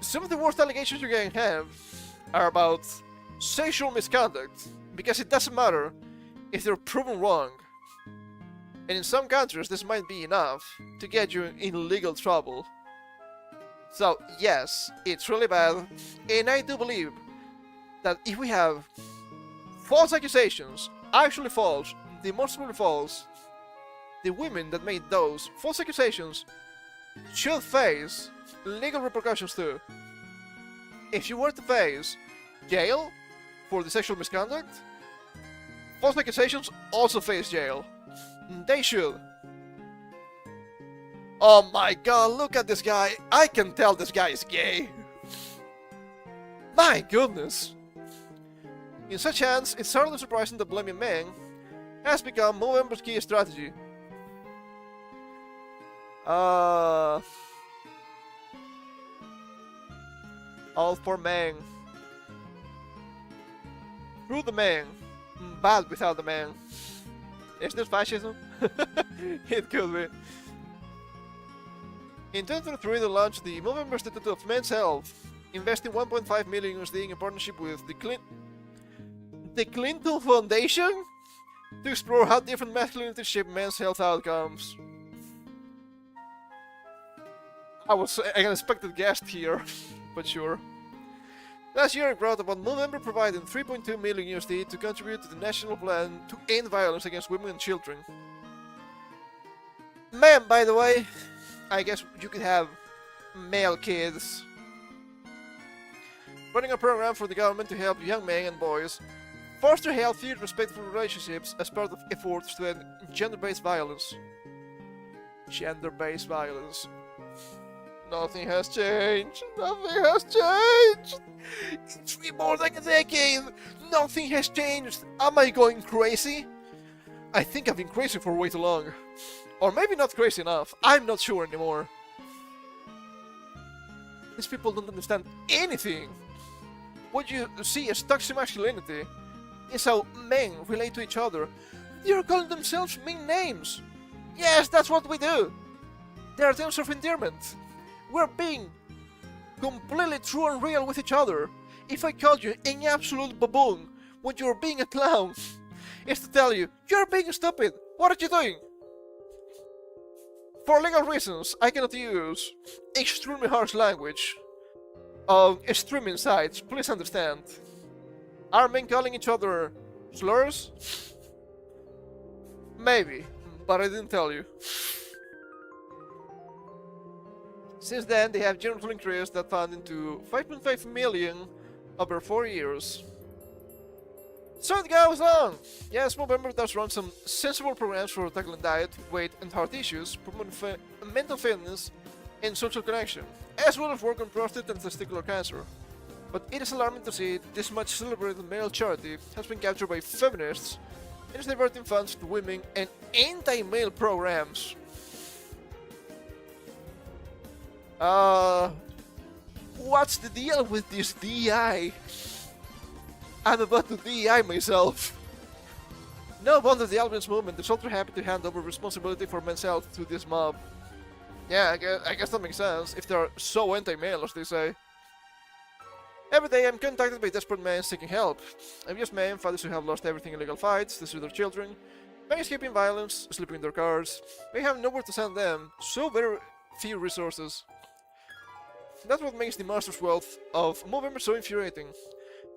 Some of the worst allegations you can have are about sexual misconduct, because it doesn't matter if they're proven wrong. And in some countries, this might be enough to get you in legal trouble. So, yes, it's really bad, and I do believe that if we have false accusations, actually false, demonstrably false, the women that made those false accusations should face legal repercussions too. If you were to face jail for the sexual misconduct, false accusations also face jail. They should. Oh my god, look at this guy. I can tell this guy is gay. My goodness. In such hands, it's hardly surprising that blaming men has become Movember's key strategy. All for men. Through the man, bad without the man. Is this fascism? It could be. In 2023, they launched the Movember Institute of Men's Health, investing 1.5 million USD in partnership with the Clinton Foundation to explore how different masculinity shape men's health outcomes. I was an unexpected guest here, but sure. Last year, it brought about Movember providing 3.2 million USD to contribute to the national plan to end violence against women and children. Men, by the way, I guess you could have male kids. Running a program for the government to help young men and boys foster healthy, respectful relationships as part of efforts to end gender-based violence. Gender-based violence. Nothing has changed. Nothing has changed. It's been more than a decade. Nothing has changed. Am I going crazy? I think I've been crazy for way too long. Or maybe not crazy enough. I'm not sure anymore. These people don't understand anything. What you see as toxic masculinity is how men relate to each other. They're calling themselves mean names. Yes, that's what we do. They are terms of endearment. We're being completely true and real with each other. If I called you an absolute baboon when you're being a clown, it's to tell you, you're being stupid. What are you doing? For legal reasons, I cannot use extremely harsh language on streaming sites, please understand. Are men calling each other slurs? Maybe, but I didn't tell you. Since then, they have generously increased that funding to 5.5 million over 4 years. So it goes on! Yes, Movember does run some sensible programs for tackling diet, weight and heart issues, promoting mental fitness and social connection, as well as work on prostate and testicular cancer. But it is alarming to see this much celebrated male charity has been captured by feminists and is diverting funds to women and anti-male programs. What's the deal with this DEI? I'm about to DEI myself. No wonder the Albans movement is ultra happy to hand over responsibility for men's health to this mob. Yeah, I guess that makes sense, if they're so anti-male as they say. Every day I'm contacted by desperate men seeking help. Abused men, fathers who have lost everything in legal fights, destroyed their children, men escaping violence, sleeping in their cars. They have nowhere to send them, so very few resources. That's what makes the master's wealth of Movember so infuriating.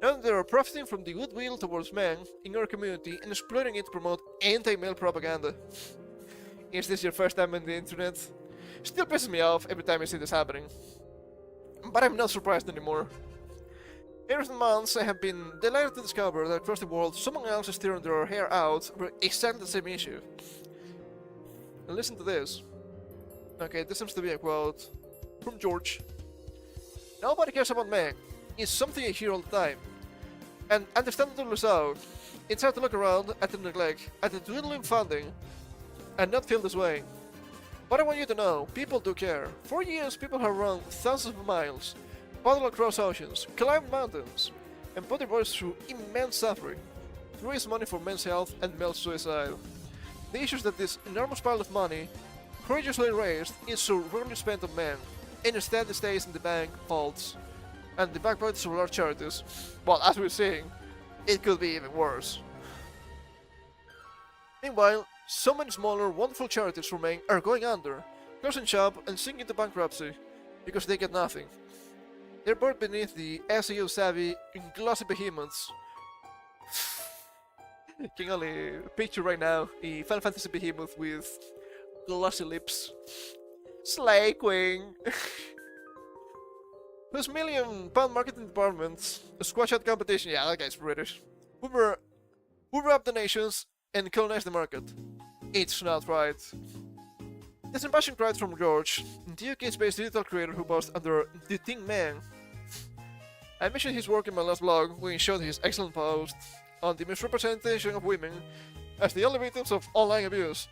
Now they are profiting from the goodwill towards men in our community and exploiting it to promote anti-male propaganda. Is this your first time on the internet? Still pisses me off every time I see this happening. But I'm not surprised anymore. In recent months, I have been delighted to discover that across the world, someone else is tearing their hair out over exactly the same issue. And listen to this. Okay, this seems to be a quote from George. Nobody cares about men. It's something I hear all the time. And understandably so. It's hard to look around at the neglect, at the dwindling funding, and not feel this way. But I want you to know, people do care. For years, people have run thousands of miles, paddled across oceans, climbed mountains, and put their bodies through immense suffering to raise money for men's health and male suicide. The issue is that this enormous pile of money, courageously raised, is so rarely spent on men, and instead it stays in the bank vaults and the back pockets of large charities. Well, as we're seeing, it could be even worse. Meanwhile, so many smaller, wonderful charities for men are going under, closing shop and sinking into bankruptcy because they get nothing. They're buried beneath the SEO savvy and glossy behemoths. Can only picture right now a Final Fantasy behemoth with glossy lips. Slay Queen! Whose £1,000,000 marketing departments squash out competition. Yeah, that guy's British. Hoover up the nations and colonize the market. It's not right. This impassioned cry from George, the UK-based digital creator who boasts under The Thing Man. I mentioned his work in my last blog when he showed his excellent post on the misrepresentation of women as the only victims of online abuse.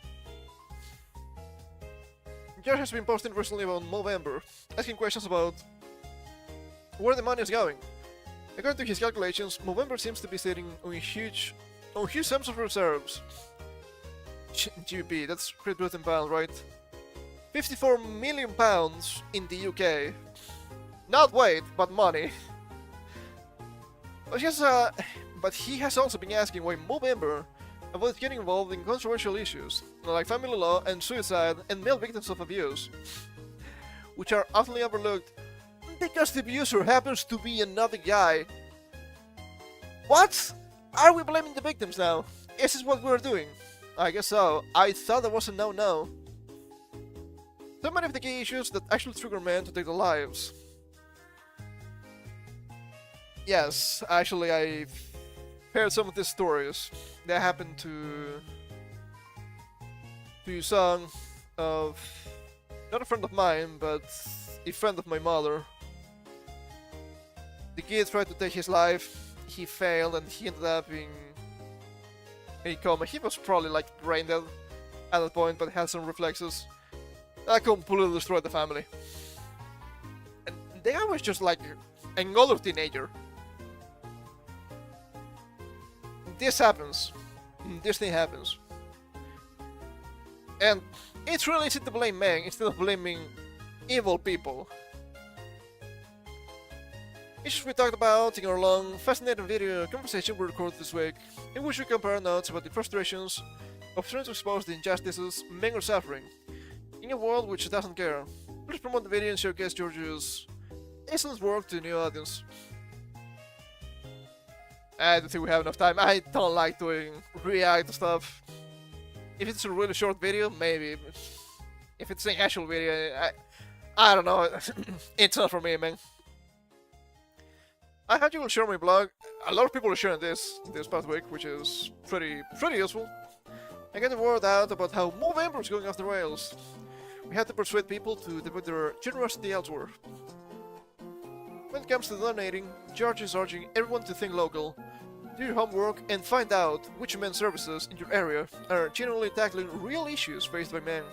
George has been posting recently on Movember, asking questions about where the money is going. According to his calculations, Movember seems to be sitting on huge sums of reserves. GBP, that's Great Britain pound, right? £54 million in the UK. Not weight, but money. But he has also been asking why Movember avoids getting involved in controversial issues, like family law and suicide and male victims of abuse, which are often overlooked because the abuser happens to be another guy. What? Are we blaming the victims now? Is this what we're doing? I guess so. I thought that was a no-no. So many of the key issues that actually trigger men to take their lives. Yes, actually I've heard some of these stories that happened to a son of not a friend of mine, but a friend of my mother. The kid tried to take his life, he failed, and he ended up in a coma. He was probably like brain dead at that point, but had some reflexes. That completely destroyed the family. And the guy was just like an older teenager. This happens. This thing happens. And it's really easy to blame men instead of blaming evil people. Issues we talked about in our long, fascinating video conversation we recorded this week, in which we compare notes about the frustrations of trying to expose the injustices men are suffering in a world which doesn't care. Please promote the video and showcase George's excellent work to a new audience. I don't think we have enough time. I don't like doing react to stuff. If it's a really short video, maybe. If it's an actual video, I don't know. It's not for me, man. I heard you will share my blog. A lot of people are sharing this past week, which is pretty useful. I get the word out about how Movember is going off the rails. We have to persuade people to devote their generosity elsewhere. When it comes to donating, George is urging everyone to think local, do your homework, and find out which men's services in your area are genuinely tackling real issues faced by men.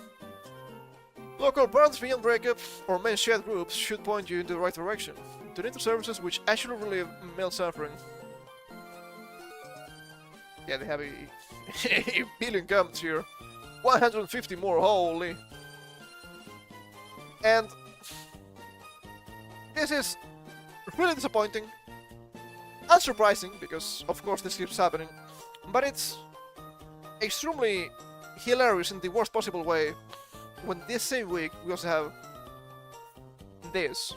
Local Bonds Beyond Breakup or men's chat groups should point you in the right direction. Donate to services which actually relieve male suffering. Yeah, they have a billion comments here. 150 more, holy. And this is really disappointing. Unsurprising, because of course this keeps happening. But it's extremely hilarious in the worst possible way when this same week we also have this.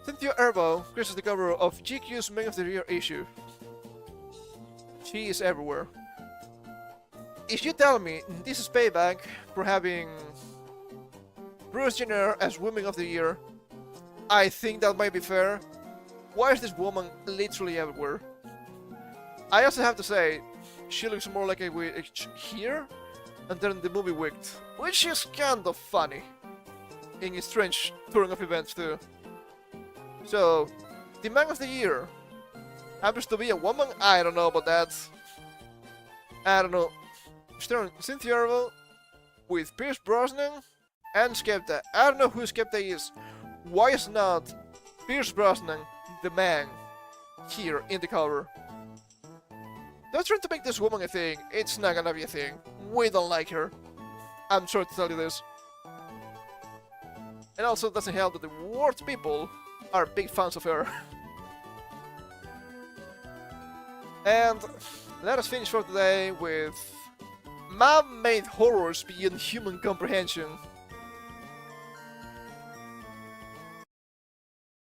Cynthia Erivo graces the cover of GQ's Man of the Year issue. She is everywhere. If you tell me this is payback for having Bruce Jenner as Woman of the Year, I think that might be fair. Why is this woman literally everywhere? I also have to say, she looks more like a witch here and then in the movie Wicked, which is kind of funny in a strange turn of events too. So, the Man of the Year happens to be a woman? I don't know about that. I don't know. Starring Cynthia Erivo with Pierce Brosnan and Skepta. I don't know who Skepta is. Why is not Pierce Brosnan the man here in the cover? Don't try to make this woman a thing. It's not gonna be a thing. We don't like her. I'm sorry to tell you this. And also it doesn't help that the worst people are big fans of her. And let us finish for today with man-made horrors beyond human comprehension.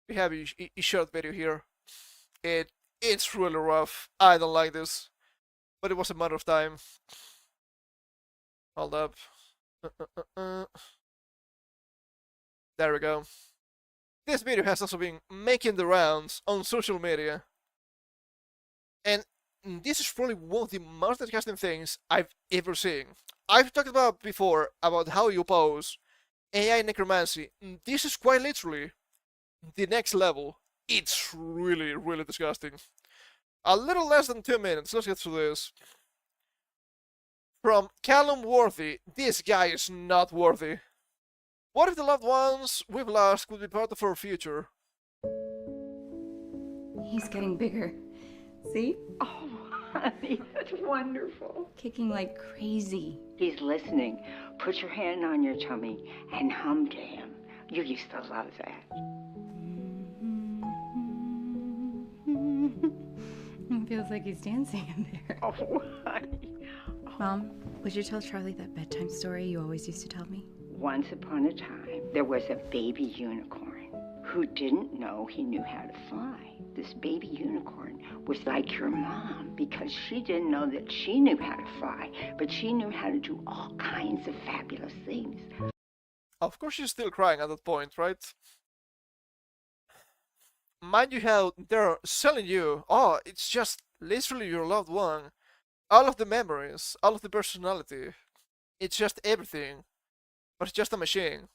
We have a short video here. It's really rough. I don't like this, but it was a matter of time. Hold up. There we go. This video has also been making the rounds on social media, and this is probably one of the most disgusting things I've ever seen. I've talked about before about how you oppose AI necromancy. This is quite literally the next level. It's really, really disgusting. A little less than 2 minutes. Let's get through this. From Callum Worthy. This guy is not worthy. What if the loved ones we've lost could be part of our future? He's getting bigger. See? Oh, honey, that's wonderful. Kicking like crazy. He's listening. Put your hand on your tummy and hum to him. You used to love that. It feels like he's dancing in there. Oh, honey. Mom, would you tell Charlie that bedtime story you always used to tell me? Once upon a time, there was a baby unicorn who didn't know he knew how to fly. This baby unicorn was like your mom because she didn't know that she knew how to fly, but she knew how to do all kinds of fabulous things. Of course she's still crying at that point, right? Mind you how they're selling you, oh, it's just literally your loved one. All of the memories, all of the personality. It's just everything. But it's just a machine.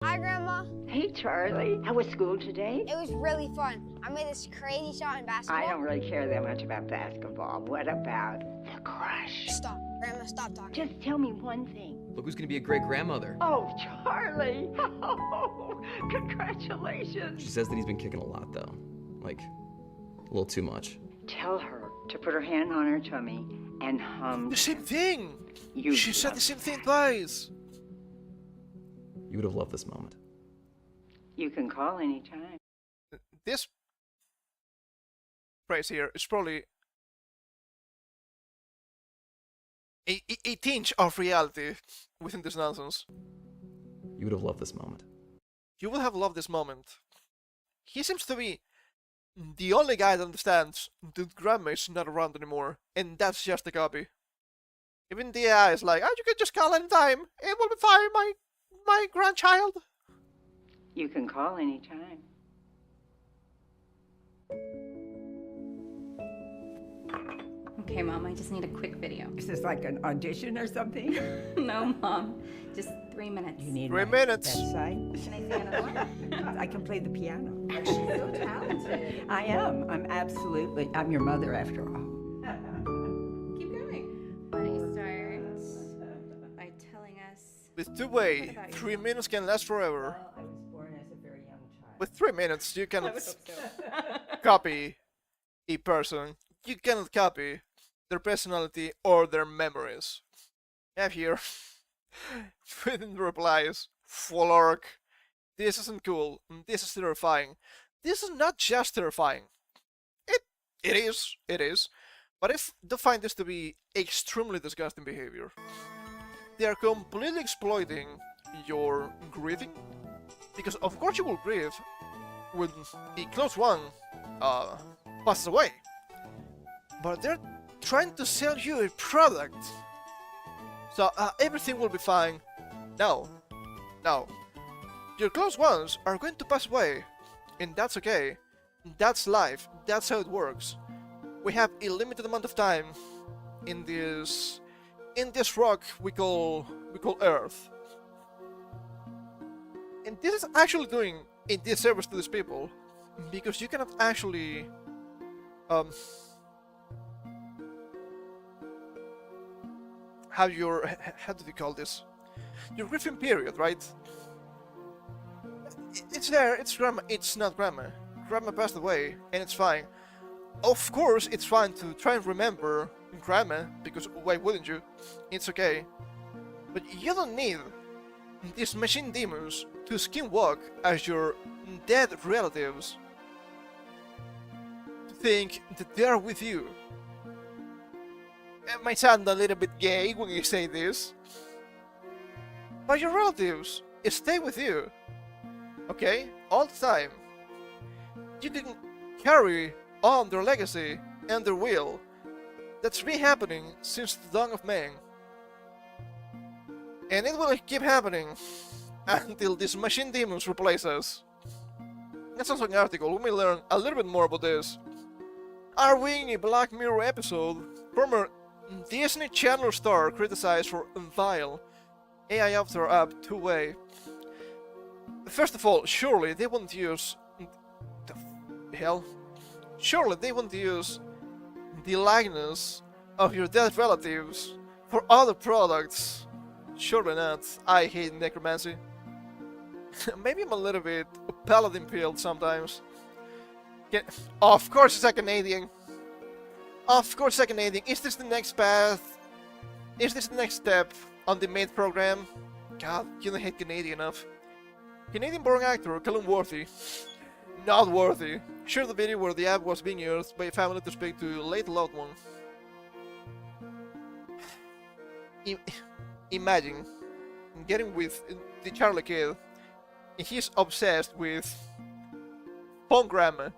Hi, Grandma. Hey, Charlie. How was school today? It was really fun. I made this crazy shot in basketball. I don't really care that much about basketball. What about the crush? Stop. Grandma, stop talking. Just tell me one thing. Look who's gonna be a great grandmother. Oh, Charlie. Oh, congratulations. She says that he's been kicking a lot, though. Like, a little too much. Tell her to put her hand on her tummy and hum. The same thing! You She said love the same thing that. twice! You would have loved this moment. You can call anytime. This phrase here is probably a tinge of reality within this nonsense. You would have loved this moment. You will have loved this moment. He seems to be the only guy that understands that grandma is not around anymore, and that's just a copy. Even the AI is like, oh, you can just call anytime, it will be fine, my grandchild. You can call anytime. Okay, Mom, I just need a quick video. Is this like an audition or something? No, Mom. Just 3 minutes. You need 3 my minutes. bedside? Can I say another one? I can play the piano. She's so talented. I am. I'm your mother after all. Keep going. Why don't you start by telling us... With two-way, 3 minutes can last forever. Well, I was born as a very young child. With 3 minutes, you I cannot would hope so. copy a person. You cannot copy their personality or their memories. I have here, within the replies, full arc. This isn't cool. This is terrifying. This is not just terrifying. It is. But I find this to be extremely disgusting behavior. They are completely exploiting your grieving. Because of course you will grieve when a close one passes away. But they're trying to sell you a product. So everything will be fine. No. No. Your close ones are going to pass away. And that's okay. That's life. That's how it works. We have a limited amount of time in this rock we call Earth. And this is actually doing a disservice to these people, because you cannot actually have your, how do you call this, your grieving period, right? It's there, it's grandma, it's not grandma. Grandma passed away, and it's fine. Of course, it's fine to try and remember grandma, because why wouldn't you? It's okay. But you don't need these machine demons to skinwalk as your dead relatives to think that they are with you. It might sound a little bit gay when you say this, but your relatives stay with you, okay? All the time. You can carry on their legacy and their will. That's been happening since the dawn of man. And it will keep happening until these machine demons replace us. That's also an article. We may learn a little bit more about this. Are we in a Black Mirror episode? Former Disney Channel star criticized for vile AI avatar app 2-way. First of all, surely they won't use... the hell? Surely they won't use the likeness of your dead relatives for other products. Surely not. I hate necromancy. Maybe I'm a little bit paladin pilled sometimes. Of course it's a Canadian. Of course it's a Canadian. Is this the next path? Is this the next step on the maid program? God, you don't hate Canadian enough. Canadian-born actor Callum Worthy. Not worthy. Shared the video where the app was being used by a family to speak to a late loved one. Imagine getting with the Charlie kid, and he's obsessed with phone grandma,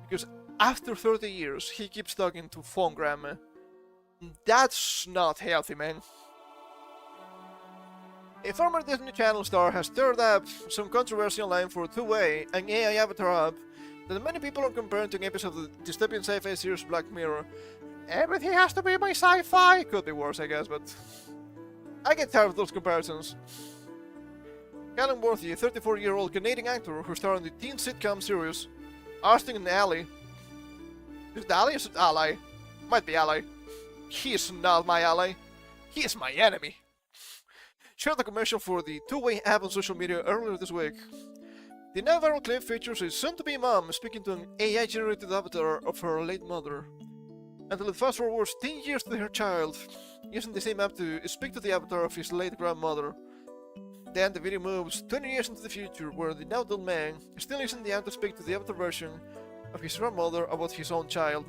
because after 30 years he keeps talking to phone grandma. That's not healthy, man. A former Disney Channel star has stirred up some controversy online for 2-way, an AI avatar app that many people are comparing to an episode of the dystopian sci-fi series Black Mirror. Everything has to be my sci-fi! Could be worse, I guess, but I get tired of those comparisons. Callum Worthy, a 34-year-old Canadian actor who starred in the teen sitcom series Austin and Ally. Is it Ally or is it Ally? Might be Ally. He is not my ally. He is my enemy. Shared a commercial for the 2-way app on social media earlier this week. The now viral clip features a soon-to-be mom speaking to an AI-generated avatar of her late mother, until it fast-forwards 10 years to her child, using the same app to speak to the avatar of his late grandmother. Then the video moves 20 years into the future, where the now adult man is still using the app to speak to the avatar version of his grandmother about his own child.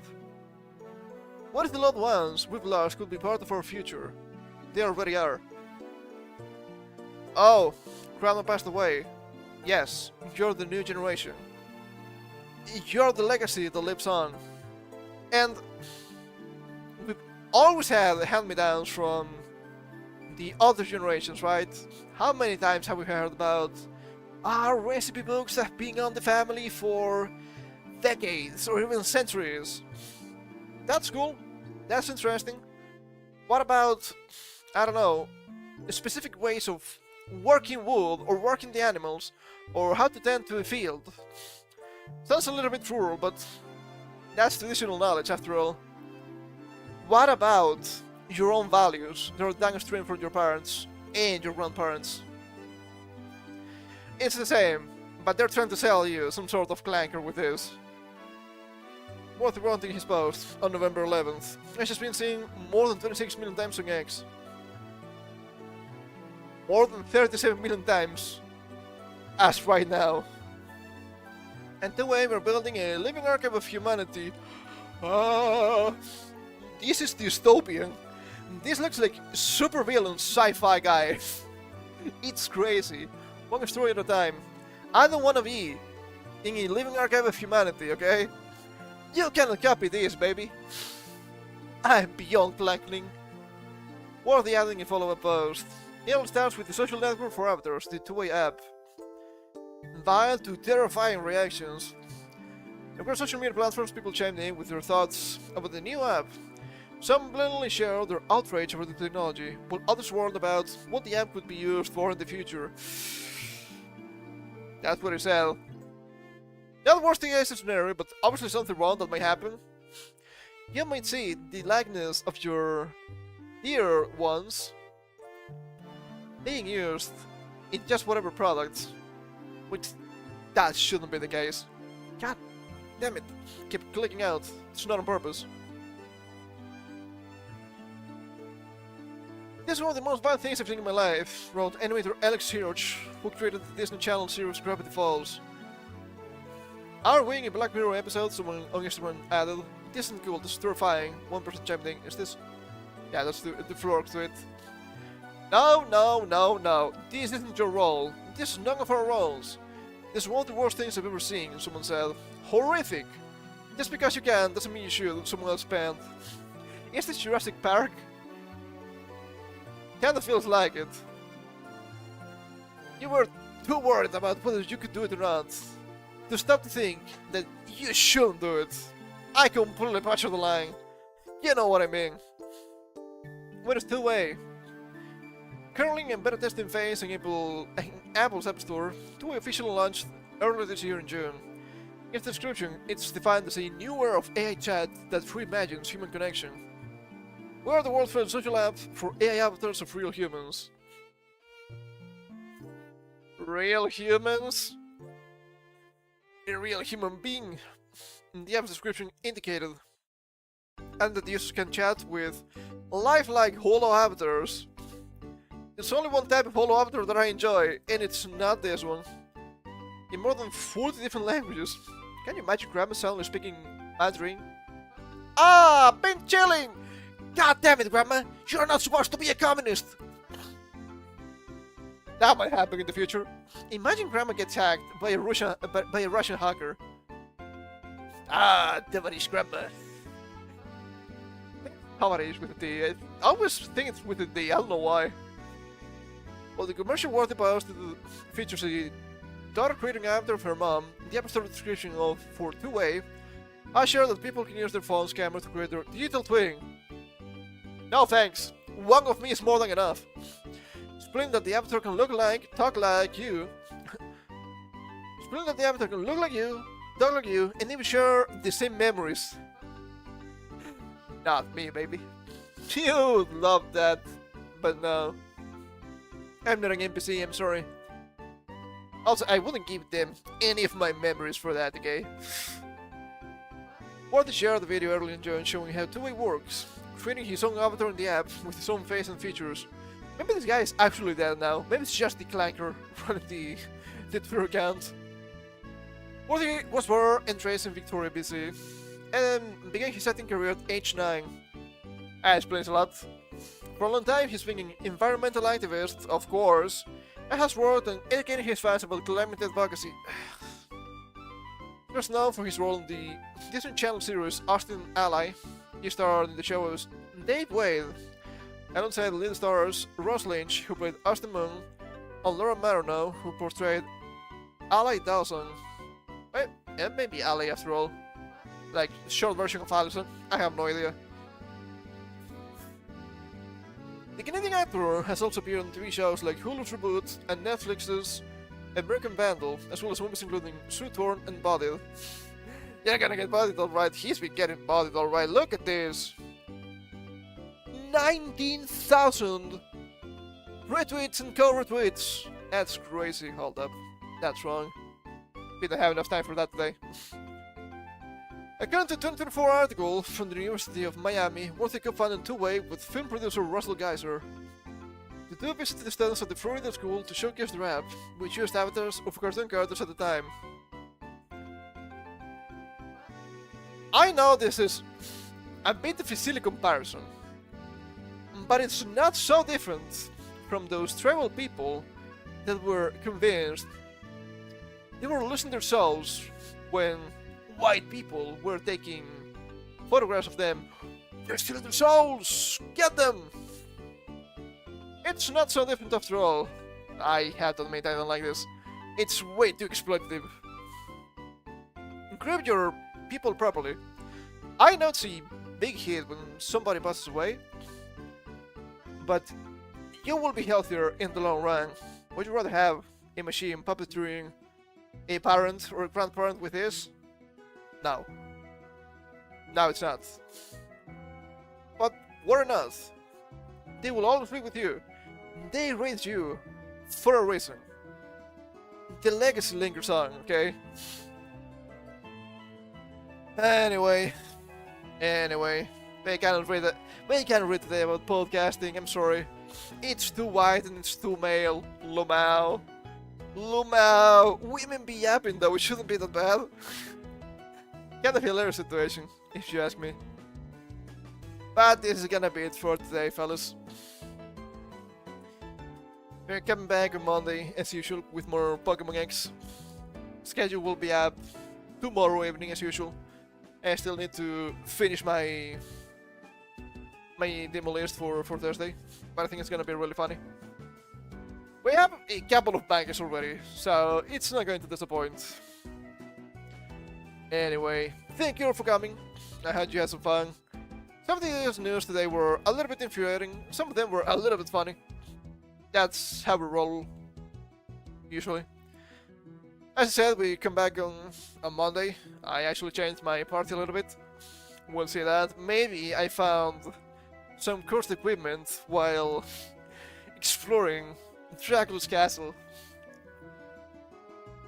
What if the loved ones we've lost could be part of our future? They already are. Oh, grandma passed away. Yes, you're the new generation. You're the legacy that lives on. And we've always had hand-me-downs from the other generations, right? How many times have we heard about our recipe books have been on the family for decades or even centuries? That's cool. That's interesting. What about, I don't know, specific ways of working wood or working the animals or how to tend to a field? Sounds a little bit rural, but that's traditional knowledge after all. What about your own values that are downstream from your parents and your grandparents? It's the same, but they're trying to sell you some sort of clanker with this. Worth wanting his post on November 11th. It has been seen more than 26 million times on X. More than 37 million times as right now. And the way we're building a living archive of humanity. This is dystopian. This looks like super villain sci-fi guy. It's crazy. One story at a time. I don't want to be in a living archive of humanity, okay? You cannot copy this, baby. I'm beyond blackening. Worthy adding a follow-up post. It all starts with the social network for avatars, the two-way app. Vile to terrifying reactions. Across social media platforms, people chimed in with their thoughts about the new app. Some blatantly shared their outrage over the technology, while others warned about what the app could be used for in the future. That's what he said. Not the worst case scenario, but obviously something wrong that might happen. You might see the likeness of your dear ones being used in just whatever product, which that shouldn't be the case. God damn it, keep clicking out, it's not on purpose. This is one of the most violent things I've seen in my life, wrote animator Alex Hirsch, who created the Disney Channel series Gravity Falls. Are we in a Black Mirror episode? Someone on Instagram added. This isn't cool, this is terrifying. One person chimed in. Is this? Yeah, that's the floor to it. No, no, no, no. This isn't your role. This is none of our roles. This is one of the worst things I've ever seen, someone said. Horrific! Just because you can doesn't mean you should, someone else panned. Is this Jurassic Park? Kinda feels like it. You were too worried about whether you could do it or not, to stop to think that you shouldn't do it. I completely patch the line. You know what I mean. When it's two-way. Currently in beta testing phase in Apple's App Store, two-way officially launched earlier this year in June. In its description, it's defined as a new era of AI chat that reimagines human connection. We are the world's first social app for AI avatars of real humans. Real humans? A real human being, in the app's description indicated, and that users can chat with lifelike holo avatars. There's only one type of holo avatar that I enjoy, and it's not this one. In more than 40 different languages. Can you imagine Grandma suddenly speaking Mandarin? Ah, been chilling! God damn it, Grandma! You're not supposed to be a communist! That might happen in the future. Imagine Grandma gets hacked by a Russian hacker. Ah, devilish Grandma. Devilish with a D. I always think it's with a D, I don't know why. Well, the commercial worthy post features a daughter creating an avatar of her mom. The episode description of for two-way, I share that people can use their phone's camera to create their digital twin. No thanks. One of me is more than enough. Explain that the avatar can look like, talk like you. Explain that the avatar can look like you, talk like you, and even share the same memories. Not me, baby. You love that, but no. I'm not an NPC, I'm sorry. Also, I wouldn't give them any of my memories for that, okay? Worthy shared the video earlier in June showing how two-way works, creating his own avatar in the app with his own face and features. Maybe this guy is actually dead now. Maybe it's just the clanker running the Twitter account. Worthy was born and raised in Victoria, BC, and began his acting career at age 9. That explains a lot. For a long time, he's been an environmental activist, of course, and has worked on educating his fans about climate advocacy. He was known for his role in the Disney Channel series Austin Ally. He starred in the show as Dave Wade, alongside the lead stars Ross Lynch, who played Austin Moon, and Laura Marano, who portrayed Ally Dawson. Wait, it may be Ally after all. Like, the short version of Allison, I have no idea. The Canadian actor has also appeared on TV shows like Hulu's Reboot and Netflix's American Vandal, as well as movies including Sue Torn and Bodied. You're gonna get bodied alright, he's been getting bodied alright, look at this! 19,000 retweets and co-retweets! That's crazy, hold up. That's wrong. Didn't have enough time for that today. According to a 2024 article from the University of Miami, Worthy co-founded two-way with film producer Russell Geiser. The two visited the students at the Florida school to showcase their app, which used avatars of cartoon characters at the time. I know this is a bit of a silly comparison, but it's not so different from those tribal people that were convinced They were losing their souls when white people were taking photographs of them. They're stealing their souls! Get them! It's not so different after all. I have to admit I don't like this. It's way too exploitative. Grieve your people properly. I know it's a big hit when somebody passes away, but you will be healthier in the long run. Would you rather have a machine puppeteering a parent or a grandparent with this? No. No, it's not. But worry not. They will always be with you. They raised you for a reason. The legacy lingers on, okay? Anyway, they can't read today about podcasting. I'm sorry. It's too white and it's too male. Lumao. Women be yapping though. It shouldn't be that bad. Kind of hilarious situation, if you ask me. But this is gonna be it for today, fellas. We're coming back on Monday, as usual, with more Pokemon X. Schedule will be up tomorrow evening, as usual. I still need to finish my demo list for Thursday, but I think it's gonna be really funny. We have a couple of bangers already, so it's not going to disappoint. Anyway, thank you all for coming. I hope you had some fun. Some of the news today were a little bit infuriating, some of them were a little bit funny. That's how we roll, usually. As I said, we come back on Monday. I actually changed my party a little bit. We'll see that. Maybe I found some cursed equipment while exploring Dracula's castle.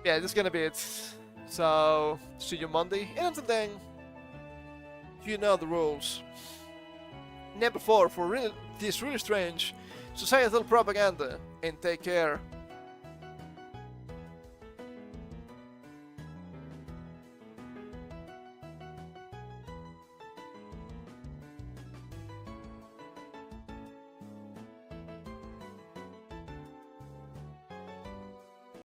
Yeah, this is gonna be it. So, see you Monday. And until then, you know the rules. Never fall for this really strange societal propaganda, and take care.